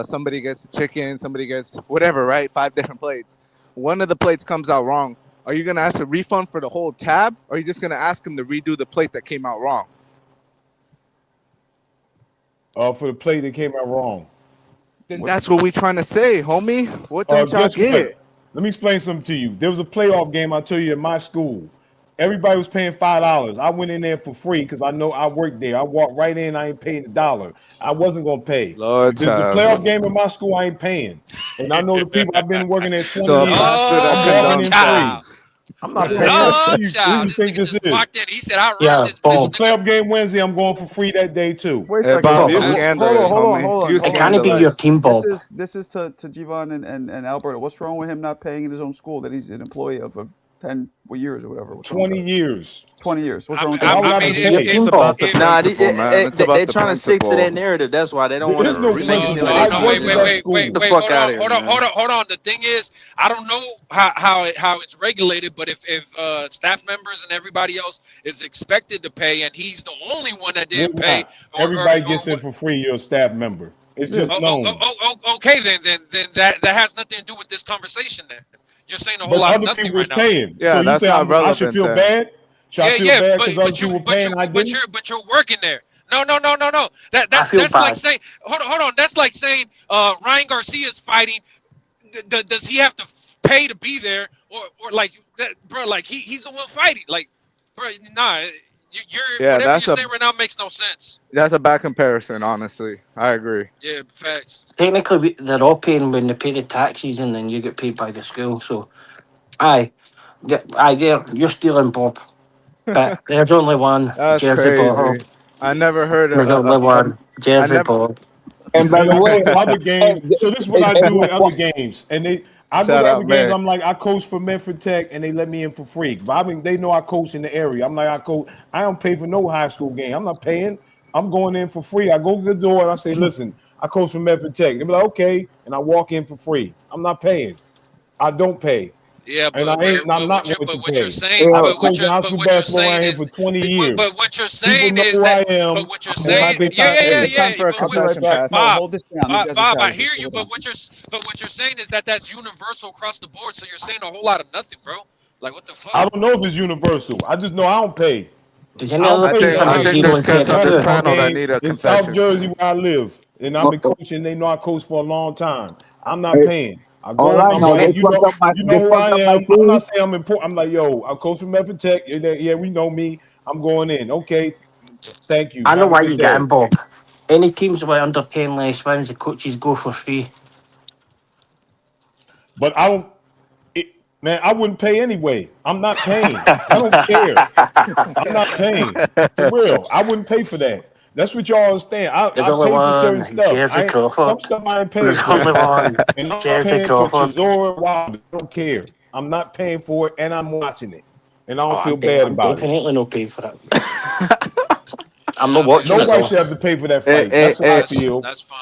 Somebody gets chicken. Somebody gets whatever. Right? 5 different plates. One of the plates comes out wrong. Are you gonna ask a refund for the whole tab, or are you just gonna ask them to redo the plate that came out wrong? For the plate that came out wrong. Then that's what we trying to say, homie. What don't y'all get? Let me explain something to you. There was a playoff game, I'll tell you, at my school. Everybody was paying $5. I went in there for free because I know I worked there. I walked right in, I ain't paying $1. I wasn't gonna pay. Lord, there's a playoff game in my school, I ain't paying. And I know the people I've been working there 20 So, years. I'm not paying. Who do you think this is? He said, "I Yeah, It's a playoff game Wednesday. I'm going for free that day too. Wait a Hey, second. Bob, you Hold on, scandalous, hold on, homie. hold on. You hold on. Can it be your team, Bob? This is to Javon and Alberto. What's wrong with him not paying in his own school that he's an employee of 10 years or whatever? 20 years. 20 years. What's wrong with I that? mean, it's about the principle, man. It's about they the trying to stick to principle. that narrative. That's why they don't want to There is no make it seem principle. like I they worked changing at it. that school. Wait, the fuck hold out on, of here, hold on. The thing is, I don't know how it's regulated, but if staff members and everybody else is expected to pay, and he's the only one that didn't pay, everybody gets in for free. You're a staff member. It's just known. Okay, then that has nothing to do with this conversation. Then you're saying a whole But lot of other nothing people right was now. paying. Yeah, so you that's think not I should relevant feel then. bad? Should I feel bad because other people were paying? I but didn't. you're working there. No. That's feel like bad. saying hold on. That's like saying Ryan Garcia is fighting. Does he have to pay to be there, or like that, bro? Like he's the one fighting. Like, bro, nah. Whatever that's you're saying right now makes no sense. That's a bad comparison, honestly. I agree. Yeah, facts. Technically, they're all paying when they pay the taxes, and then you get paid by the school. So, you're stealing, Bob. But there's only one That's jersey, Bob. crazy. I never heard There's only one jersey, Bob. And by And the I way, go to other games. So this is what I do at other games. And I go Shout to out, other games. Mick. I'm like, I coach for Medford Tech, and they let me in for free. But I mean, they know I coach in the area. I'm like, I don't pay for no high school game. I'm not paying. I'm going in for free. I go to the door and I say, listen, I coach for Medford Tech. They be like, okay, and I walk in for free. I'm not paying. I don't pay. Yeah, And but, I ain't. I'm not what, going to what pay. you're saying, I've but been what coaching you're, high but school what you're basketball saying around here is, for 20 years. but what you're People saying know is who I that, am. but what you're I'm saying, happy. It's time for a I'll be right confession, back. Pass. No, Bob, hold this down. These guys are Bob, I savage. hear you, Hold but on. what you're saying is that's universal across the board. So you're saying a whole lot of nothing, bro. Like what the fuck? I don't know if it's universal. I just know I don't pay. Does any other I teams think have a zero there's cats on incentive this to panel that Game need a in South confession. Jersey where I live, and I've been coaching. They know I coached for a long time. I'm not paying. I go. All I I'm know, like, they fucked up my you know who I am. I'm food. not saying I'm important. I'm like, yo, I coach for Medford Tech. Yeah, we know me. I'm going in. Okay, thank you. I know Have a why good you get day. him, Bob. Any teams with under 10 less wins, the coaches go for free. But I don't. Man, I wouldn't pay anyway. I'm not paying. I don't care. I'm not paying. For real. I wouldn't pay for that. That's what y'all understand. There's I only pay for certain one, stuff. Jersey Some Crawford. stuff I ain't paying There's for. only one, And I'm not Jersey paying for Crawford. Chisora Wilder. I don't care. I'm not paying for it, and I'm watching it. And I don't feel I'm bad about it. definitely not paying for it. I'm not watching it, Nobody though. should have to pay for that fight. That's how I feel. That's fine.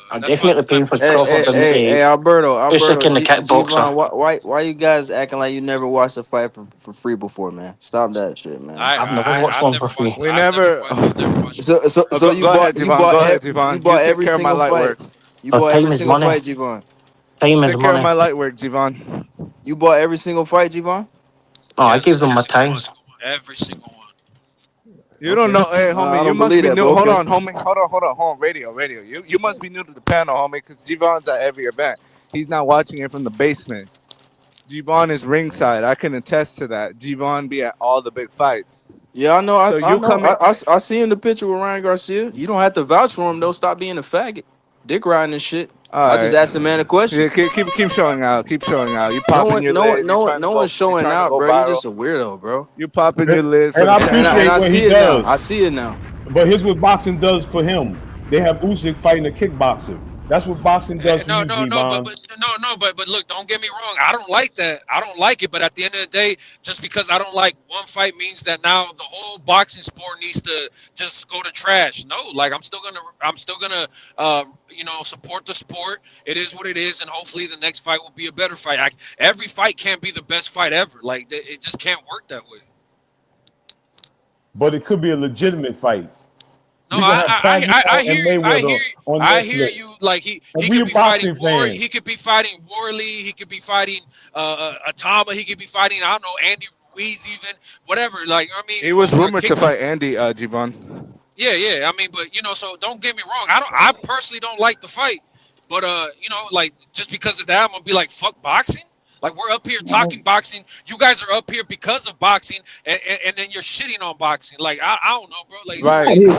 I'm definitely paying for Crawford and Hey, Alberto, Usyk and the kickboxer. G-Von, why you guys acting like you never watched a fight for free before, man? Stop that shit, man. I've never watched one for free. We never. So you go bought ahead, you Javon. bought Go ahead, ev- Javon. you bought take every care of my single light fight. work. You bought time every is single money. fight, Javon. Time is Take care of money. my light work, Javon. You bought every single fight, Javon. Oh, I gave them my time. Every single one. You don't know, hey, I homie. You don't must believe be that, new. but Hold okay. on, homie. Hold on. Radio. You must be new to the panel, homie, because Javon's at every event. He's not watching it from the basement. Javon is ringside. I can attest to that. Javon be at all the big fights. Yeah, I know. So I you know. come in. I see in the picture with Ryan Garcia. You don't have to vouch for him though. Stop being a faggot, dick riding and shit. I just asked the man a question. Yeah, keep showing out. Keep showing out. You popping your lid. No one's showing out, bro. You're just a weirdo, bro. You popping your lid. And I appreciate what he does. I see it now. But here's what boxing does for him. They have Usyk fighting a kickboxer. That's what boxing does for you, Devon. But look, don't get me wrong. I don't like that. I don't like it. But at the end of the day, just because I don't like one fight means that now the whole boxing sport needs to just go to trash. No, like I'm still gonna support the sport. It is what it is, and hopefully the next fight will be a better fight. Every fight can't be the best fight ever. Like it just can't work that way. but it could be a legitimate fight. No, I hear you. Like he could be fighting he could be fighting Worley, he could be fighting Atama, he could be fighting, I don't know, Andy Ruiz even, whatever. Like, I mean, he was rumored to fight Andy, Javon. Yeah. I mean, but so don't get me wrong. I personally don't like the fight, but like just because of that, I'm gonna be like, fuck boxing. Like, we're up here talking boxing. You guys are up here because of boxing, and then you're shitting on boxing. Like, I don't know, bro. Like, right? He didn't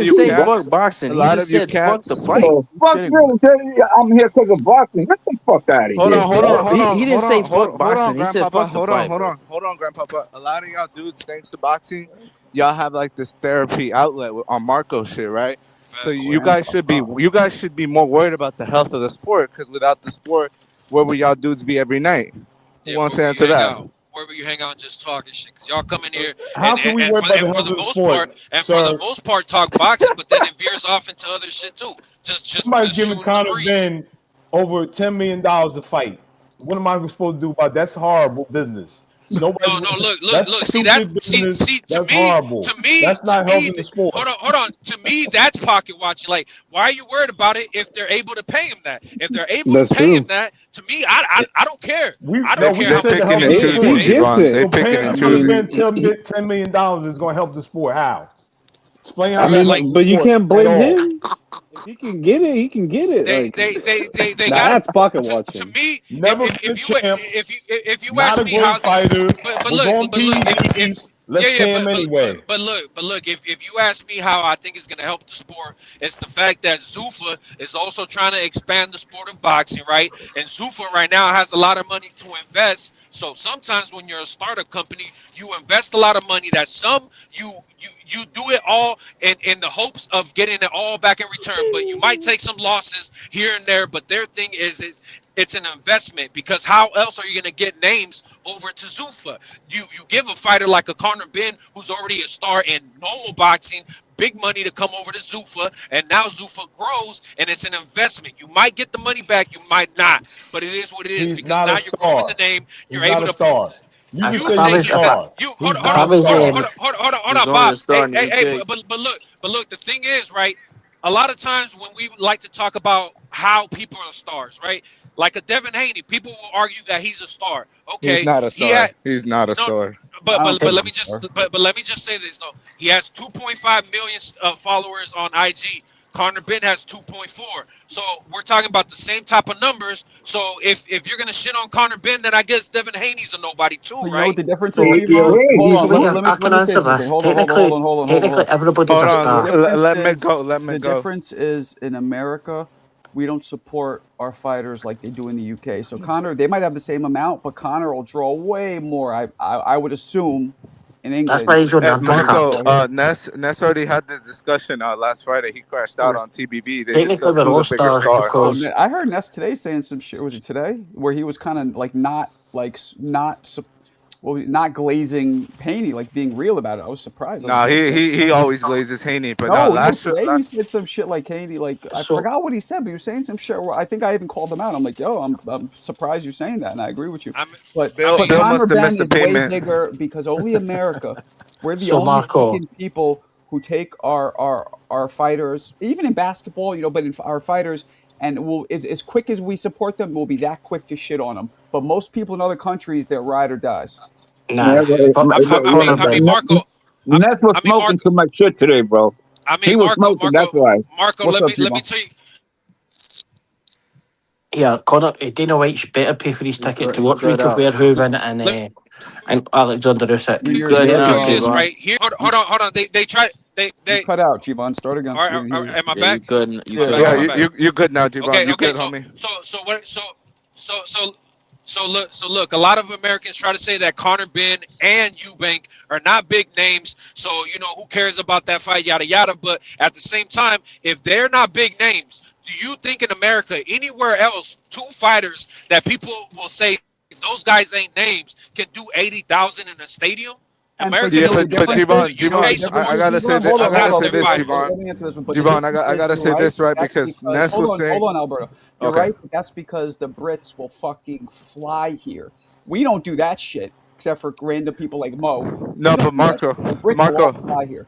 say fuck boxing. He just said fuck the fight. Fuck you! I'm here because of boxing. Get the fuck out of here. Hold on. He didn't say fuck boxing. He said fuck the fight. Hold on, Grandpapa. A lot of y'all dudes, thanks to boxing, y'all have like this therapy outlet on Marco shit, right? So you guys should be more worried about the health of the sport, because without the sport, where would y'all dudes be every night? Who wants to answer that? Where will you hang out and just talk and shit? Because y'all come in here and for the most part talk boxing, but then it veers off into other shit too. Just somebody's giving Conor Ben over $10 million a fight. What am I supposed to do about that? That's horrible business. Look. See, to me, that's not helping the sport. Hold on. To me, that's pocket watching. Like, why are you worried about it if they're able to pay him that? If they're able to pay him that, to me, I don't care. I don't care. They're picking and choosing. They're picking and choosing. $10 million is going to help the sport. How? Explain how. But you can't blame him. If he can get it, he can get it. They that's pocket watching. To me, if you ask me how, but look, let's pay him anyway. But look, if you ask me how I think it's going to help the sport, it's the fact that Zuffa is also trying to expand the sport of boxing, right? And Zuffa right now has a lot of money to invest. So sometimes when you're a startup company, you invest a lot of money that you do it all in the hopes of getting it all back in return, but you might take some losses here and there. But their thing is it's an investment, because how else are you going to get names over to Zuffa? You give a fighter like a Conor Ben, who's already a star in normal boxing, big money to come over to Zuffa, and now Zuffa grows, and it's an investment. You might get the money back, you might not, but it is what it is, because now you're growing the name. You're able to star. You can say hold on, Bob. Hey, but look, the thing is, right? A lot of times when we like to talk about how people are stars, right? Like a Devin Haney, people will argue that he's a star. Okay, he's not a star. He's not a star. But let me just say this though. He has 2.5 million followers on IG. Conor Ben has 2.4. So we're talking about the same type of numbers. So if you're gonna shit on Conor Ben, then I guess Devin Haney's a nobody too, right? You know what the difference is? Hold on. Let me go. The difference is, in America, we don't support our fighters like they do in the UK. So Conor, they might have the same amount, but Conor will draw way more. I would assume. In England. That's why he's your Marco, Ness already had this discussion last Friday. He crashed out on TBV. They discussed who's the bigger star. I heard Ness today saying some shit. Was it today? Where he was kind of like not glazing Haney, like being real about it. I was surprised. No, he always glazes Haney, but last he said some shit like Haney. Like I forgot what he said, but he was saying some shit. Where I think I even called him out. I'm like, yo, I'm surprised you're saying that, and I agree with you. But Conor Ben is way bigger, because only America, we're the only fucking people who take our fighters, even in basketball, but in our fighters, and as quick as we support them, we'll be that quick to shit on them. But most people in other countries, they're ride or dies. Nah, Marco. Ness was smoking too much shit today, bro. He was smoking. That's why. Marco, let me tell you. Yeah, Conor, Dana White's better pay for his ticket to watch Rico Verhoeven and Alexander Usyk. Right here. Hold on. They tried. They cut out, Javon. Start again. All right, am I back? You're good now, Javon. Okay, you're good, homie. So look, a lot of Americans try to say that Conor Ben and Eubank are not big names. So, who cares about that fight, yada, yada. But at the same time, if they're not big names, do you think in America, anywhere else, two fighters that people will say those guys ain't names can do 80,000 in a stadium? But Javon, I gotta say this, Javon. I gotta say this, right? Because Ness was saying, hold on, Alberto. You're right. But that's because the Brits will fucking fly here. We don't do that shit. except for random people like Mo. No, but Marco, fly here.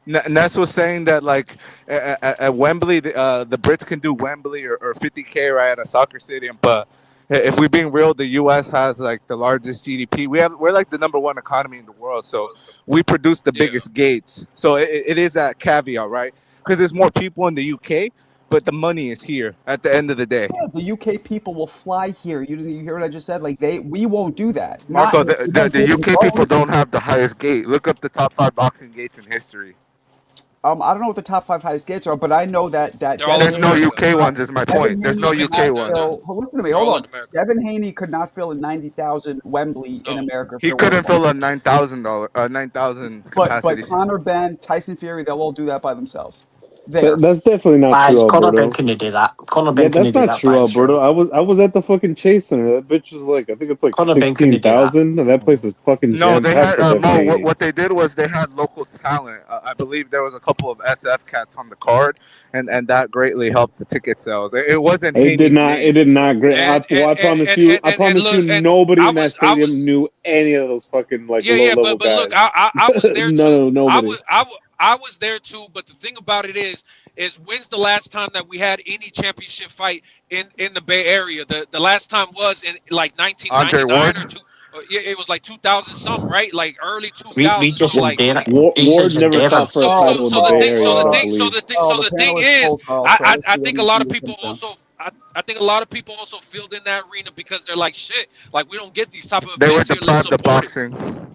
Ness was saying that like at Wembley, the Brits can do Wembley or 50K right at a soccer stadium, but if we're being real, the U.S. has like the largest GDP. We're like the #1 economy in the world, so we produce the biggest gates. So it is that caveat, right? Because there's more people in the UK, but the money is here at the end of the day. Yeah, the UK people will fly here. You hear what I just said? Like we won't do that. Marco, the UK people don't have the highest gate. Look up the top 5 boxing gates in history. I don't know what the top 5 highest gates are, but I know that there's no UK ones. Is my point. There's no UK ones. Listen to me. Hold on. Devin Haney could not fill a 90,000 Wembley in America. He couldn't fill a 9,000 capacity. But Conor Ben, Tyson Fury, they'll all do that by themselves. That's definitely not true, Conor Ben Alberto. couldn't do that. Conor Ben that's not true, Alberto. I was at the fucking Chase Center. That bitch was like, I think it's like 16,000. And that place is fucking no. They had Mo. What they did was they had local talent. I believe there was a couple of SF cats on the card, and that greatly helped the ticket sales. It wasn't. It did not. It did not. Great. I promise you. I promise you. Nobody in that stadium knew any of those fucking like low level guys. Look, I was there too. No, nobody. I was there too, but the thing about it is when's the last time that we had any championship fight in the Bay Area? The last time was in like 1999 or two. It was like 2000 something, right? Like early 2000s. Ward never fought for a title in the Bay Area. So the thing is, I think a lot of people also. I think a lot of people also filled in that arena because they're like, shit, like we don't get these type of events. They were deprived of boxing,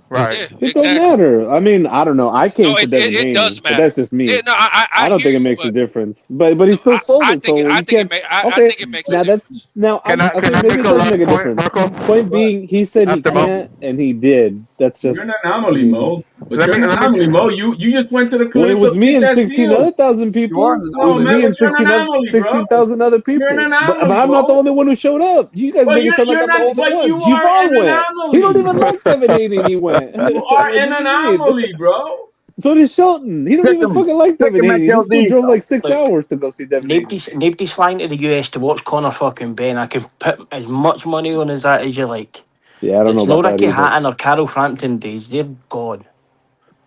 right? Yeah, it doesn't matter. I mean, I don't know. I came to Devin Haney, but that's just me. Yeah, no, I don't think it makes a difference. But he still sold it. I think it makes a difference. Can I maybe make a last point, Marco? Point being, he said he can't, and he did. That's just you're an anomaly, Mo. But you're an anomaly, Mo. You just went to the clinic. Well, it was me and 16 other thousand people. It was me and 16,000 other people. But I'm not the only one who showed up. You guys make it sound like I'm the only one. G-Von went. He don't even like Devin Haney, and he went. You are an anomaly, bro. So did Shelton. He don't even fucking like Devin Haney. He still drove like 6 hours to go see Devin Haney. Nobody's flying to the US to watch Conor fucking Ben. I can put as much money on as that as you like. Yeah, I don't know about that. It's no Ricky Hatton or Carol Frampton days. They're gone.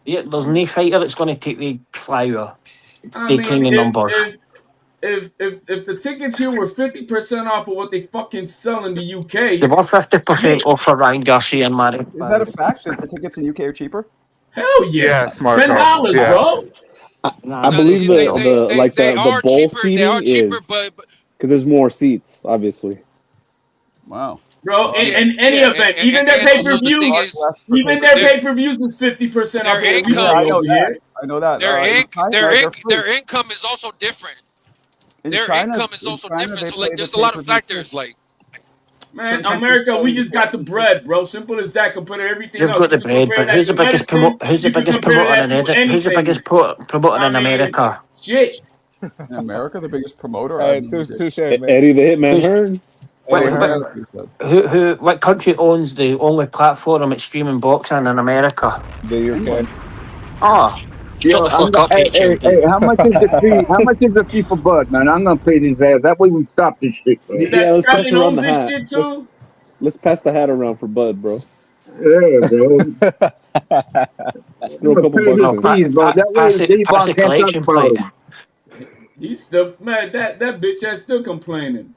There's no fighter that's going to take the flyer. They kind of numbers. If the tickets here were 50% off of what they fucking sell in the UK, they were 50% off for Ryan Garcia and Mari. Is that a fact that the tickets in UK are cheaper? Hell yeah, $10, bro. I believe the bowl seating is because there's more seats, obviously. Wow. Bro, in any event, even their pay-per-views, is 50% off. I know that. Their income is also different. Their income is also different. So like, there's a lot of factors. Like, man, America, we just got the bread, bro. Simple as that. Compared to everything else. You've got the bread, but who's the biggest promoter? Who's the biggest promoter in America? Shit. In America, the biggest promoter. Touche, man. Eddie the Hitman Hearn. What country owns the only platform at streaming boxing in America? The UK. Oh. Hey, how much is the fee? How much is the fee for Bud, man? I'm gonna pay these ass. That way we stop this shit, bro. Yeah, let's pass around the hat. Let's pass the hat around for Bud, bro. Yeah, bro. Still a couple bucks in. Bro. That way pass a collection plate. He's still man. That bitch ass still complaining.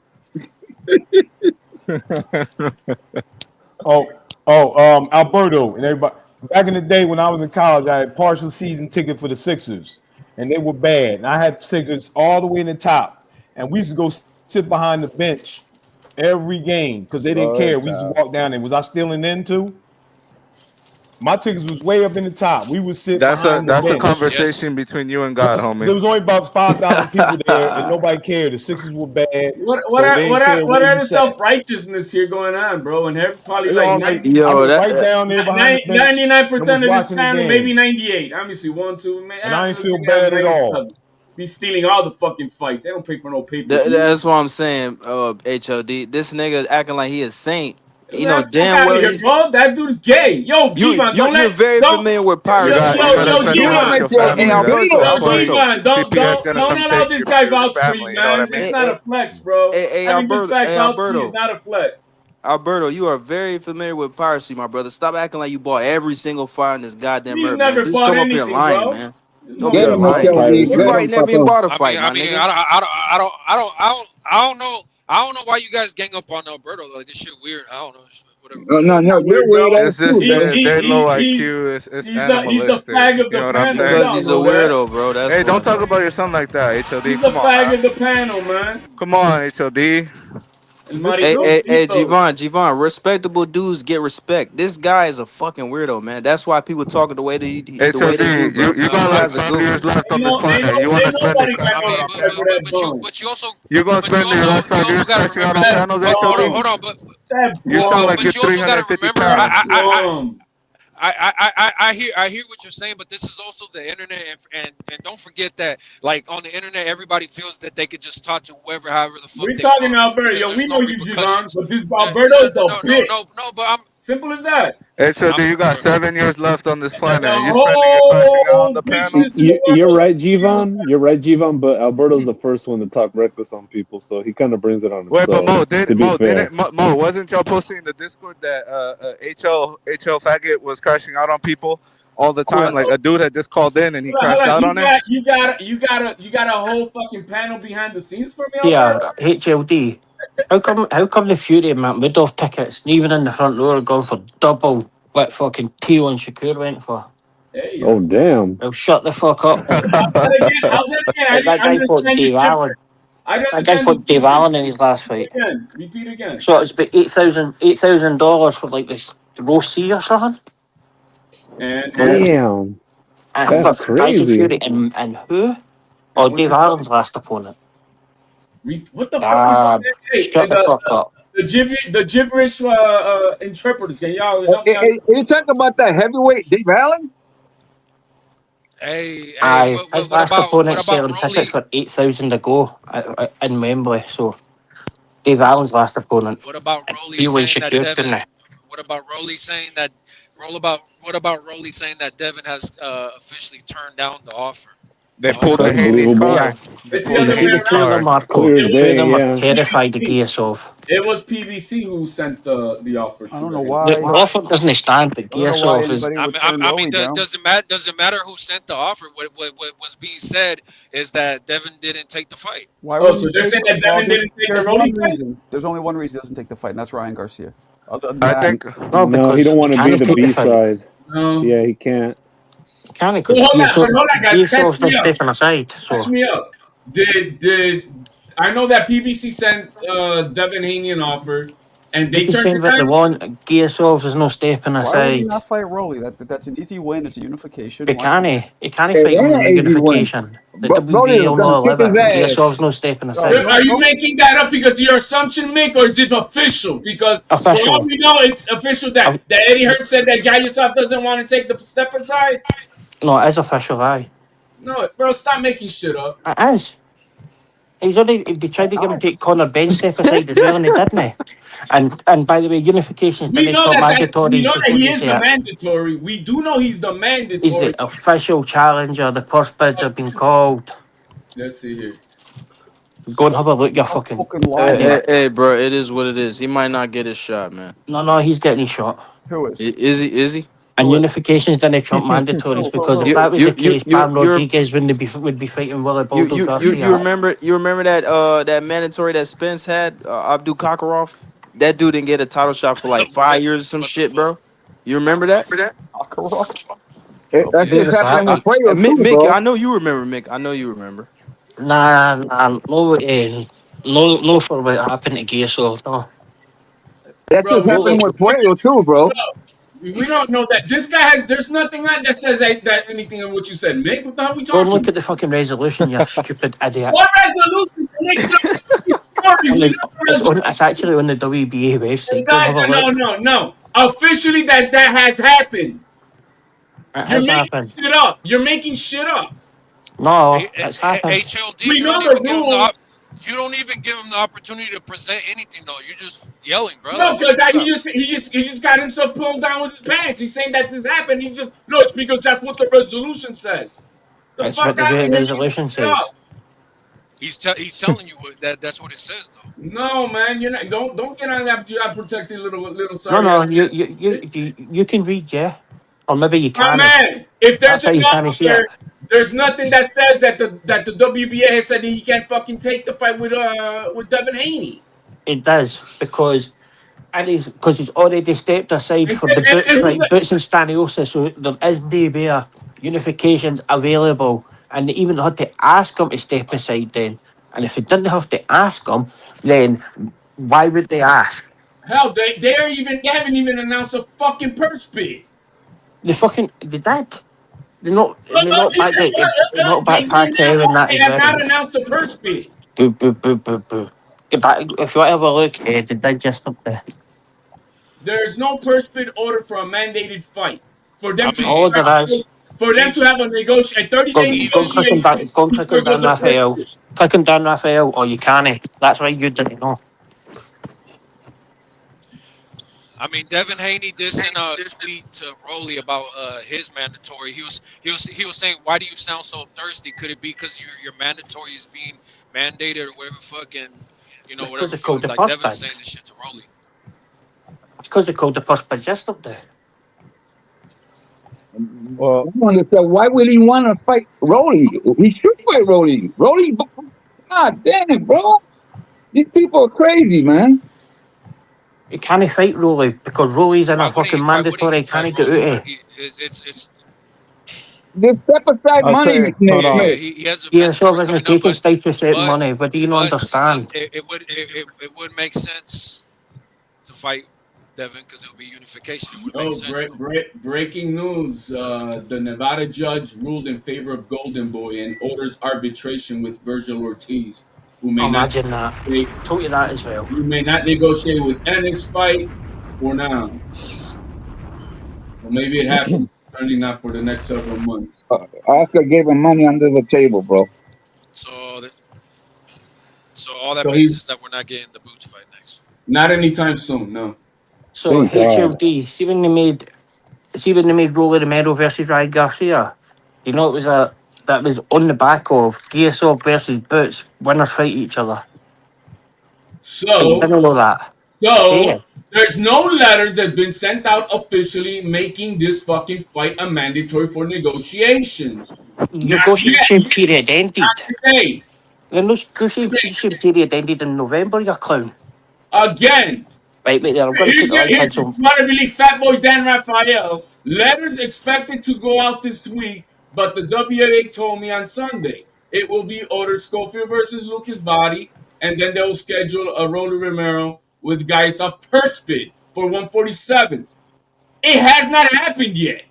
Alberto and everybody. Back in the day when I was in college, I had partial season ticket for the Sixers, and they were bad. And I had tickets all the way in the top, and we used to go sit behind the bench every game because they didn't care. We used to walk down there. Was I stealing in too? My tickets was way up in the top. We would sit. That's a conversation between you and God, homie. There was only about 5,000 people there, and nobody cared. The Sixers were bad. What are the self-righteousness here going on, bro? And probably like right down there behind 99% of this family, maybe 98. Obviously, 1, 2, man. And I ain't feel bad at all. Be stealing all the fucking fights. They don't pay for no paper. That's what I'm saying. HOD. This nigga acting like he a saint. You know damn well here, bro. That dude's gay. Yo, G-Man, you're very familiar with pirates. Yo, G-Man. Don't allow this guy vouch for you, man. It's not a flex, bro. Hey, Alberto. Alberto. It's not a flex. Alberto, you are very familiar with piracy, my brother. Stop acting like you bought every single fire in this goddamn He's murder, never man. Just bought come up here anything, lying, bro. man. This Don't be Get him, motherfucker lying. HLD. You Get probably him, never even Papa. bought a fight, my nigga. I don't know. I don't know why you guys gang up on Alberto. Like this shit weird. I don't know. Whatever. No, you're weird, weird bro. ass It's just too, bro. they low IQ. It's He's the animalistic. fag of You the know what I'm panel. saying? Because Y'all he's a know that. weirdo, bro. That's Hey, don't why. talk about your son like that, HLD. He's the Come on, fag man. of the panel, man. Come on, HLD. And Hey, Maricosito. Javon, respectable dudes get respect. This guy is a fucking weirdo, man. That's why people talk the way they do, bro. HLD, you This got like guy's a 5 goofy. years left on Ain't this no, ain't planet. no, You want to ain't spend it? nobody got no respect for that bum. But you also You gonna spend your last 5 years gotta crashing out remember on that. panels, Hold HLD? on, but That You sound bum. like you're you also gotta 350 remember. pounds. I hear what you're saying, but this is also the internet, and don't forget that like on the internet, everybody feels that they could just talk to whoever, however the fuck We they talking want, Alberto. because Yo, we there's know no you, Javon, repercussions. but this Alberto is a bitch. No, but I'm Simple as that. HLD, you got 7 years left on this The planet, and you're spending it crashing out on whole the bitchness panels? in the You're world. right, Jivon. You're right, Jivon. But Alberto's the first one to talk reckless on people, so he kind of brings it on Wait, but himself. To be fair, Mo, wasn't y'all posting in the Discord that HL Faggot was crashing out on people all the time? Like a dude had just called in and he crashed out on him. You got a whole fucking panel behind the scenes for me, Yeah, Alberto? HLD. How come the Fury and Matt Madoff tickets, even in the front row, are going for double what fucking Teo and Shakur went for? Hey, oh damn! Well, shut the fuck up. How's that again? That guy fought Dave Allen. That guy fought Dave Allen in his last fight. Repeat again. So it's about $8,000 for like this roast C or something. Damn, And that's for Tyson crazy. Fury and who? Oh, Dave Allen's last opponent. What the fuck? Shut the fuck up. The gibberish interpreters. Can y'all help me out? Hey, you talk about that heavyweight Dave Allen? Hey, his last opponent selling tickets for $8,000 to go in Wembley. So Dave Allen's last opponent. What about Rolly saying that Devin has officially turned down the offer? They pulled the Haney's card. You see, the two of them are terrified of Giasov. It was PVC who sent the offer. I don't know why. The offer doesn't stand, but Giasov is. I mean, doesn't matter who sent the offer. What was being said is that Devin didn't take the fight. Why so they're saying that Devin didn't take the Rolly fight? There's only one reason he doesn't take the fight, and that's Ryan Garcia. I think no, he don't want to be the B side. No. Yeah, he can't. He can't because Giasov's not stepping aside. So. Catch me up. Did I know that PBC sent Devin Haney an offer, and they turned it down? The one Giasov is no stepping aside. Why would he not fight Rolly? That's an easy win. It's a unification. He can't fight him in a unification. The WBA will not allow it. Giasov's no stepping aside. Are you making that up because your assumption, Mick, or is it official? Because for all we know, it's official that Eddie Hearn said that Giasov doesn't want to take the step aside. No, it is official, aye. No, bro, stop making shit up. It is. He's already. They tried to get him to take Conor Ben step aside as well, and he didn't. And by the way, unifications We know that he is the it. mandatory. We do know he's the mandatory. He's the official challenger. The purse bids have been called. Let's see here. Go and have a look. You're fucking. Hey, bro, it is what it is. He might not get his shot, man. No, he's getting his shot. Who is? Is he? And unifications didn't trump mandatories because if that was the case, Pam Rodriguez would be fighting Willie Baldo Garcia. You remember that mandatory that Spence had, Abdul Kakarov? That dude didn't get a title shot for like 5 years or some shit, bro. You remember that? Mick, I know you remember, Mick. I know you remember. Nah, no for what happened to Giasov, no. That's what happened with Puello too, bro. We don't know that this guy has. There's nothing that says that anything of what you said, Mick. What the hell we talking? Go look at the fucking resolution, you stupid idiot. What resolution? It's actually on the WBA website. Guys, no. Officially, that has happened. You're making shit up. No, it's happened. HLD, we know the rules. You don't even give him the opportunity to present anything, though. You're just yelling, bro. No, because he just got himself pulled down with his pants. He's saying that this happened. It's because that's what the resolution says. That's what the resolution says. He's telling you that's what it says though. No, man, you're not. Don't get on that job protected little. Sorry. No, you can read, yeah, or maybe you My can't. man, if there's That's how an you can't see offer, it. there's nothing that says that the WBA has said that he can't fucking take the fight with Devin Haney. It does because he's already stepped aside for the Boots fight, Boots and Staniosa, so there is no more unifications available, and they even had to ask him to step aside then. And if they didn't have to ask him, then why would they ask? Hell, they haven't even announced a fucking purse bid. They did. They're not back Pacquiao and that They as have well. not announced the purse bid. Boo, boo, boo, boo, boo. Get back, if you want to have a look, they did just up there. There's no purse bid order for a mandated fight. For them to have a negotiation, 30-day negotiation. Go and click on Dan Raphael. Click on Dan Raphael, or you can't. That's why you didn't know. I mean, Devin Haney did send a tweet to Rolly about his mandatory. He was saying, "Why do you sound so thirsty? Could it be because your mandatory is being mandated or whatever fucking, whatever?" Like Devin saying this shit to Rolly. It's because they called the purse bid just up there. Well, I understand why would he want to fight Rolly? He should fight Rolly. Rolly, God damn it, bro! These people are crazy, man. You can't fight Rolly because Rolly's in a fucking mandatory. Can't get out of it. They step aside money. He has a taking state to set money, but do you not understand? It would make sense to fight Devin because it would be unification. It would make sense. Breaking news: the Nevada judge ruled in favor of Golden Boy and orders arbitration with Virgil Ortiz, who may Imagine that. Told you that as well. You may not negotiate with Ennis fight for now. Well, maybe it happens. Certainly not for the next several months. Oscar gave him money under the table, bro. So all that means is that we're not getting the Boots fight next. Not anytime soon, no. So HLD, see when they made Rolly Romero versus Ryan Garcia, it was on the back of Giasov versus Boots, winners fight each other. So I didn't know that. There's no letters that's been sent out officially making this fucking fight a mandatory for negotiations. Negotiation period ended. Today. The negotiation period ended in November, you clown. Again. Right, wait there, I'm going to put the link on. Want to believe Fat Boy Dan Raphael. Letters expected to go out this week, but the WBA told me on Sunday it will be ordered Schofield versus Lucas Body, and then they'll schedule a Rolly Romero with guys off purse bid for 147. It has not happened yet.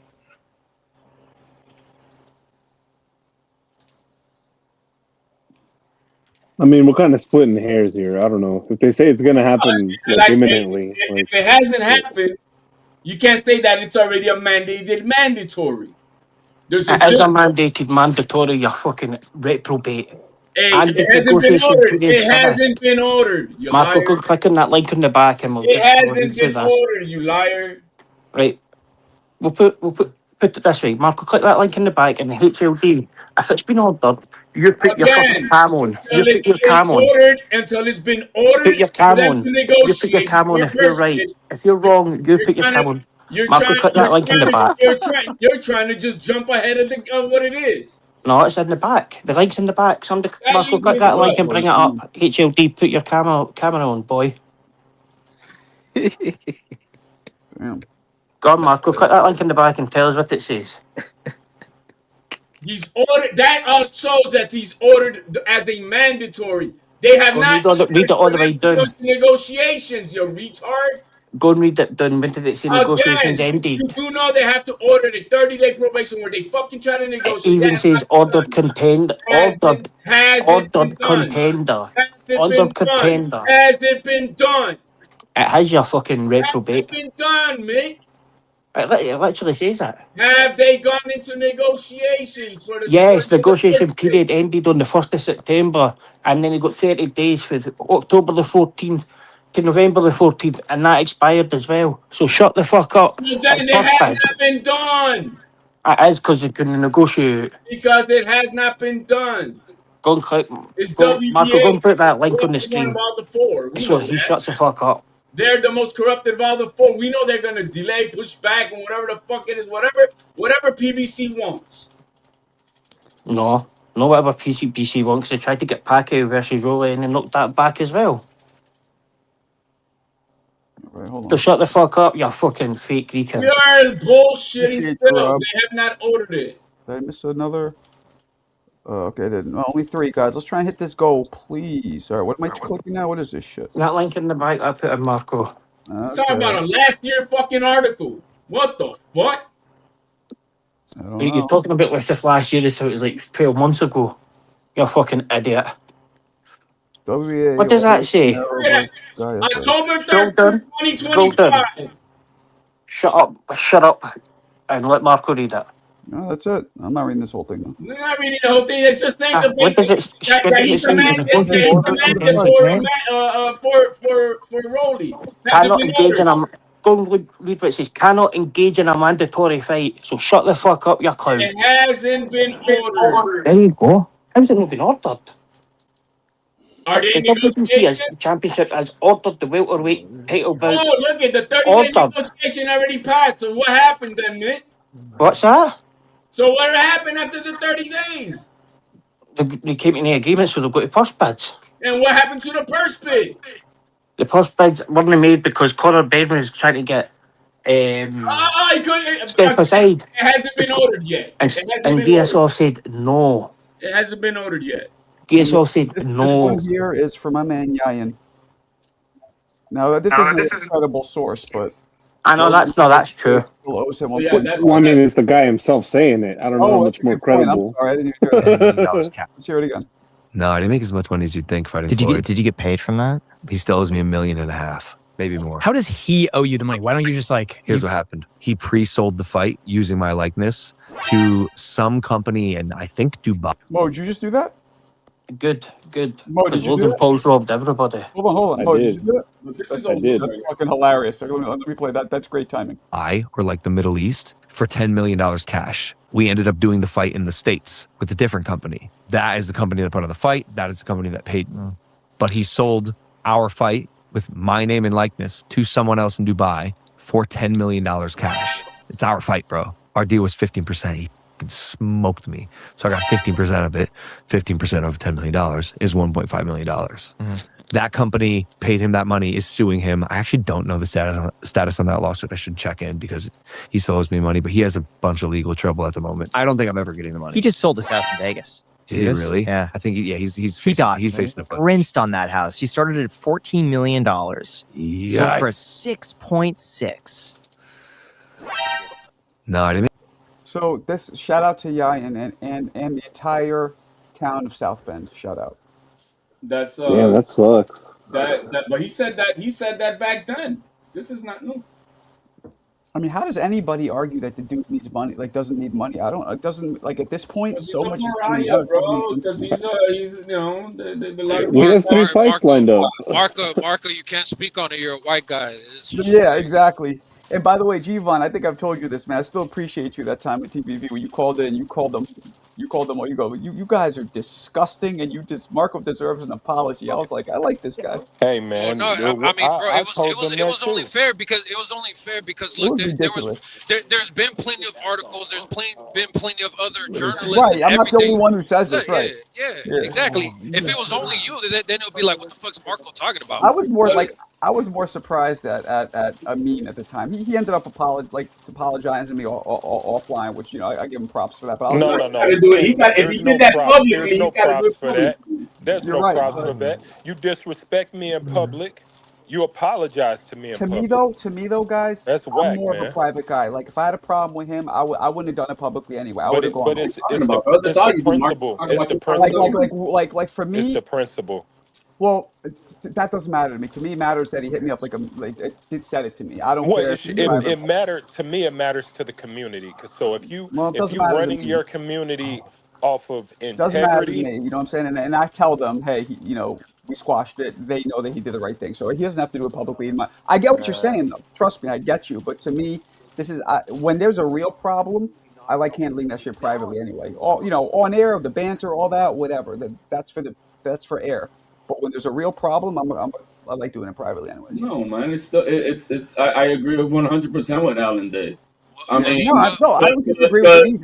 I mean, we're kind of splitting hairs here. I don't know. If they say it's going to happen imminently. If it hasn't happened, you can't say that it's already a mandatory. It is a mandated mandatory, you fucking reprobate. Hey, it hasn't been ordered. You Marco, liar. go click on that link in the back and we'll it hasn't been ordered, you liar. Right. We'll put it this way. Marco, click that link in the back and the HLD. If it's been ordered, you put your fucking cam on. You put your cam on. Until it's been ordered. Put your cam on. You put your cam on if you're right. If you're wrong, you put your cam on. Marco, click that link in the back. You're trying to just jump ahead of what it is. No, it's in the back. The link's in the back. Somebody, Marco, click that link and bring it up. HLD, put your camera on, boy. Damn. Go on, Marco, click that link in the back and tell us what it says. He's ordered. That shows that he's ordered as a mandatory. They have not read it all the way down. Negotiations, you retard. Go and read it down. When did it say negotiations ended? You do know they have to order the 30-day probation where they fucking try to negotiate. It even says ordered contender. Ordered contender. Ordered contender. Has it been done? It has your fucking reprobate. Has it been done, Mick? It literally says that. Have they gone into negotiations for the? Yes, negotiation period ended on the 1st of September, and then you got 30 days for October the 14th to November the 14th, and that expired as well. So shut the fuck up. Well, then it has not been done. It is because they're going to negotiate. Because it has not been done. Go and click. It's Go, Marco, go WBA. and put that link We're on the the one screen. about the four. We So know he that. shuts the fuck up. They're the most corrupted of all the four. We know they're gonna delay, push back, and whatever the fuck it is, whatever PBC wants. No, whatever PC wants. They tried to get Pacquiao versus Rolly and they knocked that back as well. Right, hold on. So shut the fuck up, you fucking fake Greek. We are bullshitting Appreciate still. you, Rob. They have not ordered it. Did I miss another? Okay, I didn't. No, only 3, guys. Let's try and hit this goal, please. All right, what am I clicking now? What is this shit? That link in the back, I put in Marco. It's talking about a last year fucking article. What the fuck? I don't You're know. talking about with the last year, so it was like 12 months ago. You're a fucking idiot. WBA. What does that say? Yeah. October Scroll 3rd, down. Scroll 2025. down. Shut up, and let Marco read it. No, that's it. I'm not reading this whole thing. We're not reading the whole thing. It's just saying the What does basic. it? What does it say? For Rolly. Cannot engage in a. Go and read what it says. Cannot engage in a mandatory fight. So shut the fuck up, you clown. It hasn't been ordered. There you go. How's it not been ordered? Are they The WBC negotiating? championship has ordered the welterweight title bout. Oh, look at the 30-day Ordered. negotiation already passed. So what happened then, Nick? What's that? So what happened after the 30 days? They came to any agreement, so they've got to purse bids. And what happened to the purse bid? The purse bids weren't made because Conor Benn was trying to get He couldn't. step aside. It hasn't been ordered yet. And DSO said no. It hasn't been ordered yet. DSO said This no. one here is for my man Yayan. Now, this isn't a credible source, but I know that's true. still owes him Yeah, 1.2. that's- Well, I mean, it's the guy himself saying it. I don't know how that's much a more good point. I'm credible. sorry, I didn't even hear that. That was cap. Let's hear it again. No, I didn't make as much money as you'd think fighting Did Floyd. you get paid from that? He still owes me $1.5 million, maybe more. How does he owe you the money? Why don't you just like? Here's what happened. He pre-sold the fight using my likeness to some company in, I think, Dubai. Mo, did you just do that? Good. Mo, did Because you do Logan that? Paul's robbed everybody. Hold on. I Mo, did did. you do it? This That's, is all that's fucking hilarious. Let me play that. That's great timing. Or like the Middle East for $10 million cash. We ended up doing the fight in the States with a different company. That is the company that put on the fight. That is the company that paid me. But he sold our fight with my name and likeness to someone else in Dubai for $10 million cash. It's our fight, bro. Our deal was 15%. He fucking smoked me. So I got 15% of it. 15% of $10 million is $1.5 million. That company paid him that money, is suing him. I actually don't know the status on that lawsuit. I should check in because he still owes me money, but he has a bunch of legal trouble at the moment. I don't think I'm ever getting the money. He just sold his house in Vegas. Did he really? Yeah. I think he's He facing a bunch. rinsed on that house. He started at $14 million. Sold Yeah. for 6.6. No, I didn't. So this shout out to Yayan and the entire town of South Bend. Shout out. That's Damn, that sucks. but he said that back then. This is not new. I mean, how does anybody argue that the dude needs money? Like, doesn't need money? I don't. It doesn't. Like at this point, so much is coming out. Bro, because he's you know, He has 3 fights lined up. Marco, you can't speak on it. You're a white guy. It's just- Yeah, exactly. And by the way, G-Von, I think I've told you this, man. I still appreciate you that time at TBV when you called in. You called them. Or you go. You guys are disgusting, and Marco deserves an apology. I was like, I like this guy. Hey man, No, I mean, bro, it was only too. fair because look, there's been plenty of articles. There's been plenty of other journalists. Right, and I'm not the only everything. one who says this. Yeah, Right. yeah, exactly. If it was only you, then it would be like, what the fuck's Marco talking about? I was more surprised at Amin at the time. He ended up apologizing to me offline, which I give him props for that. But I was No. If he did that publicly, There's no he's got to do props it for that. publicly. There's You're no right. props for that. You disrespect me in public. You apologize to me in To public. me though, guys, That's I'm whack, more of man. a private guy. Like if I had a problem with him, I wouldn't have done it publicly anyway. I would But, have gone. but it's talking the about, bro? That's all you do, Mark. principle. Talk It's about the your principle. like for It's me. the principle. Well, that doesn't matter to me. To me, it matters that he hit me up like it said it to me. I don't Well, care. it matters to me. It matters to the community. So if you doesn't matter to running me. your community off of It doesn't matter to integrity, me. You know what I'm saying? And I tell them, hey, we squashed it. They know that he did the right thing, so he doesn't have to do it publicly. I get what you're saying, though. Trust me, I get you. But to me, this is when there's a real problem. I like handling that shit privately anyway. All on air, the banter, all that, whatever. That's for air. But when there's a real problem, I like doing it privately anyway. No, man, it's still it's. I agree 100% with Alan Day. I mean, I don't disagree with you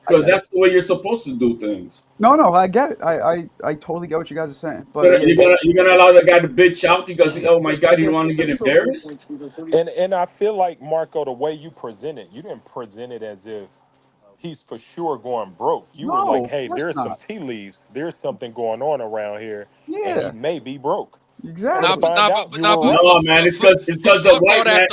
because that's the way you're supposed to do things. No, I get it. I totally get what you guys are saying. But you're gonna allow the guy to bitch out because oh my god, he don't want to get embarrassed. And I feel like, Marco, the way you present it, you didn't present it as if he's for sure going broke. You were like, hey, there's some tea leaves. There's something going on around here, and he may be broke. Exactly. No, man, it's because the white man.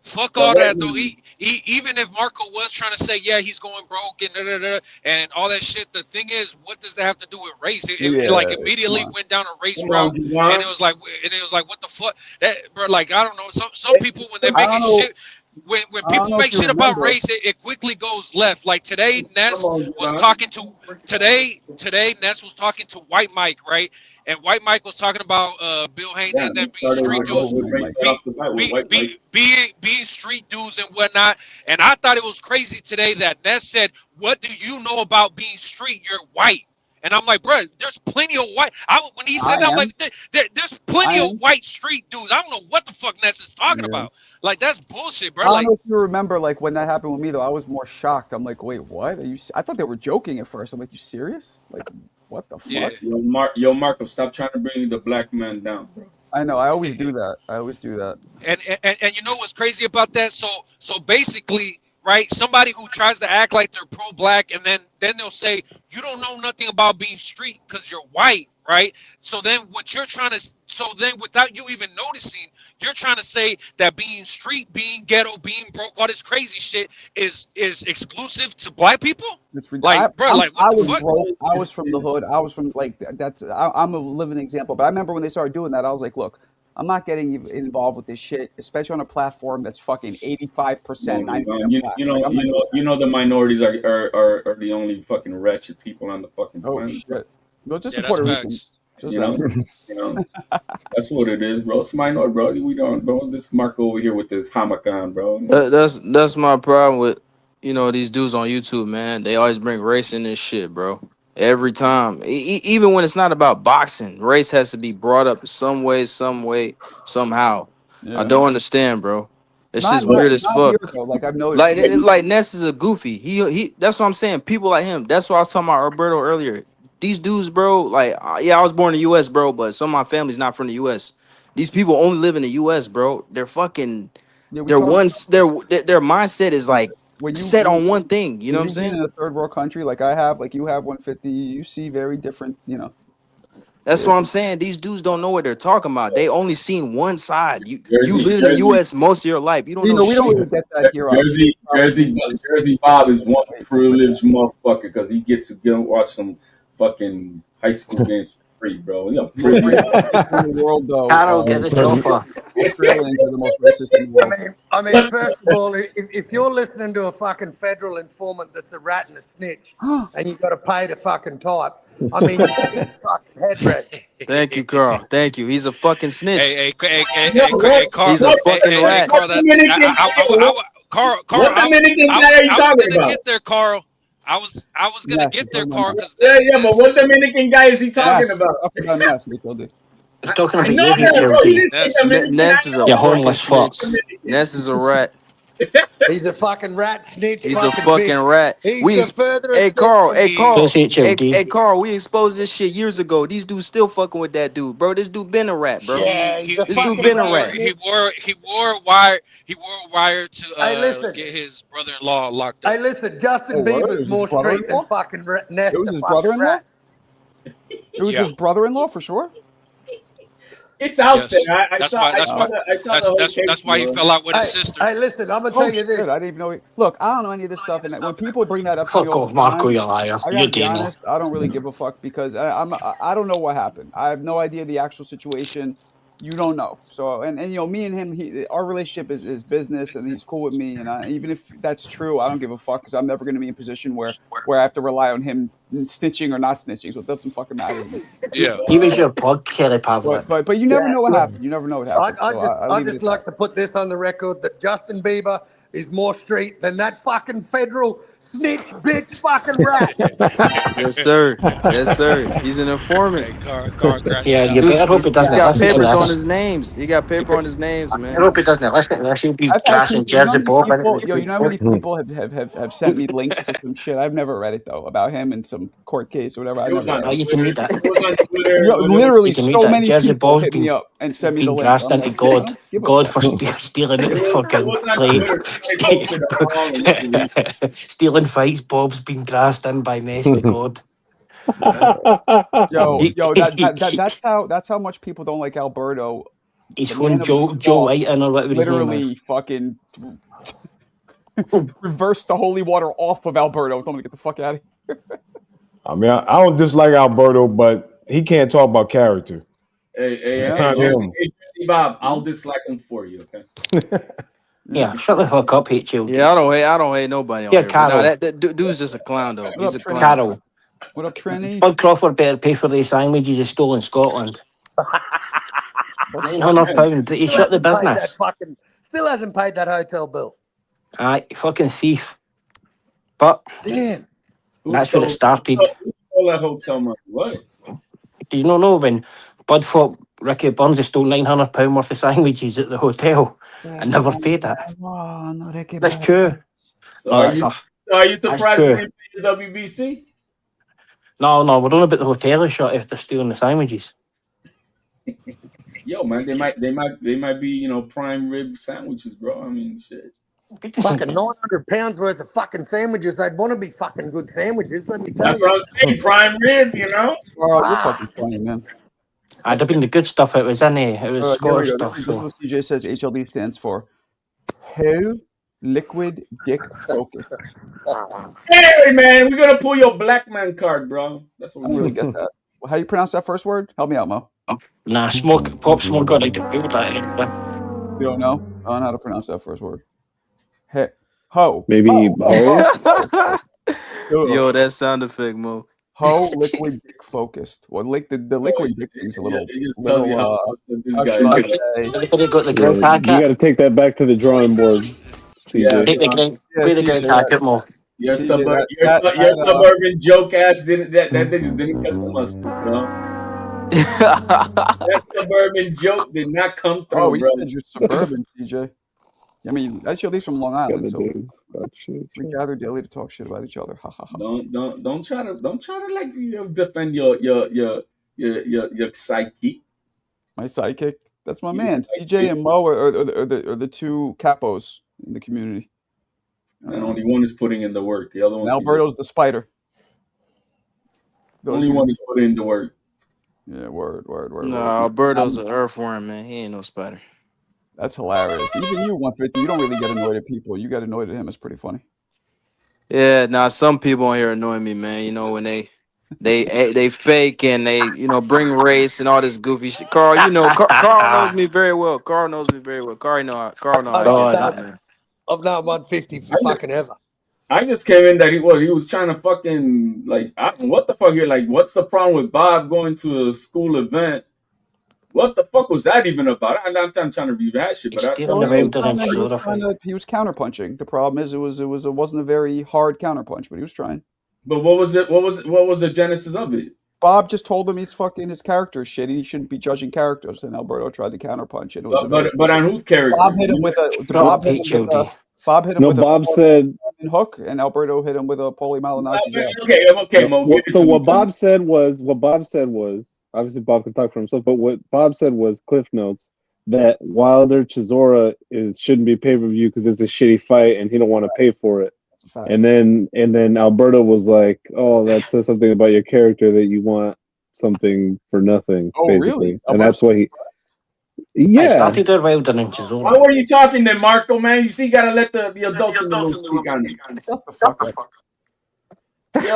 Fuck all that though. Even if Marco was trying to say, yeah, he's going broke and all that shit, the thing is, what does that have to do with race? It like immediately went down a race route, and it was like, what the fuck, bro? Like, I don't know. Some people when they're making shit. When people make shit about race, it quickly goes left. Like today, Ness was talking to Ness was talking to White Mike, right? And White Mike was talking about Bill Hayden and then being street dudes, being street dudes and whatnot. And I thought it was crazy today that Ness said, "What do you know about being street? You're white." And I'm like, bro, there's plenty of white. When he said that, I'm like, there's plenty of white street dudes. I don't know what the fuck Ness is talking about. Like, that's bullshit, bro. I don't know if you remember, like, when that happened with me, though, I was more shocked. I'm like, wait, what? I thought they were joking at first. I'm like, you serious? Like, what the fuck? Yeah. Yo, Marco, stop trying to bring the black man down, bro. I know. I always do that. And you know what's crazy about that? So basically, right? Somebody who tries to act like they're pro-black, and then they'll say, you don't know nothing about being street because you're white, right? So then without you even noticing, you're trying to say that being street, being ghetto, being broke, all this crazy shit is exclusive to black people? It's like, bro, like, what I the was fuck? broke. I was from the hood. I was from, like, I'm a living example. But I remember when they started doing that, I was like, look, I'm not getting involved with this shit, especially on a platform that's fucking 85%. You know the minorities are the only fucking wretched people on the fucking planet. Shit. Well, just the Puerto Ricans. You know, that's what it is, bro. It's minority, bro. We don't this Marco over here with this Hamakan, bro. That's my problem with these dudes on YouTube, man. They always bring race in this shit, bro. Every time, even when it's not about boxing, race has to be brought up some way, somehow. Yeah. I don't understand, bro. It's just weird as fuck. Like I've noticed, like Ness is a goofy. He. That's what I'm saying. People like him. That's what I was talking about Roberto earlier. These dudes, bro. Like, yeah, I was born in the U.S., bro, but some of my family's not from the U.S. These people only live in the U.S., bro. They're fucking. Their mindset is like. Set on one thing, you know what I'm saying? In a third world country, like I have, like you have 150, you see very different, That's what I'm saying. These dudes don't know what they're talking about. They only seen one side. You live in the U.S. most of your life. You don't know. We don't really get that here. Jersey Bob is one privileged motherfucker because he gets to go watch some fucking high school games. Bro, in the world, though. I don't get the chopper. Australians are the most racist in the world. I mean, first of all, if you're listening to a fucking federal informant that's a rat and a snitch, and you got to pay to fucking type, I mean, you're getting fucking headrest. Thank you, Carl. Thank you. He's a fucking snitch. Hey, Carl. He's a fucking rat. Carl, Carl, what Dominican guy are you talking about? Get there, Carl. I was gonna get there, Carl. But what Dominican guy is he talking about? He's talking about Ness is a homeless fuck. Ness is a rat. He's a fucking rat snitch. He's a fucking rat. Hey Carl, we exposed this shit years ago. These dudes still fucking with that dude, bro. This dude been a rat, bro. Yeah, this dude been a rat. He wore a wire to get his brother-in-law locked up. Hey, listen, Justin Bieber's more street than fucking Ness. It was his brother-in-law? It was his brother-in-law for sure? It's out there. That's why he fell out with his sister. Hey, listen, I'm gonna tell you this. I didn't even know. Look, I don't know any of this stuff, and when people bring that up, fuck off, Marco, you liar. I gotta be honest. I don't really give a fuck because I don't know what happened. I have no idea the actual situation. You don't know. So and me and him, our relationship is business, and he's cool with me. And even if that's true, I don't give a fuck because I'm never going to be in a position where I have to rely on him snitching or not snitching. So it doesn't fucking matter to me. Yeah, he was your plug, Kelly Pavlik. But you never know what happened. You never know what happened. I'd just like to put this on the record that Justin Bieber is more street than that fucking federal snitch bitch fucking rat. Yes, sir. Yes, sir. He's an informant. Yeah, you better hope it He's doesn't got listen to papers on this. his names. He got paper on his names, I man. hope it doesn't listen to this. He'll be I've actually, trashing Jersey Bob. you know how many people have sent me links to some shit. I've never read it though about him in some court case or whatever. I never read it. You can read that. Literally, You can read so that. many Jersey people Bob's hit me up and send me the being link. grassed I'm into like, God. I don't give a God fuck. for stealing the fucking play. Stealing fights. Bob's been grassed in by mess to God. Yo, that's how much people don't like Alberto. He's from Joe White or whatever his name literally is. fucking reversed the holy water off of Alberto. Told him to get the fuck out of here. I mean, I don't dislike Alberto, but he can't talk about character. Hey, Bob, I'll dislike him for you, okay? Yeah, shut the fuck up, HLD. Yeah, I don't hate nobody on Yeah, here. Carol. No, that dude's just a clown, though. He's a clown. Carol. What up, Trini? Bud Crawford better pay for the sandwiches he stole in Scotland. £900. He shut the business. Still hasn't paid that hotel bill. Aye, fucking thief. But damn, that's where it started. All that hotel money. What? Do you not know when Bud thought Ricky Burns stole £900 worth of sandwiches at the hotel and never paid it? That's true. So are you surprised true. when he paid the WBC? No, we're on about the hotel he shot after stealing the sandwiches. Yo, man, they might be, prime rib sandwiches, bro. I mean, shit. Fucking £900 worth of fucking sandwiches. They'd want to be fucking good sandwiches. Let me tell That's you. what I'm saying, prime rib, Oh, you're fucking funny, man. I'd have been the good stuff. It was in it. It was Here we Scottish go. stuff. This is So. what CJ says HLD stands for. How liquid dick focused. Hey, man, we're gonna pull your black man card, bro. That's what I don't really get that. How you pronounce that first word? Help me out, Mo. Nah, Pop Smoke got like the people that. You don't know? I don't know how to pronounce that first word. Hey, ho. Maybe ho. Yo, that sound effect, Mo. Ho liquid dick focused. Well, the liquid dick thing's a little. tells you how this how guy should I is. say? They got the Yeah, green you packet. got to take that back to the drawing board. CJ. Take the green. Yeah, Play the CJ, green packet more. Your See, suburban, that- your suburban joke ass didn't that just didn't cut the mustard, bro. That suburban joke did not come through, Oh, we bro. said you're suburban, CJ. I mean, that's at least from Long Island, so we gather daily to talk shit about each other. Ha ha ha. Don't try to like defend your psyche. My sidekick. That's my man. CJ and Mo are the two capos in the community. And only one is putting in the work. The other one. And Alberto's the spider. Only one is putting in the work. Yeah, word. Nah, Alberto's an earthworm, man. He ain't no spider. That's hilarious. Even you, 150, you don't really get annoyed at people. You get annoyed at him. It's pretty funny. Yeah, some people on here annoy me, man. You know, when they fake and they, bring race and all this goofy shit. Carl, Carl knows me very well. Carl knows how I get that, man. I've known 150 for fucking ever. I just came in that he was trying to fucking what the fuck? You're like, what's the problem with Bob going to a school event? What the fuck was that even about? I'm trying to review that shit, but he was counterpunching. The problem is it wasn't a very hard counterpunch, but he was trying. But what was it? What was the genesis of it? Bob just told him his character is shitty. He shouldn't be judging characters. And Alberto tried to counterpunch it. But on whose character? Bob hit him with a. Bob hit him with Bob said hook, and Alberto hit him with a Paulie Malignaggi. Okay, Mo. So what Bob said was obviously Bob can talk for himself, but what Bob said was Cliff Notes that Wilder Chisora shouldn't be pay-per-view because it's a shitty fight and he don't want to pay for it. And then Alberto was like, "Oh, that says something about your character that you want something for nothing." Oh, basically. really? And that's why he. I Yeah. started there Wilder and Chisora. How are you talking then, Marco, man? You see, you gotta let the adults in the room speak on it. Shut the fuck up. Yo,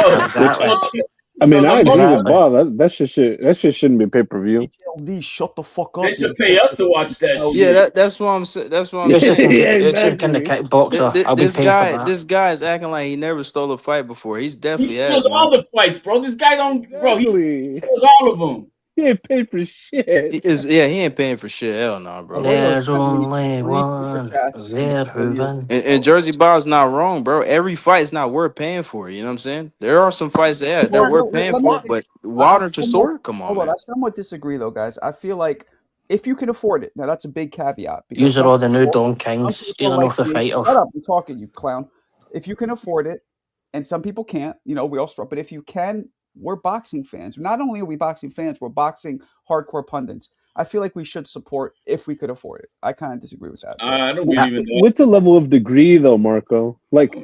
I mean, I agree with Bob. That shit shouldn't be pay-per-view. HLD, shut the fuck up. They should pay us to watch that shit. Yeah, that's what I'm saying. That's what I'm Yeah, saying. exactly. This guy is acting like he never stole a fight before. He's He definitely steals has, man. all the fights, bro. This guy don't, bro. He steals all of them. He ain't paid for shit. He ain't paying for shit. Hell no, bro. There's only one there who wins. And Jersey Bob's not wrong, bro. Every fight is not worth paying for. You know what I'm saying? There are some fights that worth paying for, but Wilder Chisora, come on, man. I somewhat disagree, though, guys. I feel like if you can afford it, now that's a big caveat. These are all the new Don Kings stealing off the fighters. Shut up! I'm talking, you clown. If you can afford it, and some people can't, we all struggle. But if you can, we're boxing fans. Not only are we boxing fans, we're boxing hardcore pundits. I feel like we should support if we could afford it. I kind of disagree with that. I don't believe in that. What's a level of degree though, Marco? Like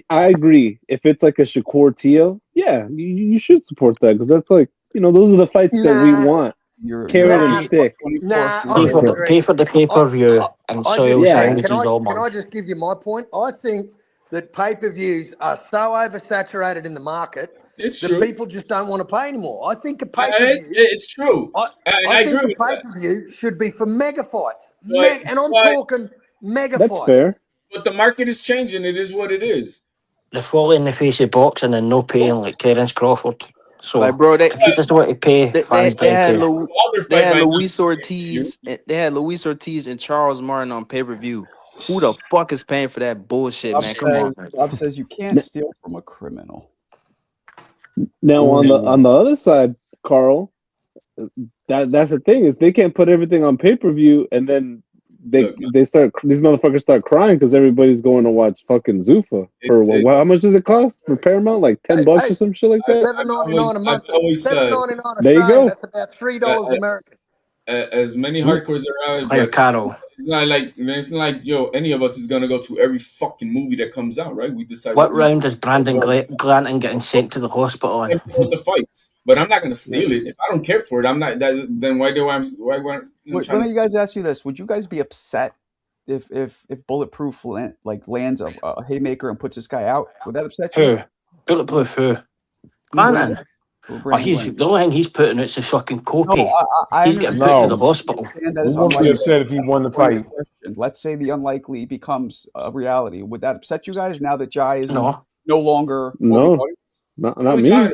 I agree. If it's like a Shakur Teo, yeah, you should support that because that's like those are the fights that we want. Carrot and stick. Pay for the pay-per-view and soil sandwiches all month. Can I just give you my point? I think that pay-per-views are so oversaturated in the market that people just don't want to pay anymore. I think a pay-per-view... It's true. I think a pay-per-view should be for mega fights. And I'm talking mega fights. That's fair. But the market is changing. It is what it is. They're falling in the face of boxing and no paying like Terence Crawford. So, like, bro, if you just want to pay, they had Luis Ortiz. They had Luis Ortiz and Charles Martin on pay-per-view. Who the fuck is paying for that bullshit, man? Come on. Bob says you can't steal from a criminal. Now on the other side, Carl, that's the thing is they can't put everything on pay-per-view and then these motherfuckers start crying because everybody's going to watch fucking Zuffa for how much does it cost for Paramount? Like $10 or some shit like that. $7.99 a month. $7.99. There you go. That's about $3 American. As many hardcores around, it's not like any of us is gonna go to every fucking movie that comes out, right? We decide. What round is Brandon Glanton getting sent to the hospital on? With the fights, but I'm not gonna steal it if I don't care for it. I'm not. Then why do I? Let me you guys ask you this: would you guys be upset if Bulletproof lands a haymaker and puts this guy out? Would that upset you? Who? Bulletproof who? Glanton. The only thing he's putting out's the fucking copy. He's getting put to the hospital. We won't be upset if he won the fight. Let's say the unlikely becomes a reality. Would that upset you guys now that Jai is no longer? No, not me.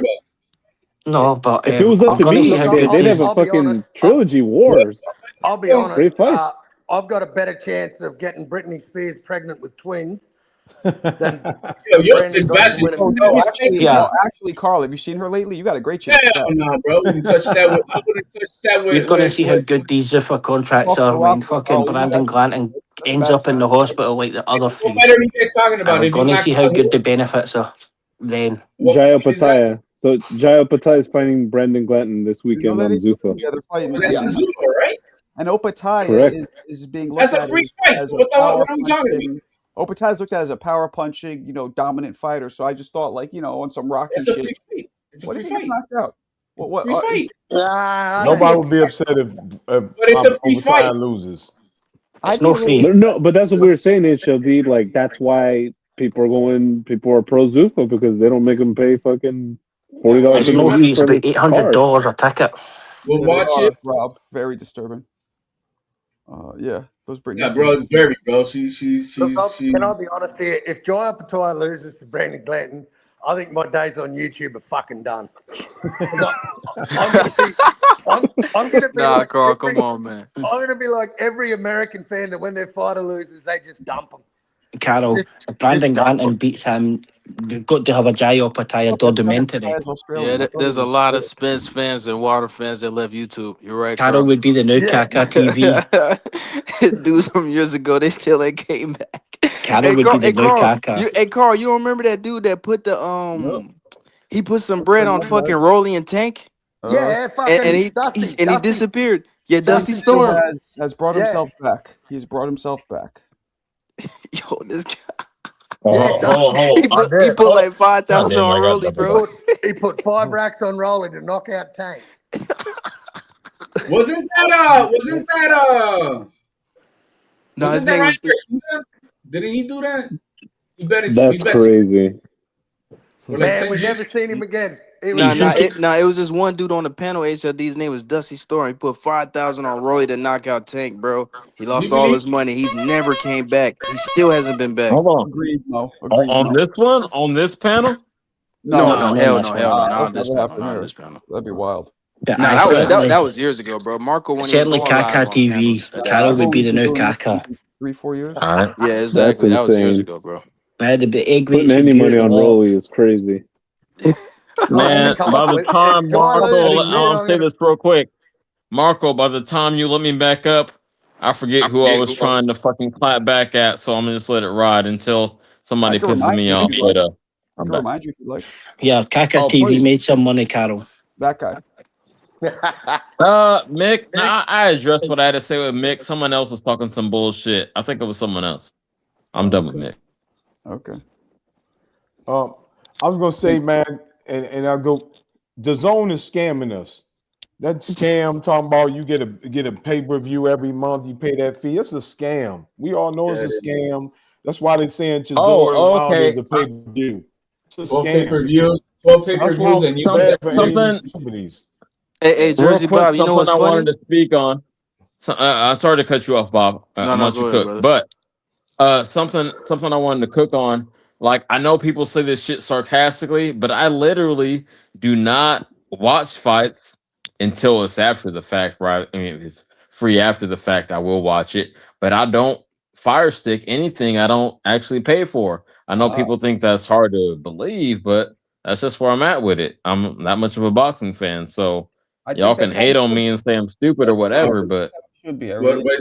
No, but if it was up to me, they'd have a fucking trilogy wars. I'll be honest. Great fights. I've got a better chance of getting Britney Spears pregnant with twins. Actually, Carl, have you seen her lately? You got a great chance. No, bro. We touch that with. We're gonna see how good these Zuffa contracts are when fucking Brandon Glanton ends up in the hospital like the other three. What are you guys talking about? We're gonna see how good the benefits are then. Jayo Pataya. So Jayo Pataya is fighting Brandon Glanton this weekend on Zuffa. Yeah, they're fighting. Zuffa, right? And Opataya is being looked at. That's a free fight. What are we talking about? Opataya is looked at as a power punching, dominant fighter. So I just thought, on some Rocky shit. What if he gets knocked out? What? Free fight. Nobody would be upset if it's a free fight loses. It's no free. No, but that's what we were saying, HLD. Like that's why people are pro Zuffa because they don't make them pay fucking $40. It's no free. It's about $800 a ticket. We'll watch it, Rob. Very disturbing. Yeah. Yeah, bro, it's very, bro. Can I be honest here? If Jai Opataya loses to Brandon Glanton, I think my days on YouTube are fucking done. I'm gonna be like Carl, come on, man. I'm gonna be like every American fan that when their fighter loses, they just dump them. Carol, if Brandon Glanton beats him, we've got to have a Jai Opataya documentary. Yeah, there's a lot of Spence fans and Water fans that love YouTube. You're right, Carol would be the new Kaka TV. Dude, some years ago, they still ain't came back. Carol would be the new Kaka. Hey, Carl, you don't remember that dude that put the he put some bread on fucking Rolly and Tank? Yeah, and he disappeared. Yeah, Dusty Storm has brought himself back. He's brought himself back. Yo, this guy. He put like 5,000 on Rolly, bro. He put 5 racks on Rolly to knock out Tank. Wasn't that No, his name was. Didn't he do that? That's crazy. Man, we've never seen him again. It was just one dude on the panel. HLD's name was Dusty Storm. He put 5,000 on Roy to knock out Tank, bro. He lost all his money. He's never came back. He still hasn't been back. Hold on. Agreed, Mo. On this one? On this panel? No, hell no. Not on this panel. That'd be wild. But Nah, I that was years ago, bro. Marco went certainly Kaka TV. Carol would be the new Kaka. 3-4 years. All right. Yeah, exactly. That was years ago, bro. The egg Putting any money on Rolly is crazy. Man, by the time Marco, I'll say this real quick. Marco, by the time you let me back up, I forget who I was trying to fucking clap back at, so I'm gonna just let it ride until somebody pisses me off. But I can remind you if you like. Yeah, Kaka TV made some money, Carol. That guy. Mick, I addressed what I had to say with Mick. Someone else was talking some bullshit. I think it was someone else. I'm done with Mick. Okay. I was gonna say, man, and I'll go. DAZN is scamming us. That scam talking about you get a pay-per-view every month, you pay that fee. It's a scam. We all know it's a scam. That's why they're saying Chisora and Wilder is a pay-per-view. It's a scam. Pay-per-views, 12 pay-per-views, and you bet for any companies. Hey, Jersey Bob, you know what's funny? I wanted to speak on. I'm sorry to cut you off, Bob. No, go ahead, brother. But something I wanted to cook on. Like, I know people say this shit sarcastically, but I literally do not watch fights until it's after the fact, right? I mean, if it's free after the fact, I will watch it, but I don't fire stick anything I don't actually pay for. I know people think that's hard to believe, but that's just where I'm at with it. I'm not much of a boxing fan, so y'all can hate on me and say I'm stupid or whatever, but why is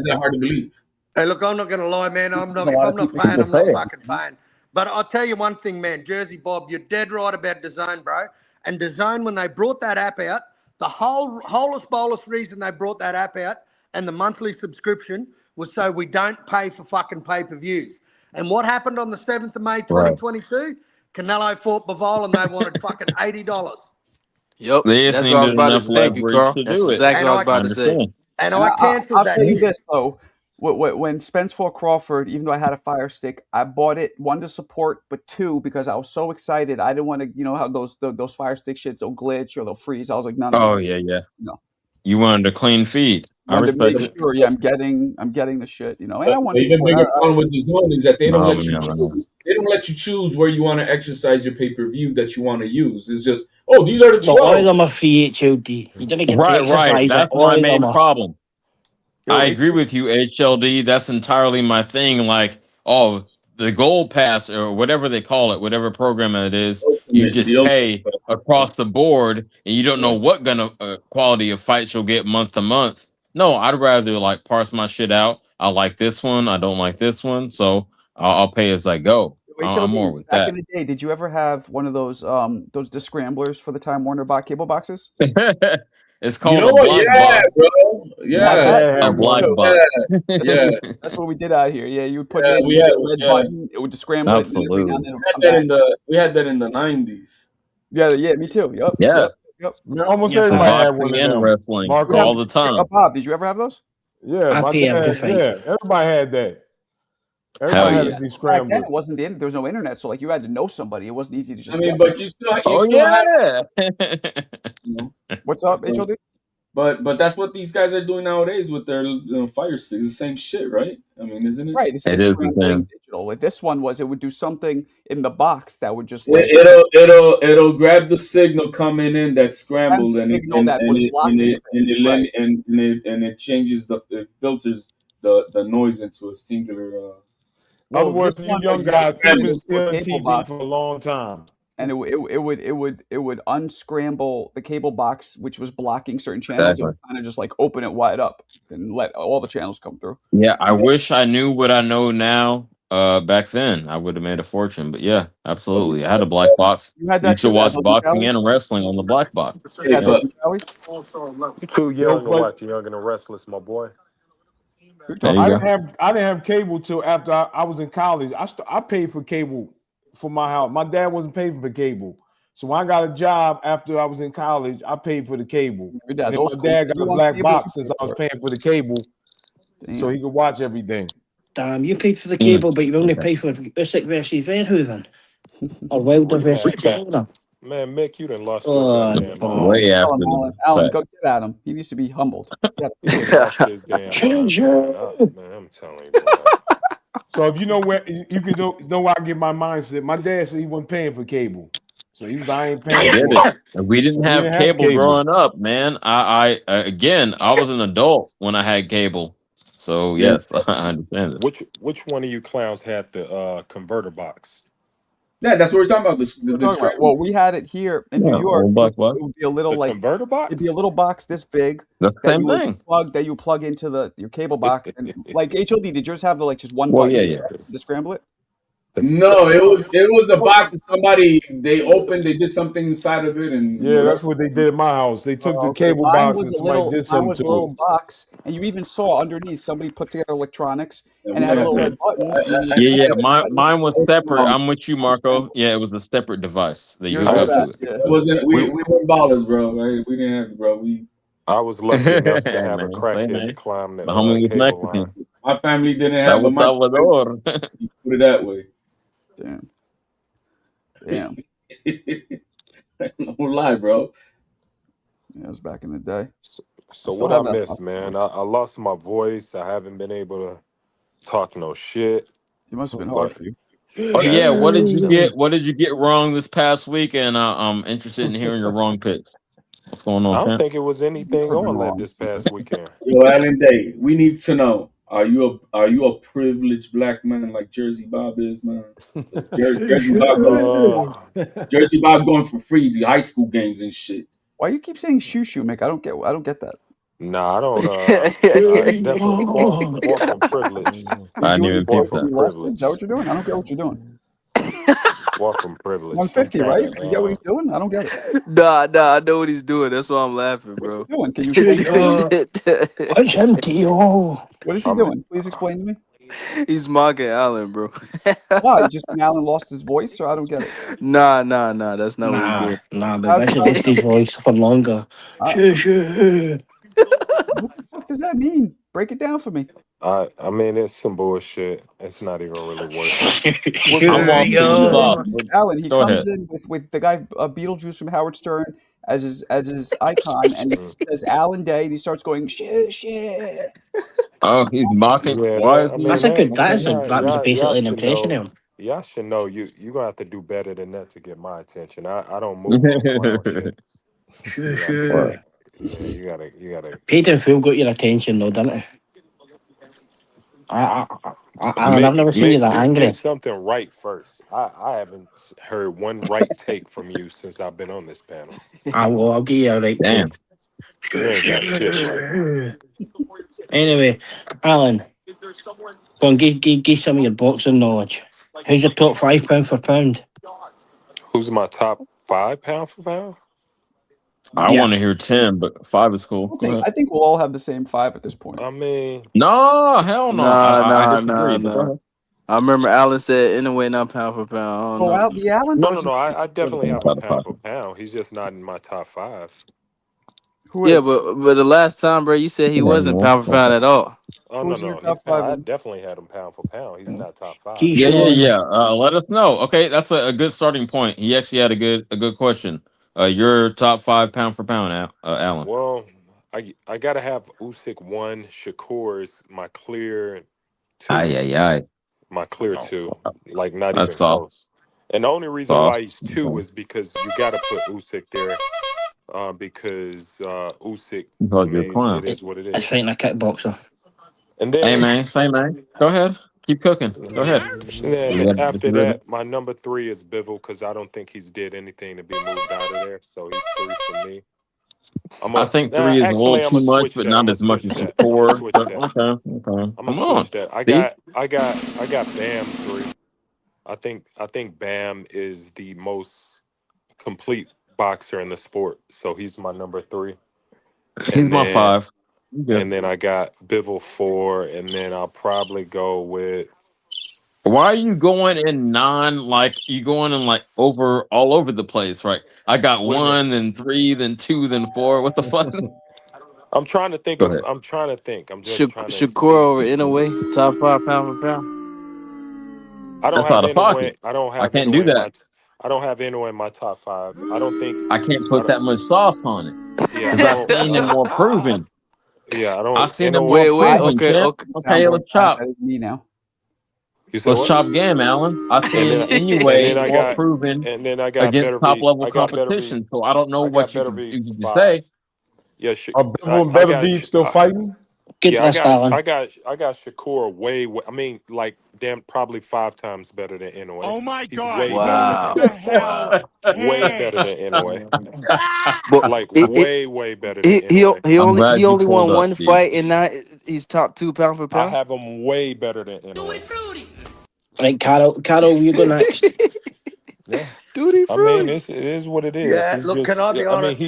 that hard to believe? Hey, look, I'm not going to lie, man. If I'm not paying, I'm not fucking paying. But I'll tell you one thing, man. Jersey Bob, you're dead right about DAZN, bro. And DAZN, when they brought that app out, the holest bolus reason they brought that app out and the monthly subscription was so we don't pay for fucking pay-per-views. And what happened on the 7th of May, 2022? Right. Canelo fought Bivol and they wanted fucking $80. Yep, that's what I was about to say. Thank you, Carl. That's exactly what I was about to say. And I canceled that. I'll tell you this, though. When Spence fought Crawford, even though I had a fire stick, I bought it, 1, to support, but 2, because I was so excited. I didn't want to, how those fire stick shits will glitch or they'll freeze. I was like, no. Yeah. No. You wanted a clean feed. I respect it. Sure, yeah, I'm getting the shit, and I want the bigger problem with DAZN is that they don't let you choose. They don't let you choose where you want to exercise your pay-per-view that you want to use. It's just, these are the 12. All of them are free HLD. You didn't get right. That's my main problem. I Really? agree with you, HLD. That's entirely my thing. Like, the Gold Pass or whatever they call it, whatever program it is, you just pay across the board, and you don't know what quality of fights you'll get month to month. No, I'd rather like parse my shit out. I like this one. I don't like this one, so I'll pay as I go. I'm more with back that. in the day, did you ever have one of those descramblers for the Time Warner cable boxes? It's called a black box. Bro. Yeah, a black box. Yeah, that's what we did out here. Yeah, you would put it in the red button, it would scramble it. Absolutely. We had that in the 90s. Yeah, me too. Yep. Yeah. Yep. Man, almost everybody had one of them. Wrestling all the time. Bob, did you ever have those? Yeah, everybody had that. Everybody had to be scrambled. Back then, it wasn't there was no internet, so like you had to know somebody. It wasn't easy to just. But you still have. What's up, HLD? But that's what these guys are doing nowadays with their fire sticks. The same shit, right? I mean, isn't it? Right. It's it is the same. Digital. Like this one was, it would do something in the box that would just. It'll grab the signal coming in that's scrambled and it changes it filters the noise into a singular. Otherwise, you young guys have been still TV for a long time. And it would unscramble the cable box, which was blocking certain channels. Exactly. It would kind of just like open it wide up and let all the channels come through. Yeah, I wish I knew what I know now. Back then, I would have made a fortune. But yeah, absolutely, I had a black box. You used to watch boxing and wrestling on the black box. You're too young to watch Young and the Restless, my boy. I didn't have cable till after I was in college. I paid for cable for my house. My dad wasn't paying for cable. So when I got a job after I was in college, I paid for the cable. My dad got a black box since I was paying for the cable. So he could watch everything. Damn, you paid for the cable, but you only paid for Usyk versus Verhoeven. Or Wilder versus Taylor. Man, Mick, you done lost your goddamn mind. Way after Alan, go get at him. He needs to be humbled. Man, I'm telling you. So if you know where you can know where I get my mindset. My dad said he wasn't paying for cable. So he was, I ain't I paying get for it. it. We didn't We have didn't have cable cable. growing up, man. I again, I was an adult when I had cable. So yes, I understand it. Which one of you clowns had the converter box? Yeah, that's what we're talking about. We're talking about. Well, we had it here in New Yeah, York. old black box. It would be a little The like converter box? it'd be a little box this big That's the that same you would thing. plug into your cable box. And like HOD, did yours have the like just one Well, button yeah. to scramble it? No, it was the box that somebody they did something inside of it, and Yeah, that's what they did at my house. They took the Okay, cable mine box was and a somebody little. did Mine something was a to little it. box, and you even saw underneath somebody put together electronics, Yeah, and it we had a didn't little have red button. And you would Yeah. press that button, Mine was separate. that. I'm with you, Marco. Yeah, it was a separate device that you Yours hook was up that. to it. Yeah. It wasn't. We We weren't ballers, bro. Right? We didn't have, bro. I was lucky enough to Hey have a man, say crackhead to man. climb The homie the was cable line. Mexican. My family didn't That have a was microwave. Salvador. Put it that way. Damn. No lie, bro. Yeah, it was back in the day. So still what I have that missed, box. man? I lost my voice. I haven't been able to talk no shit. It must have been hard for you. Oh yeah, what did you get? What did you get wrong this past week? And I'm interested in hearing your wrong picks. What's going I on, don't champ? think it was anything on that this past weekend. Yo, Alan Day, we need to know: Are you a privileged black man like Jersey Bob is, man? Jersey Bob going for free to high school games and shit. Why you keep saying shoo shoo, Mick? I don't get that. Nah, I don't. I definitely far from privilege. I didn't even Far peep from that. you left? Is that what you're doing? I don't get what you're doing. Far from privilege. 150, right? You get what he's doing? I don't get it. Nah, I know what he's doing. That's why I'm laughing, bro. What's he doing? Can you explain to me? What's MTO? What is he doing? Please explain to me. He's mocking Alan, bro. Why? Just when Alan lost his voice, or I don't get it. Nah. That's not what he's doing. But I should lost his voice for longer. What the fuck does that mean? Break it down for me. I mean, it's some bullshit. It's not even really worth it. I'm lost in the sauce. Alan, he Go comes ahead. in with the guy Beetlejuice from Howard Stern as his icon, and he says Alan Day, and he starts going shit. Oh, he's mocking. Yeah, Why is I he? mean, That's a good. man, That was basically an impression of him. y'all should know you're gonna have to do better than that to get my attention. I don't move on clown shit. Sure. Yeah, you gotta. Paid in full got your attention, though, didn't it? I've never seen you that just angry. get something right first. I haven't heard one right take from you since I've been on this panel. I'll give you a right Damn. You ain't got shit right. Anyway, Alan, go on, give some of your boxing knowledge. Who's your top 5 pound for pound? Who's my top 5 pound for pound? I want to hear 10, but 5 is cool. Go ahead. I think we'll all have the same 5 at this point. I mean, no, hell no. I disagree. But go Nah. ahead. I remember Alan said anyway, not pound for pound. I don't know. Alan? No. I definitely have a pound for pound. He's just not in my top 5. Yeah, but the last time, bro, you said he wasn't pound for pound at all. Oh no. I definitely had him pound for pound. He's not top 5. Yeah. Let us know. Okay, that's a good starting point. He actually had a good question. Your top 5 pound for pound, Alan. Well, I gotta have Usyk 1. Shakur's my clear 2. Aye. My clear 2. Like not That's even soft. close. And the only reason why he's 2 is because you gotta put Usyk there. Because Usyk, it is what it is. It's fighting a kickboxer. And then, hey man, say man. Go ahead. Keep cooking. Go ahead. Then after that, my number 3 is Bivol because I don't think he's did anything to be moved out of there. So he's 3 for me. I think 3 is a little too much, but not as much as 4. But okay. I'm Come gonna on. switch that. I got Bam 3. I think Bam is the most complete boxer in the sport. So he's my number 3. He's my 5. And then I got Bivol 4, and then I'll probably go with. Why are you going in you going in like all over the place, right? I got 1, then 3, then 2, then 4. What the fuck? I'm trying to think. I'm trying to think. I'm just trying to. Shakur over Inoue, top 5 pound for pound. I don't That's have out of pocket. I don't have. I can't do that. I don't have Inoue in my top 5. I don't think. I can't put that much sauce on it. Yeah, I've seen him more proven. Yeah, I don't. I've seen him more Wait, proven. Okay, let's chop. That is me now. Let's chop game, Alan. I see him anyway more proven against top level competition. So I don't know what you can say. Yeah, are Bivol and Beterbiev still fighting? Yeah, I got Shakur way. I mean, like probably 5 times better than Inoue. Oh my God! Way better than Inoue. Like way better than Inoue. He only won one fight, and now he's top 2 pound for pound. I have him way better than Inoue. Right, Carol, you go next. Yeah. Duty free. I mean, it is what it is. Yeah, It's look, just, can I be honest?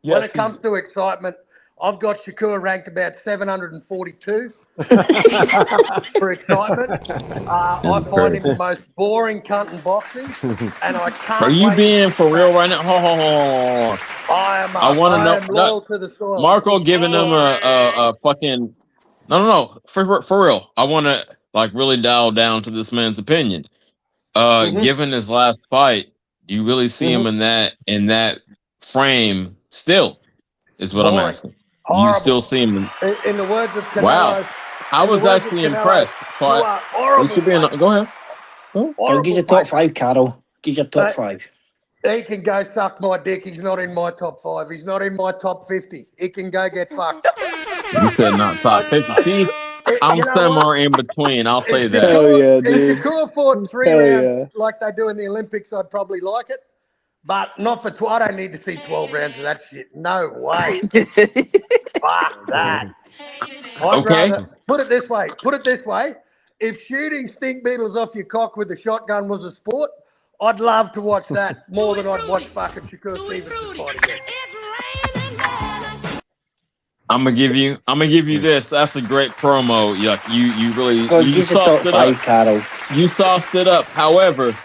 When it comes he's- to excitement, I've got Shakur ranked about 742 for excitement. I find him the most boring cunt in boxing, and I can't. Are you wait being for real right now? Hold on. I want to know. loyal to the soil. Marco giving them a fucking no for real. I want to like really dial down to this man's opinion. Given his last fight, do you really see him in that frame still? Is what I'm asking. Horrible. You still see him? In the words of Canelo. Wow, I was actually impressed. You are horrible. Go ahead. Go give your top 5, Carol. Give your top 5. He can go suck my dick. He's not in my top 5. He's not in my top 50. He can go get fucked. You said not top 50. See, I'm somewhere in between. I'll say that. Hell yeah, dude. If Shakur fought 3 rounds like they do in the Olympics, I'd probably like it. But not for 12. I don't need to see 12 rounds of that shit. No way. Fuck that. Rather, put it this way. If shooting stink beetles off your cock with a shotgun was a sport, I'd love to watch that more than I'd watch fucking Shakur Stevenson fight again. I'm gonna give you this. That's a great promo. You really you sauced it up. Carol. You sauced it up. However,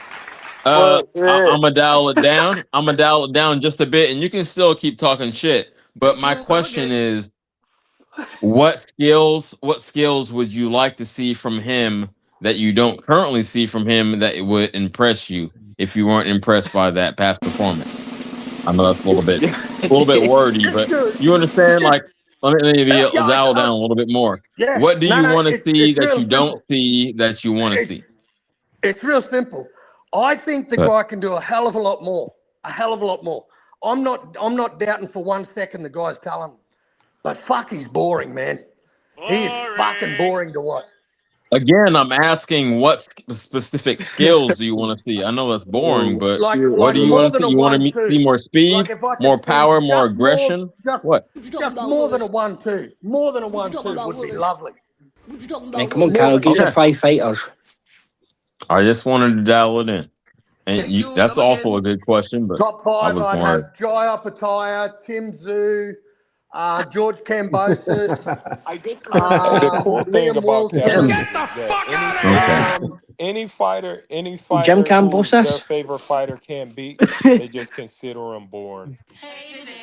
I'm gonna dial it down. I'm gonna dial it down just a bit, and you can still keep talking shit. But my question is, what skills would you like to see from him that you don't currently see from him that would impress you if you weren't impressed by that past performance? I know that's a little bit wordy, but you understand? Like, let me dial down a little bit more. Yeah. What do you want to see that real you don't simple. see that you want to see? It's real simple. I think the guy can do a hell of a lot more. I'm not doubting for 1 second the guy's talented, but fuck, he's boring, man. He is fucking boring to watch. Again, I'm asking what specific skills do you want to see? I know that's boring, but what do you want to see? You want to see more speed, more power, more aggression? What? Just more than a 1-2. More than a 1-2 would be lovely. Man, come on, Carol, give your 5 fighters. I just wanted to dial it in. And that's also a good question, but top 5, I'd have Jai Opataya, Tim Tszyu, George Kambosos. The cool thing about that, Get the fuck out of here! any fighter Jim who Kambosos? their favorite fighter can't beat, they just consider him boring.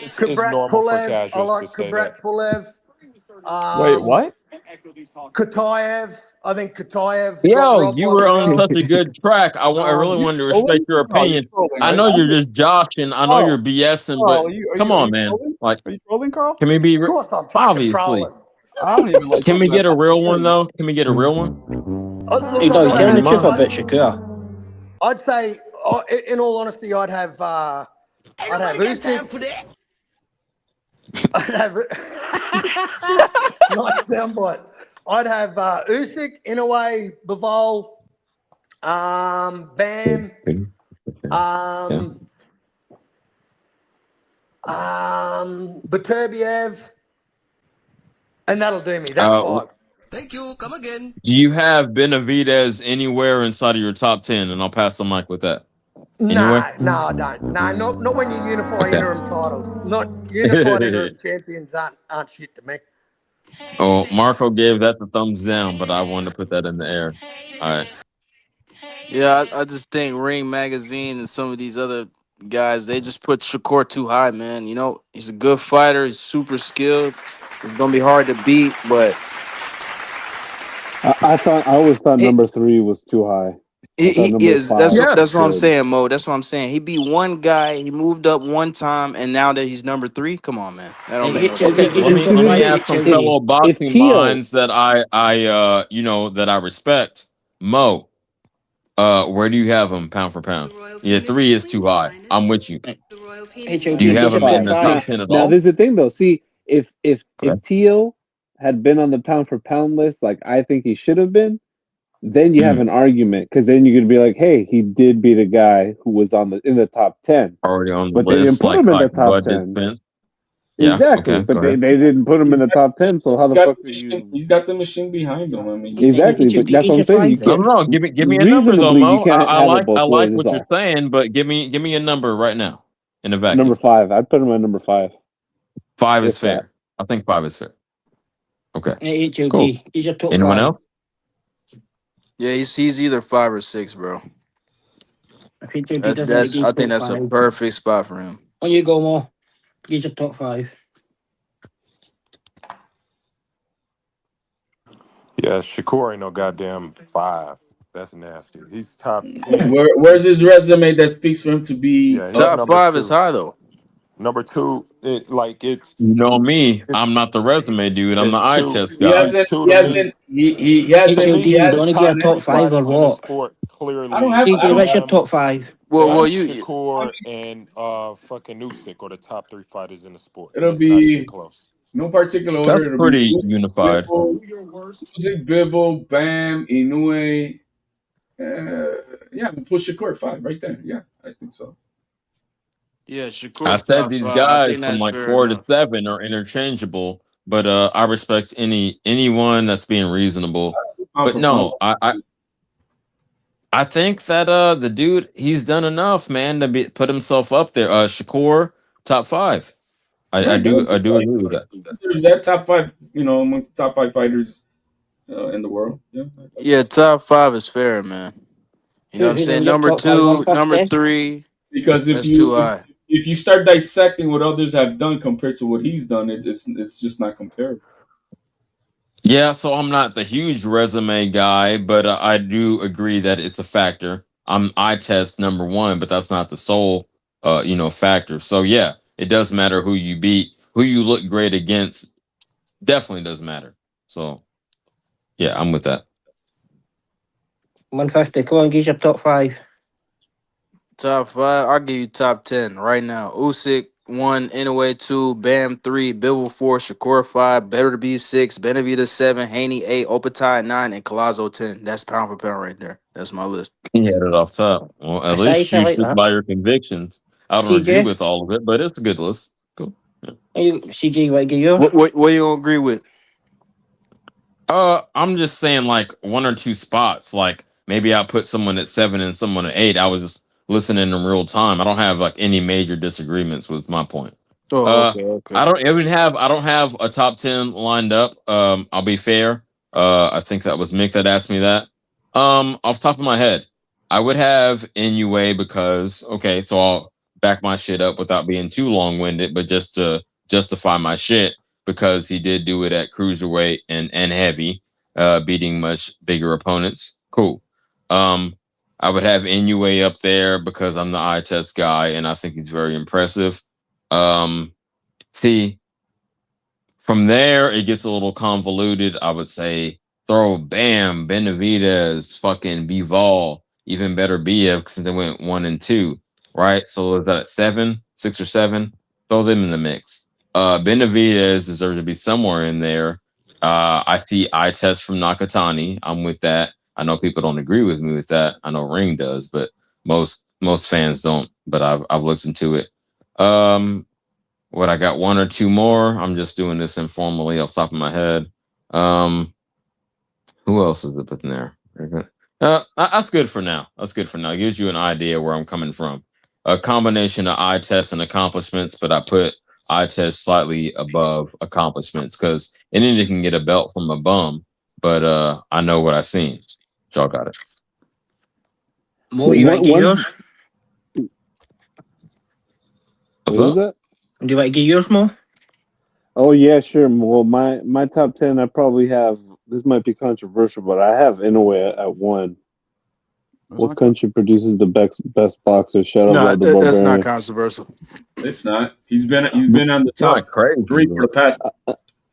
It's normal for casuals I like to say Kubrat that. Pulev. Wait, what? Kataev. I think Kataev. Yo, you were on such a good track. I really wanted to respect your opinion. I know you're just joshing. I know you're BSing, but come on, man. Like, are you trolling, Carl? Can we be Of course I'm obviously? I don't even like. Can we get a real one though? Can we get a real one? He does. Tell the truth about Shakur. I'd say, in all honesty, I'd have Usyk. I'd have nice soundbite. I'd have Usyk, Inoue, Bivol, Bam, Beterbiev, and that'll do me. That's 5. Thank you. Come again. Do you have Benavidez anywhere inside of your top 10? And I'll pass the mic with that. No, I don't. No, not when you unify interim titles. Not unified interim champions aren't shit to me. Oh, Marco gave that the thumbs down, but I wanted to put that in the air. All right. Yeah, I just think Ring Magazine and some of these other guys, they just put Shakur too high, man. You know, he's a good fighter. He's super skilled. It's going to be hard to beat, but... I always thought number 3 was too high. He is. That's what I'm saying, Mo. That's what I'm saying. He beat one guy. He moved up one time, and now that he's number 3, come on, man. That don't make no sense. Let me ask some fellow boxing minds that I respect. Mo, where do you have him pound for pound? Yeah, 3 is too high. I'm with you. Do you have him in the top 10 at Now, all? this is the thing, though. See, if Tio had been on the pound for pound list, like I think he should have been, then you have an argument, because then you could be like, hey, he did beat a guy who was in the top 10. Already on the But list, they didn't put him in the top 10. Yeah, Exactly, okay, but they didn't put him in the top 10, so how the fuck are you... He's got the machine behind him. I mean, Exactly, but that's what I'm saying. You can't... No, give me a number though, reasonably, Mo. you can't I have like it both what ways, you're saying, but give me a number right now in the vacuum. Number 5. I'd put him at number 5. 5 is fair. I think 5 is fair. Okay. HOD, Cool. he's your top Anyone 5. else? Yeah, he's either 5 or 6, bro. I think HOD doesn't That's make I think top that's a 5. perfect spot for him. On you go, Mo. He's your top 5. Yeah, Shakur ain't no goddamn 5. That's nasty. He's top 10. Where's his resume that speaks for him to be Yeah, he's top number 5 2. is high though. Number 2, it's You know me. I'm not the resume dude. I'm the eye test guy. He hasn't gonna get a top 5 or what? Sport, clearly. I don't have CJ, what's your top 5? Well, Shakur and fucking Usyk are the top 3 fighters in the sport. It'll It's not even be close. no particular order. That's It'll pretty be unified. Usyk, Bivol, Bam, Inoue. Yeah, we'll push Shakur 5 right there. Yeah, I think so. Yeah, Shakur. I said these guys from like 4 to 7 are interchangeable, but I respect anyone that's being reasonable. But no, I think that the dude, he's done enough, man, to put himself up there. Shakur, top 5. I do agree with that. Is that top 5? You know, among the top 5 fighters in the world. Yeah, top 5 is fair, man. You know what I'm saying? Number 2, number 3. Because that's too high. If you start dissecting what others have done compared to what he's done, it's just not comparable. Yeah, so I'm not the huge resume guy, but I do agree that it's a factor. I'm eye test number 1, but that's not the sole, factor. So yeah, it does matter who you beat, who you look great against. Definitely does matter. So yeah, I'm with that. 150. Come on, give your top 5. Top 5. I'll give you top 10 right now. Usyk 1, Inoue 2, Bam 3, Bivol 4, Shakur 5, Beterbiev 6, Benavidez 7, Haney 8, Opetaia 9, and Collazo 10. That's pound for pound right there. That's my list. You had it off top. Well, at least you stick by your convictions. I don't agree with all of it, but it's a good list. Cool. Yeah. CJ, what give yours? What you don't agree with? I'm just saying like 1 or 2 spots. Like maybe I'll put someone at 7 and someone at 8. I was just listening in real time. I don't have like any major disagreements with my point. Okay. I don't have a top 10 lined up. I'll be fair. I think that was Mick that asked me that. Off the top of my head, I would have Inoue because so I'll back my shit up without being too long-winded, but just to justify my shit, because he did do it at cruiserweight and heavy, beating much bigger opponents. Cool. I would have Inoue up there because I'm the eye test guy, and I think he's very impressive. See, from there, it gets a little convoluted. I would say throw Bam, Benavidez, fucking Bivol, even Beterbiev, since they went 1 and 2, right? So is that at 7, 6 or 7? Throw them in the mix. Benavidez deserves to be somewhere in there. I see eye test from Nakatani. I'm with that. I know people don't agree with me with that. I know Ring does, but most fans don't. But I've looked into it. What I got 1 or 2 more. I'm just doing this informally off the top of my head. Who else is up in there? That's good for now. It gives you an idea where I'm coming from. A combination of eye tests and accomplishments, but I put eye tests slightly above accomplishments because anyone can get a belt from a bum, but I know what I've seen. Y'all got it. Mo, you want to get yours? What was that? Do you want to get yours, Mo? Oh yeah, sure. Well, my top 10, I probably have. This might be controversial, but I have Inoue at 1. What country produces the best boxer? Shout out the that's not controversial. It's not. He's been on the top 3 for the past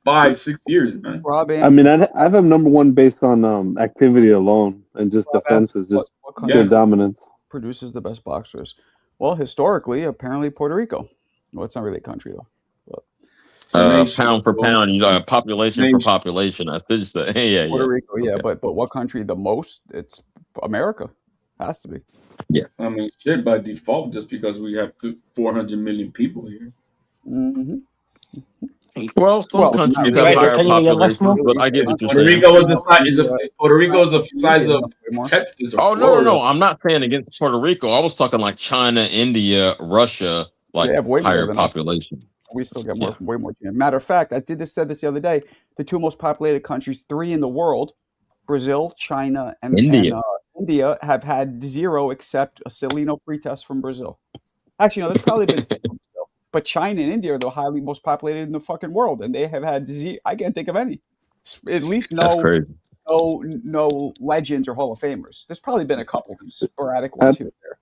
5-6 years, man. I mean, I have number 1 based on activity alone. and just defenses, just what pure dominance. Produces the best boxers? Well, historically, apparently Puerto Rico. Well, it's not really a country though. Pound for pound, you know, population for population. I should say, yeah, Puerto yeah. Rico, yeah, but what country the most? It's America. Has to be. Yeah. I mean, shit by default, just because we have 400 million people here. Mm-hmm. Well, some countries have higher populations, but I get what you're saying. Puerto Rico is the size of Texas. Oh no! I'm not saying against Puerto Rico. I was talking like China, India, Russia, like They have way more higher than us. population. We still get way more. Matter of fact, I said this the other day. The two most populated countries, 3 in the world, Brazil, China, and India have had 0 except a Celino free test from Brazil. Actually, no, there's probably been Brazil, but China and India are the highly most populated in the fucking world, and they have had I can't think of any. At least That's crazy. no legends or Hall of Famers. There's probably been a couple sporadic ones here and there.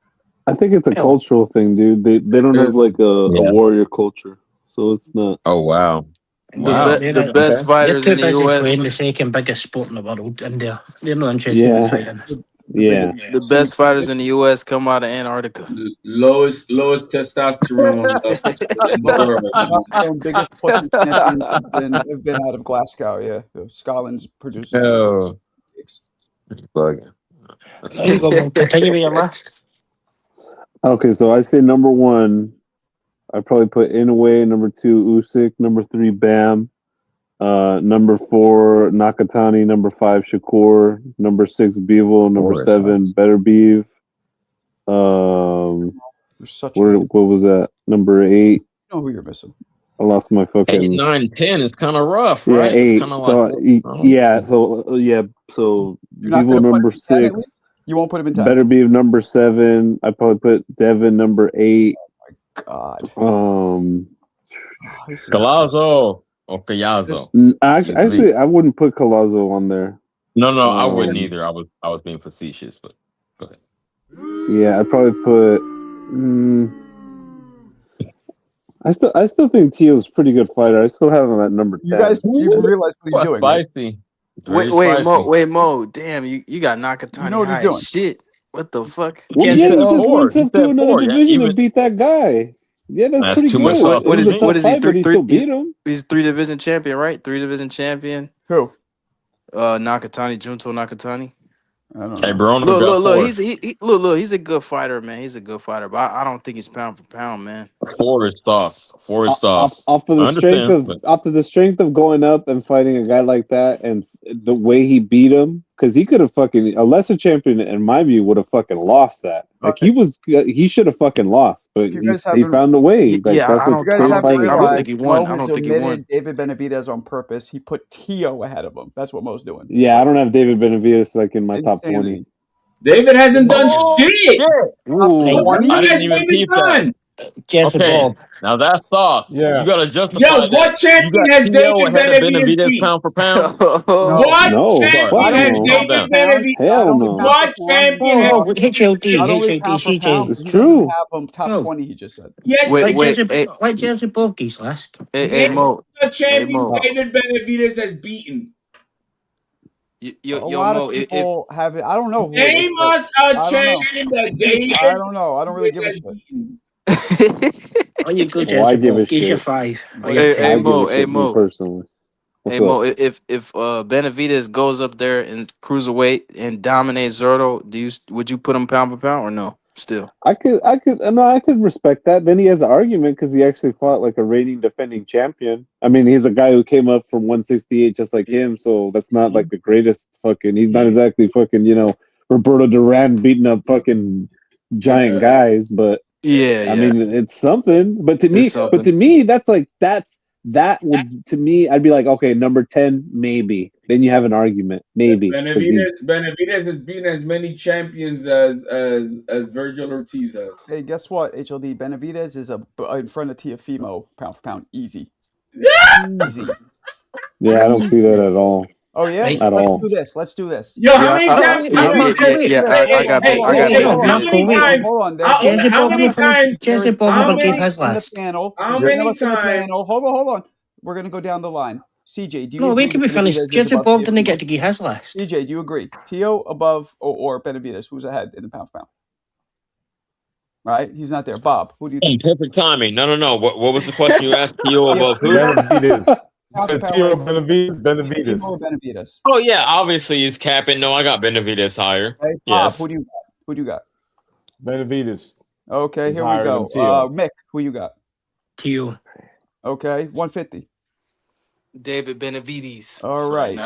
I think it's a cultural thing, dude. They don't have like a warrior culture, so it's not. Oh wow. The best fighters in the US. Playing the second biggest sport in the world, India. They're not interested in fighting. Yeah. The best fighters in the US come out of Antarctica. Lowest testosterone in the world. Biggest pussy champions have been out of Glasgow. Yeah, Scotland's produces. Oh. Continue with your list. Okay, so I say number 1. I probably put Inoue. Number 2, Usyk. Number 3, Bam. Number 4, Nakatani. Number 5, Shakur. Number 6, Bivol. Number 7, Beterbiev. What was that? Number 8. You know who you're missing. I lost my fucking 8, 9, 10 is kind of rough, yeah, right? 8. It's kind of So like so You're not Bivol gonna put number him in 10 at 6. least? You won't put him in 10. Beterbiev number 7. I probably put Devin number 8. God. Collazo or Callazo. Actually, I wouldn't put Collazo on there. No, I wouldn't either. I was being facetious, but go ahead. Yeah, I'd probably put. I still think Tio's a pretty good fighter. I still have him at number 10. You realize what he's doing? Right? Spicy. Wait, Mo. Damn, you got Nakatani. You know what he's high doing. as shit. What the fuck? Well, yeah, he just went up to another division and beat that guy. Yeah, that's pretty too good. much off. What is he? But he still beat him. He's 3 division champion, right? 3 division champion. Who? Nakatani, Junto Nakatani. I don't know. Hey, bro, Look, he's a good fighter, man. He's a good fighter, but I don't think he's pound for pound, man. 4 is sauce. 4 is sauce. Off of the strength of going up and fighting a guy like that, and the way he beat him, because he could have fucking a lesser champion, in my view, would have fucking lost that. Like he should have fucking lost, but he found the way. Like, Yeah, that's I what don't think he won. Mo has omitted David Benavidez on purpose. He put Tio ahead of him. That's what Mo's doing. Yeah, I don't have David Benavidez like in my top 20. David hasn't done shit. I didn't even peep that. Okay, now that's soft. Yeah. You gotta justify Yo, that. what champion has David Benavidez pound for pound? What champion has David Benavidez? Hell no. What champion has? HLD, CJ. It's true. Have him top 20. He just said. Yes, Like Jersey Bogey's list. Hey, Mo. The champion David Benavidez has beaten. A lot of people have it. I don't know. Name us a champion that David. I don't know. I don't really give a shit. On your good I give a shit. He's your 5. Hey, Mo. Personally. Hey, Mo, if Benavidez goes up there in cruiserweight and dominates Zurdo, would you put him pound for pound or no? Still, I could respect that. Then he has an argument because he actually fought like a reigning defending champion. I mean, he's a guy who came up from 168 just like him, so that's not like the greatest fucking. He's not exactly fucking, Roberto Duran beating up fucking giant guys, but I mean, it's something. But to me, that would to me, I'd be like, okay, number 10, maybe. Then you have an argument, maybe. Benavidez has beaten as many champions as Virgil Ortiz has. Hey, guess what? HLD Benavidez is in front of Teofimo pound for pound, easy. Easy. Yeah, I don't see that at all. Oh yeah, Let's do this. Yo, how many times? I got Hold on. We're gonna go down the line. CJ, do you No, agree wait till we that finish. Benavidez is Jesse above Bob Tio didn't Mo? get to give his list. CJ, do you agree? Tio above or Benavidez? Who's ahead in the pound for pound? Right? He's not there. Bob, who do you think? Perfect timing. No. What was the question you asked? Tio above who? Benavidez. Tio Benavidez. Benavidez. Oh yeah, obviously he's capping. No, I got Benavidez higher. Hey, Bob, Yes. who do you got? Benavidez. Okay, He's here we higher go. than Tio. Mick, who you got? Tio. Okay, 150. David Benavidez. All right.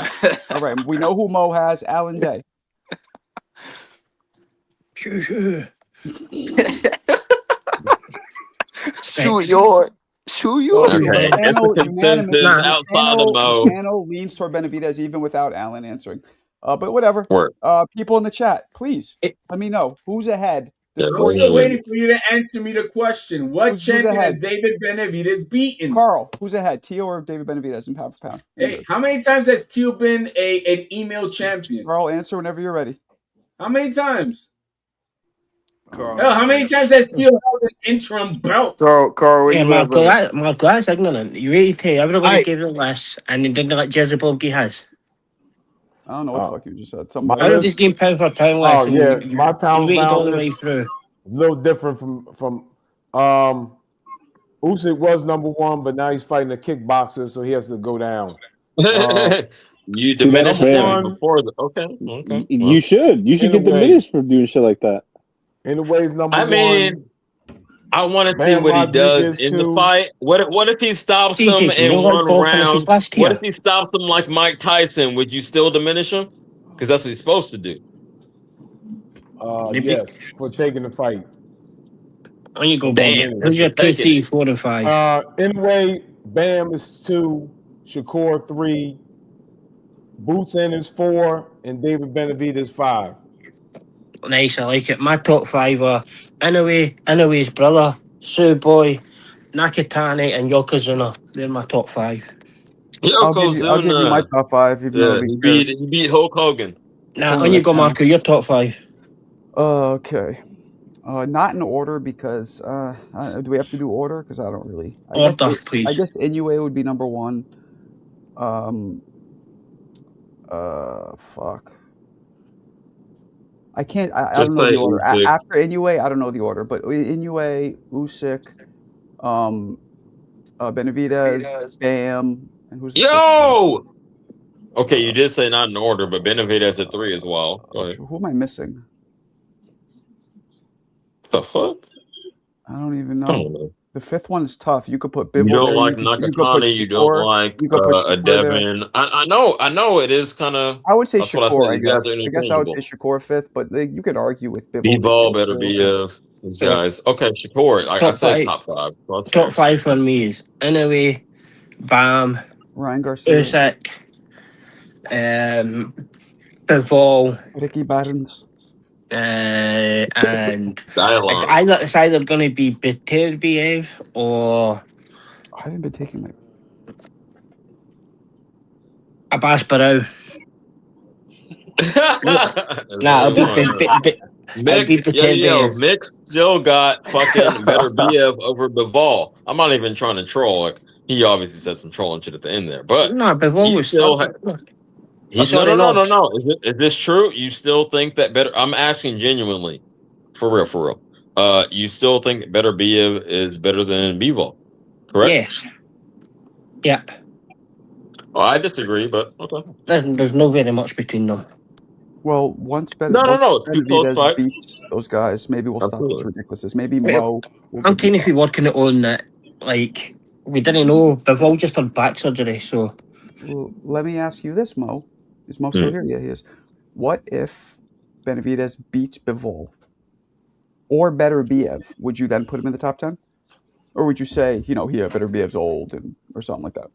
All right. We know who Mo has. Alan Day. Shoot your. Okay. The panel leans toward Benavidez even without Alan answering. But whatever. People in the chat, please let me know who's ahead. I'm still waiting for you to answer me the question. What champion has David Benavidez beaten? Carl, who's ahead? Tio or David Benavidez in pound for pound? Hey, how many times has Tio been an email champion? Carl, answer whenever you're ready. How many times? Carl. Hell, how many times has Tio held an interim belt? Carl, where you at, brother? Marco, that's ignorant. You waited till everybody gave their list and then didn't let Jersey Bob give his. I don't know what the fuck you just said. I know this game pound for pound list. Oh yeah, my pound waited all the is way through. a little different from Usyk was number one, but now he's fighting a kickboxer, so he has to go down. You diminished him before the okay. You should get diminished for doing shit like that. Anyways, number one. I mean, I want to see what he does in the fight. What if he stops him in one round? What if he stops him like Mike Tyson? Would you still diminish him? Because that's what he's supposed to do. Yes, for taking the fight. When you go, Bam. Who's your PC 4 and 5? Anyway, Bam is 2, Shakur 3, Boots in is 4, and David Benavidez 5. Nice, I like it. My top 5 are Inoue's brother, Sue Boy, Nakatani, and Yokozuna. They're my top 5. I'll give you my top 5. Even though he beat Hulk Hogan. Now, on you go, Marco. Your top 5. Okay. Not in order because do we have to do order? Because I don't really. Please. I guess Inoue would be number 1. Fuck. I can't. I don't know the order. After Inoue, I don't know the order. But Inoue, Usyk, Benavidez, Bam, and who's Yo? Okay, you did say not in order, but Benavidez at 3 as well. Go ahead. Who am I missing? What the fuck? I don't even know. The 5th one is tough. You could put Bivol. You don't like Nakatani. You don't like a Devin. I know it is kind of. I would say Shakur. I guess I would say Shakur 5th, but you could argue with Bivol. B-Ball better be these guys. Okay, Shakur. I said top 5. Top 5 for me is Inoue, Bam, Ryan Garcia, Usyk, Bivol, Ricky Barnes. And it's either going to be Beterbiev or I haven't been taking my Abbas Barrow. It'll be Beterbiev. Mick still got fucking Beterbiev over Bivol. I'm not even trying to troll. Like, he obviously said some trolling shit at the end there, but no, Bivol was still. No. Is this true? You still think that better? I'm asking genuinely, for real. You still think Beterbiev is better than Bivol, correct? Yes. Yep. Well, I disagree, but okay. There's no very much between them. Well, once Beterbiev beats those guys, maybe we'll stop this ridiculousness. Maybe Mo. I'm kind of working it on that. Like, we didn't know. Bivol just had back surgery, so. Well, let me ask you this, Mo. Is Mo still here? Yeah, he is. What if Benavidez beats Bivol or Beterbiev? Would you then put him in the top 10? Or would you say, Beterbiev's old or something like that?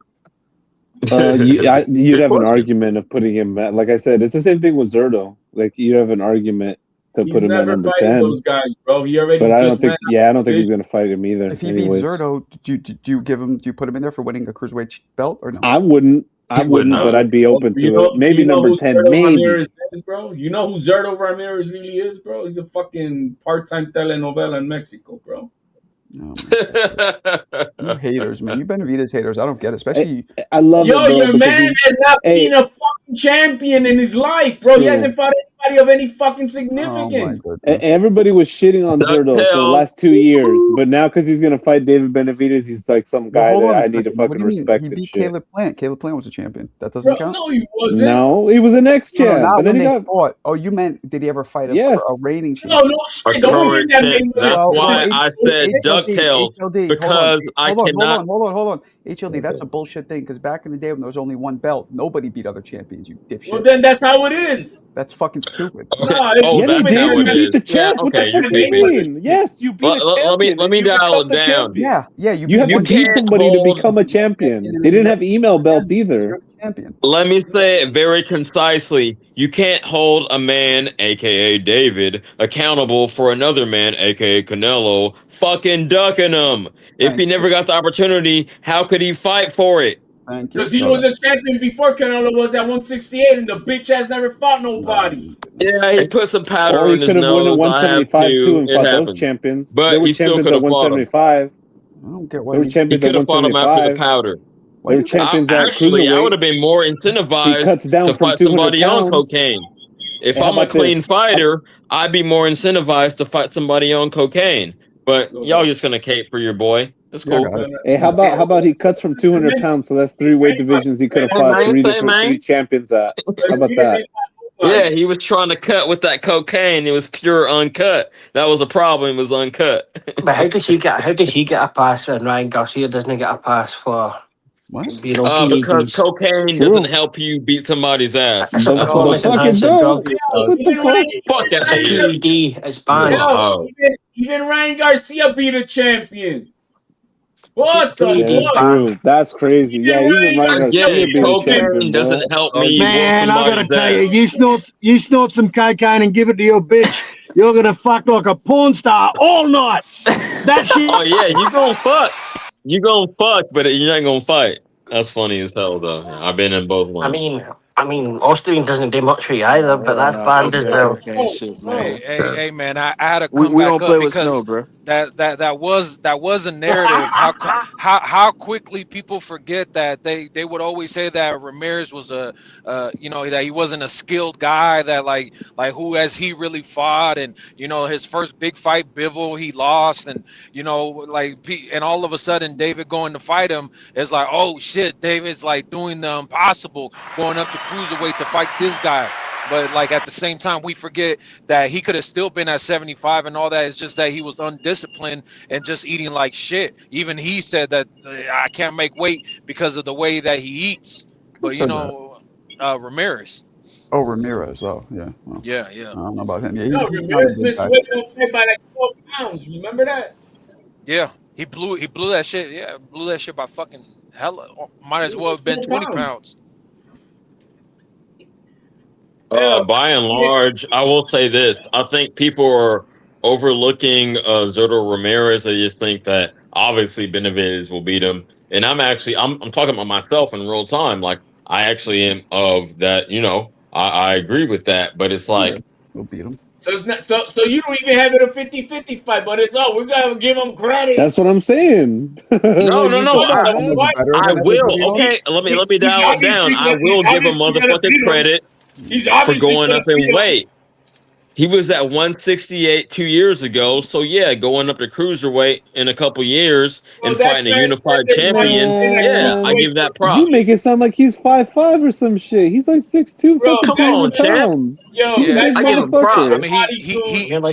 You'd have an argument of putting him at, like I said, it's the same thing with Zerto. Like, you have an argument to put him at number 10. Those guys, bro. He already. But I don't think he's going to fight him either. If he beats Zerto, do you put him in there for winning a cruiserweight belt or no? I wouldn't, but I'd be open to it. Maybe number 10, maybe. Is, bro? You know who Zerto Ramirez really is, bro? He's a fucking part-time telenovela in Mexico, bro. Oh you haters, man. You Benavidez haters. I don't get it. Especially, I love Yo, it, bro. your man has not Hey. been a fucking champion in his life, bro. He hasn't fought anybody of any fucking significance. Everybody was shitting on Zurdo for the last 2 years, but now because he's gonna fight David Benavidez, he's like some guy hold on that a I need to second. What fucking do you mean? respect He and beat shit. Caleb Plant. Caleb Plant was a champion. That doesn't count. No, he wasn't. No, he was an ex-champ, not and then when he they got fought. Oh, you meant did he ever fight a Yes. reigning champion? No shit. The only thing that made me That's why I said HLD, DuckTales because I cannot. Hold on. HLD, that's a bullshit thing because back in the day when there was only one belt, nobody beat other champions. You dipshit. Well, then that's how it is. That's fucking stupid. Okay. No, it's yeah, they that's how did. You it beat the is. champ. Yeah, What okay, the fuck do you mean? Yes, you beat a champion. Let me and you dial become it the down. champion. Yeah. You have to beat can't somebody to hold- become a champion. They didn't have email belts either. Champion. Let me say it very concisely. You can't hold a man, aka David, accountable for another man, aka Canelo, fucking ducking him. If he never got the opportunity, how could he fight for it? Thank you. Because he was a champion before Canelo was at 168, and the bitch has never fought nobody. Yeah, he put some powder Or in he his could have won nose. at 175 too and It fought those happened. champions. But They were he still champions could at have fought him. 175. I don't get They why were he He champions could at have fought him after the 175. powder. They were champions at Actually, I would have cruiserweight. been more He incentivized cuts down to from fight 200 somebody on pounds. cocaine. If Hey, how I'm a about clean this? fighter, I'd be more incentivized to fight somebody on cocaine. But y'all just gonna cape for your boy. That's cool. Hey, how about he cuts from 200 pounds? So that's 3 weight divisions he could have fought three champions at. How about that? Yeah, he was trying to cut with that cocaine. It was pure uncut. That was a problem. It was uncut. But how does he get a pass and Ryan Garcia doesn't get a pass for being on because PEDs? cocaine doesn't help you beat somebody's ass. It's a That's what performance enhancing drug. Fuck that It's a shit. PED. It's banned. Oh. Even Ryan Garcia beat a champion. What the Yeah, that's fuck? true. That's crazy. Yeah, even Ryan Garcia Again, beat a champion, cocaine bro. doesn't help me. Man, I gotta tell you, you snort some cocaine and give it to your bitch, you're gonna fuck like a porn star all night. That shit. Oh yeah, you gonna fuck. You gonna fuck, but you're not gonna fight. That's funny as hell, though. I've been in both ones. I mean, Austrian doesn't do much for you either, but that's banned as well. Hey, man! I had to We come don't back play up with because snow, bro. that was a narrative. How quickly people forget that they would always say that Ramirez was that he wasn't a skilled guy, that like who has he really fought, and his first big fight Bivol he lost, and and all of a sudden David going to fight him is like, oh shit, David's like doing the impossible, going up to cruiserweight to fight this guy. But like at the same time, we forget that he could have still been at 75 and all that. It's just that he was undisciplined and just eating like shit. Even he said that I can't make weight because of the way that he eats. But Ramirez. Oh, Ramirez. Oh, yeah. Well, Yeah. I don't know about him. Yeah, No, he's not a Ramirez big missed guy. weight on fight by like 12 pounds. Remember that? Yeah, he blew that shit. Yeah, blew that shit by fucking hella. Might as well have been 20 pounds. By and large, I will say this. I think people are overlooking Zurdo Ramirez. They just think that obviously Benavidez will beat him. And I'm talking about myself in real time. Like, I actually am of that, I agree with that. But it's like, we'll beat him. So it's not so you don't even have it a 50-50 fight, but it's we're gonna give him credit. That's what I'm saying. No. I will. Why? Okay, let me dial it down. I will give him motherfucking credit He's for obviously going gonna up in beat him. weight. He was at 168 2 years ago. So yeah, going up to cruiserweight in a couple years and that's fighting a unified champion. Man. Yeah, I give that prop. You make it sound like he's 5'5" or some shit. He's like 6'2", Bro, fucking come on, 200 champ. pounds. Yo, He's a big I give him props. motherfucker. I mean,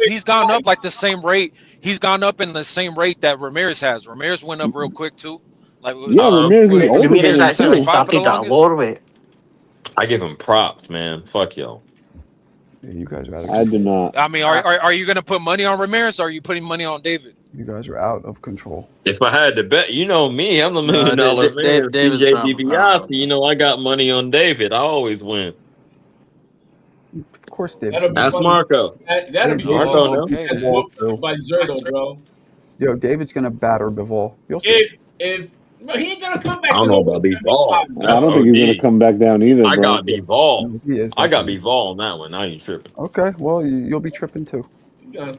he's gone up like the same rate. He's gone up in the same rate that Ramirez has. Ramirez went up real quick too. Like Ramirez is older than Ramirez him actually too. started at lower weight. I give him props, man. Fuck y'all. Yeah, you guys are out of I do not. I mean, are you gonna put money on Ramirez, or are you putting money on David? You guys are out of control. If I had to bet, me, I'm the $1 million man. David's CJ not- DiBiase, I got money on David. I always win. Of course, David. That'll be That's funny. Marco. That'd be Marco, no. okay. That's whooped by Zurdo, bro. Yo, David's gonna batter Bivol. You'll see. If no, he ain't gonna come back. I don't know about Bivol. I don't think he's gonna come back down either, I bro. got Bivol. He is I got definitely. Bivol on that one. I ain't tripping. Okay, well, you'll be tripping too. You're gonna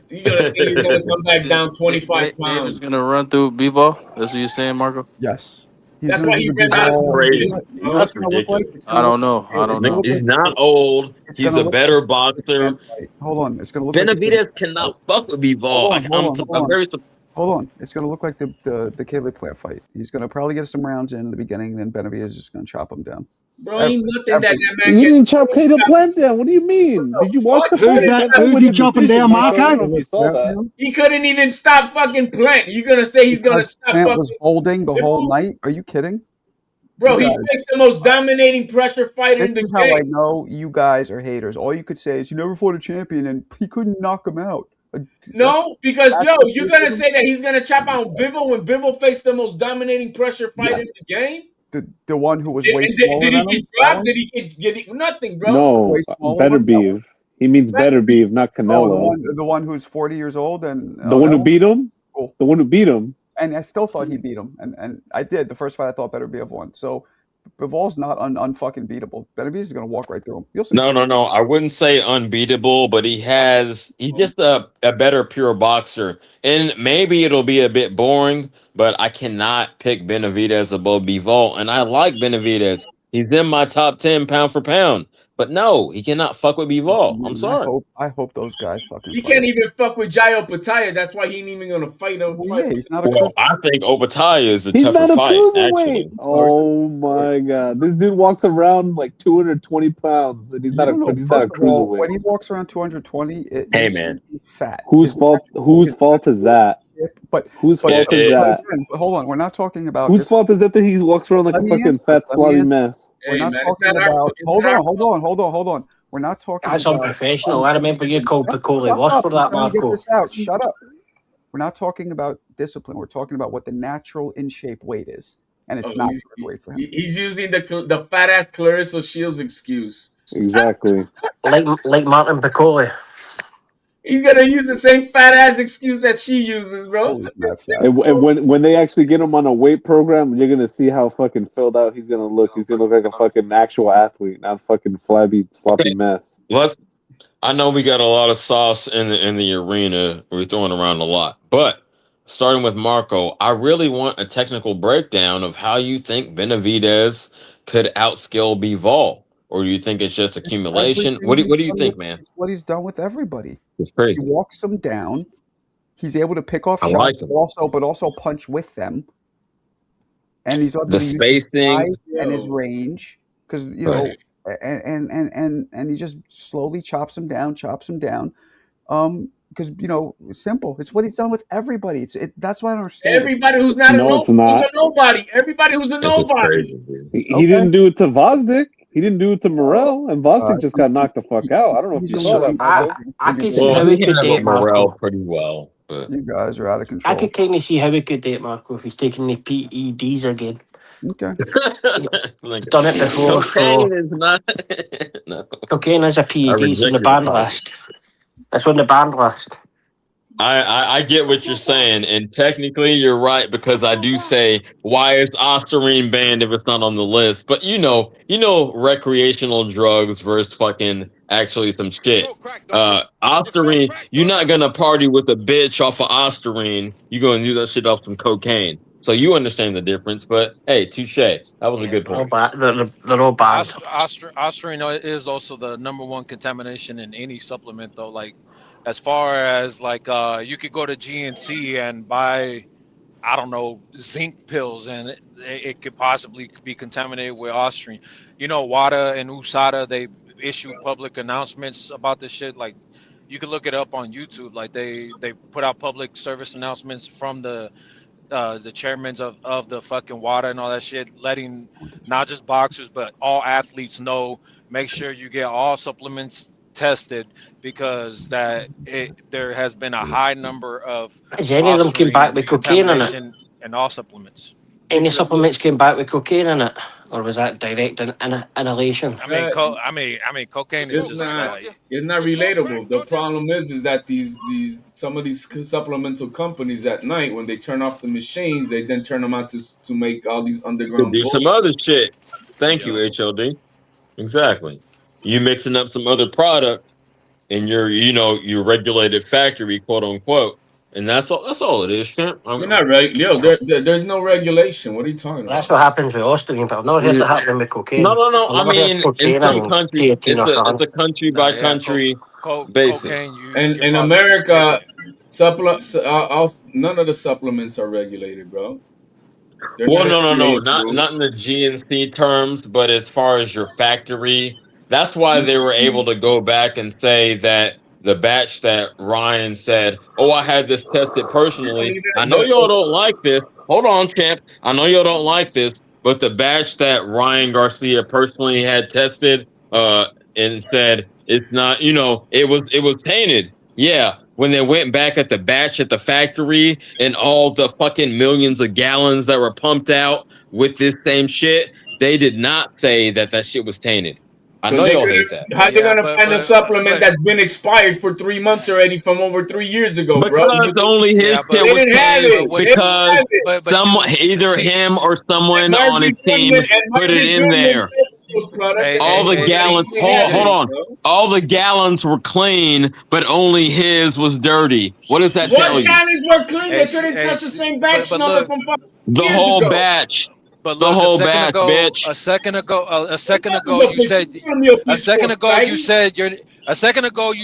think he's gonna come back down 25 Dave pounds. is gonna run through Bivol. That's what you're saying, Marco? Yes. That's why he ran out of Crazy. What's going to look like? I don't know. I don't know. He's not old. He's a better boxer. Hold on. It's going to look like Benavidez cannot fuck with Bivol. Hold on. It's going to look like the Caleb Plant fight. He's going to probably get some rounds in the beginning, then Benavidez is just going to chop him down. Bro, ain't nothing that man You didn't chop Caleb Plant down. What do you mean? Did you watch the fight? Who's he chopping down, Marco? He couldn't even stop fucking Plant. You gonna say he's gonna stop Plant fucking was holding the whole night? Are you kidding? Bro, he faced the most dominating pressure fighter in the This is game. how I know you guys are haters. All you could say is you never fought a champion and he couldn't knock him out. No, because you're gonna say that he's gonna chop out Bivol when Bivol faced the most dominating pressure fighter in the game. The one who was way Did smaller he than get him? dropped? Did he get nothing, bro? No, Better Beef. He means Better Beef, not Canelo. The one who's 40 years old and The one who beat him? Cool. The one who beat him. And I still thought he beat him, and I did. The first fight I thought Better Beef won. So Bivol's not unfucking beatable. Better Beef is gonna walk right through him. You'll see. No. I wouldn't say unbeatable, but he's just a better pure boxer. And maybe it'll be a bit boring, but I cannot pick Benavidez above Bivol. And I like Benavidez. He's in my top 10 pound for pound. But no, he cannot fuck with Bivol. I'm sorry. I hope those guys fucking. He can't even fuck with Jai Opataya. That's why he ain't even gonna fight him. He's not I think Opataya is a He's tougher not a fight. cruiserweight. Actually. Oh my god, this dude walks around like 220 pounds, and he's not a cruiserweight. When he walks around 220, Hey, man, he's fat. Whose fault is that? Whose fault is that? Hold on, we're not talking about Whose fault is it that he walks around like a fucking fat slobby mess? We're not talking about. Hold on. We're not talking. That's about unprofessional. I remember you called Piccoli worse for that, Marco. Shut up. We're not talking about discipline. We're talking about what the natural in shape weight is, and it's not good weight for him. He's using the fat ass Clarissa Shields excuse. Exactly. like Martin Piccoli. He's gonna use the same fat ass excuse that she uses, bro. And when they actually get him on a weight program, you're gonna see how fucking filled out he's gonna look. He's gonna look like a fucking actual athlete, not a fucking flabby, sloppy mess. I know we got a lot of sauce in the arena. We're throwing around a lot, but starting with Marco, I really want a technical breakdown of how you think Benavidez could outskill Bivol, or do you think it's just accumulation? What do you think, man? It's what he's done with everybody. It's crazy. He walks them down. He's able to pick off I shots, like him. but also punch with them. And he's able The to use his spacing. size and his range, because and he just slowly chops him down. Because it's simple. It's what he's done with everybody. That's why I don't understand. Everybody who's not who's a nobody. Everybody who's a nobody. He didn't do it to Vosdick. He didn't do it to Morel, and Vosdick just got knocked the fuck out. I don't know if you saw that. I could see how we could date Morel Marco. pretty well, but you guys are out of control. I could kind of see how we could date Marco if he's taking the PEDs again. Okay. He's done it before. Cocaine So is not. No. cocaine is a PED. It's on the reject banned your list. It's on the banned list. I get what you're saying, and technically you're right, because I do say, why is Ostarine banned if it's not on the list? But you know, recreational drugs versus fucking actually some shit. Ostarine, you're not gonna party with a bitch off of Ostarine. You're gonna do that shit off some cocaine. So you understand the difference, but hey, touche. That was a good point. They're all bad. Ostarine is also the #1 contamination in any supplement, though. Like, as far as you could go to GNC and buy, I don't know, zinc pills, and it could possibly be contaminated with Ostarine. WADA and USADA, they issue public announcements about this shit. Like, you could look it up on YouTube. Like, they put out public service announcements from the chairmen of the fucking WADA and all that shit, letting not just boxers but all athletes know, make sure you get all supplements tested, because there has been a high number of Has any of them came back with cocaine in it? And all supplements. Any supplements came back with cocaine in it, or was that direct inhalation? I mean, cocaine is just It's not relatable. The problem is that some of these supplemental companies at night, when they turn off the machines, they then turn them out to make all these underground Do some other shit. Thank you, HLD. Exactly. You mixing up some other product, in your, you know, your regulated factory, quote unquote. And that's all it is, champ. You're not there's no regulation. What are you talking about? That's what happens with Austrian, but I've never heard it happening with cocaine. No. I've I never heard mean, cocaine in some and countries, creatine or something. it's a country by country basis. And in America, none of the supplements are regulated, bro. Well, no, not in the GNC terms, but as far as your factory, that's why they were able to go back and say that the batch that Ryan said, "Oh, I had this tested personally. I know y'all don't like this. Hold on, champ. I know y'all don't like this, but the batch that Ryan Garcia personally had tested, and said it's not, you know, it was tainted. Yeah." When they went back at the batch at the factory and all the fucking millions of gallons that were pumped out with this same shit, they did not say that shit was tainted. I know y'all hate that. How they gonna find a supplement that's been expired for 3 months already from over 3 years ago, bro? Because only his shit was tainted because someone, either him or someone on his team put it in there. All the gallons, hold on. All the gallons were clean, but only his was dirty. What does that tell you? What gallons were clean? They couldn't touch the same batch number from 5 the years whole ago. Batch. But the look, whole batch, bitch. A second ago, you said you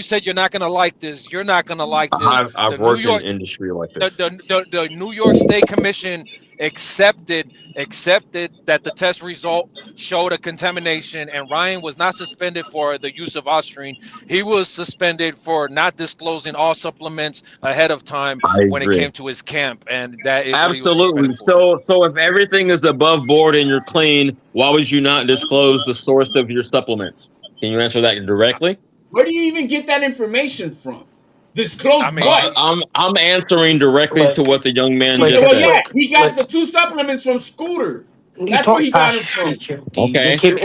said you're not gonna like this. You're not gonna like this. I've worked in industry like this. The New York State Commission accepted that the test result showed a contamination, and Ryan was not suspended for the use of Ostrine. He was suspended for not disclosing all supplements ahead of time when it came to his camp, and that is absolutely. So if everything is above board and you're clean, why would you not disclose the source of your supplements? Can you answer that directly? Where do you even get that information from? Disclose what? I'm answering directly to what the young man just said. Yeah, he got the 2 supplements from Scooter. That's where he got it from. Okay, so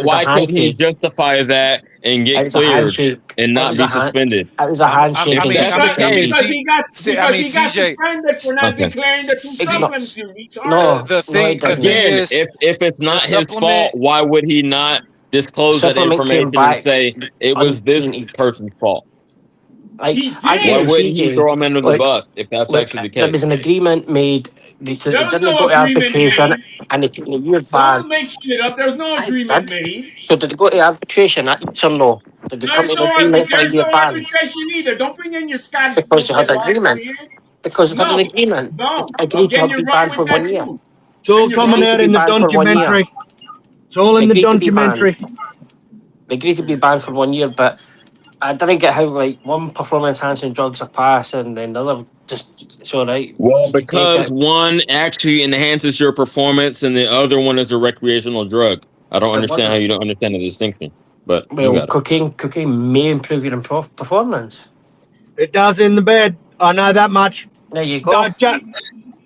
why could he justify that and get cleared and not be suspended? It was a handshake. Because he got suspended for not declaring the 2 supplements. Again, if it's not his fault, why would he not disclose that information and say it was this person's fault? Why wouldn't he throw him under the bus if that's actually the case? There was an agreement made. They didn't go to arbitration, and they took a year ban. Don't make shit up. There was no agreement made. So did they go to arbitration? Yes or no? Did they come to an agreement for a year ban? Arbitration either. Don't bring in your Scottish. Because they had an agreement. Because they had an agreement. Agreed to be banned for 1 year. It's all coming out in the documentary. It's all in the documentary. They agreed to be banned for 1 year, but I didn't get how like one performance enhancing drugs are passed and then the other just it's all right. Well, because one actually enhances your performance and the other one is a recreational drug. I don't understand how you don't understand the distinction. But cocaine may improve your performance. It does in the bed. I know that much. There you go.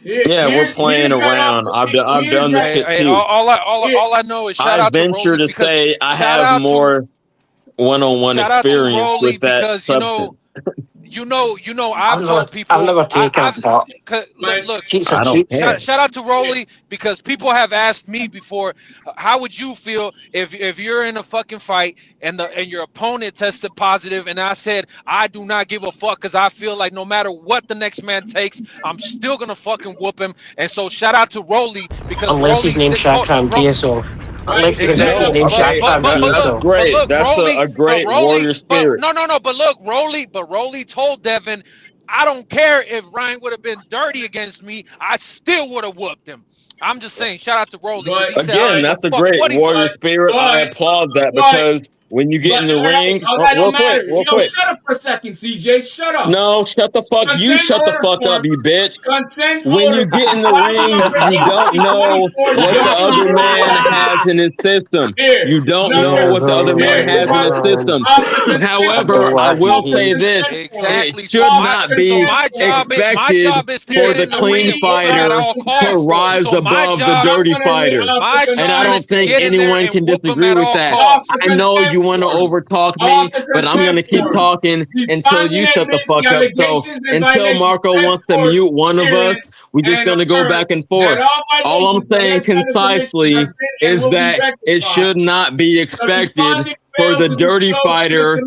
Yeah, we're playing around. I've done this shit too. All I know is shout out to Rolly. I venture to say I have more one-on-one experience with that because substance. you know I've told people I've never taken a thought. Look, shout out to Rolly because people have asked me before, how would you feel if you're in a fucking fight and your opponent tested positive, and I said I do not give a fuck because I feel like no matter what the next man takes, I'm still gonna fucking whoop him. And so shout out to Rolly because unless his name's Shakram Diazov. Great. That's a great warrior spirit. But look, Rolly told Devin, I don't care if Ryan would have been dirty against me, I still would have whooped him. I'm just saying, shout out to Rolly. Again, that's a great warrior spirit. I applaud that because when you get in the ring, real quick. Shut up for a second, CJ. Shut up. No, shut the fuck. You shut the fuck up, you bitch. When you get in the ring, you don't know what the other man has in his system. You don't know what the other man has in his system. However, I will say this: it should not be expected for the clean fighter to rise above the dirty fighter. And I don't think anyone can disagree with that. I know you want to overtalk me, but I'm going to keep talking until you shut the fuck up. So until Marco wants to mute one of us, we're just going to go back and forth. All I'm saying concisely is that it should not be expected for the dirty fighter,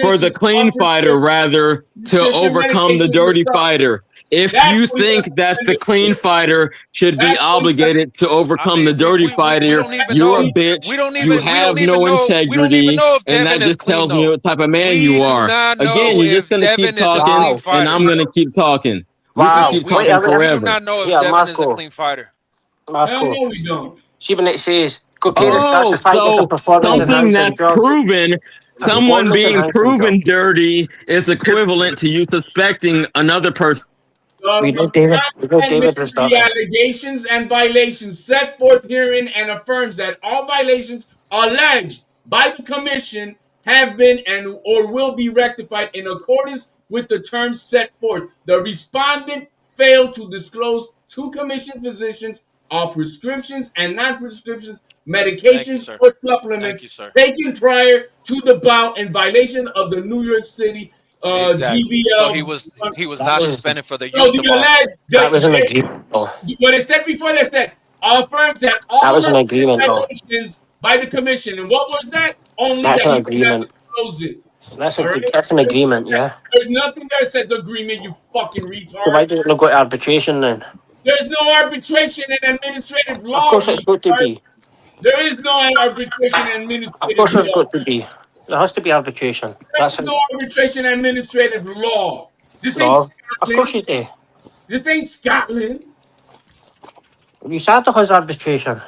for the clean fighter, rather, to overcome the dirty fighter. If you think that the clean fighter should be obligated to overcome the dirty fighter, you're a bitch. You have no integrity, and that just tells me what type of man you are. Again, you're just gonna keep talking, and I'm gonna keep talking. We can keep talking forever. We do not know if Devin is a clean fighter. Marco, no, we don't. see when it says cocaine is classified as a So performance something enhancing that's drug. proven, someone being proven dirty is equivalent to you suspecting another person. We know David. We know David was The allegations and violations set forth herein and affirms that all violations alleged by the commission have been and or will be rectified in accordance with the terms set forth. The respondent failed to disclose to commission physicians all prescriptions and non-prescriptions, medications or supplements taken prior to the bout in violation of the New York City Exactly. GBL. So he was not suspended for the use of That was an agreement. What it said before that said affirms that all That was an agreement, though. violations by the commission. And what was that? Only That's that an he did not agreement. disclose it. That's an agreement, yeah. There's nothing there that says agreement, you fucking retard. So why didn't it go to arbitration then? There's no arbitration in administrative law. Of course it's got to be. There is no arbitration in administrative Of course law. it's got to be. There has to be arbitration. There's no arbitration in administrative law. This ain't No, Scotland. of course you do. This ain't Scotland. You said there was arbitration.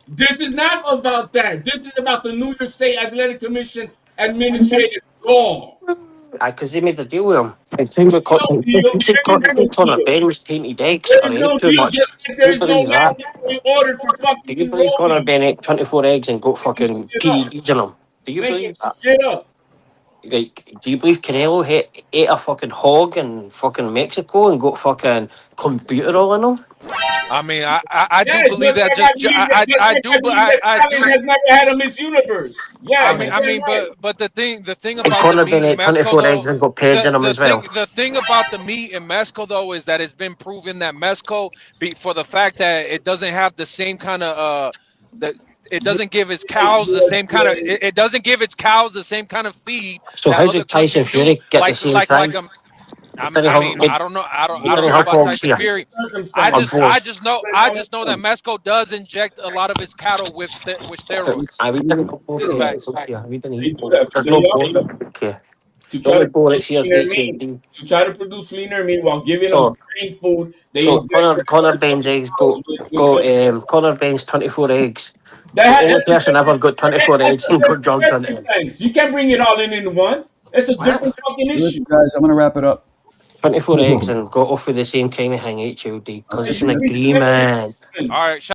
This is not about that. This is about the New York State Athletic Commission administrative law. Because they made a deal with him. And things were Conor Ben was tainted eggs. I mean, too much. Do you believe that? Do you believe Conor Ben ate 24 eggs and got fucking PEDs in them? Do you believe that? Shut up. Like, do you believe Canelo ate a fucking hog in fucking Mexico and got fucking computer all in him? I mean, I do believe that. I do. Has never had a Miss Universe. Yeah. I mean, but the thing And about Conor the Ben meat ate in Mexico, 24 though, eggs and got paid in them as well. The thing about the meat in Mexico, though, is that it's been proven that Mexico, for the fact that it doesn't have the same kind of it doesn't give its cows the same kind of it doesn't give its cows the same kind of feed. So how did Tyson Fury get the same size? I don't know about Tyson Fury. I just know that Mexico does inject a lot of its cattle with steroids. It's facts. There's no okay. To try to produce leaner meat while giving them green food. Conor Ben's eggs Conor Ben's 24 eggs. The only person ever got 24 eggs and got drugs on it. You can't bring it all in one. It's a different fucking issue. Listen, guys, I'm gonna wrap it up. 24 eggs and got off with the same kind of thing, HOD, because it's an agreement. All right.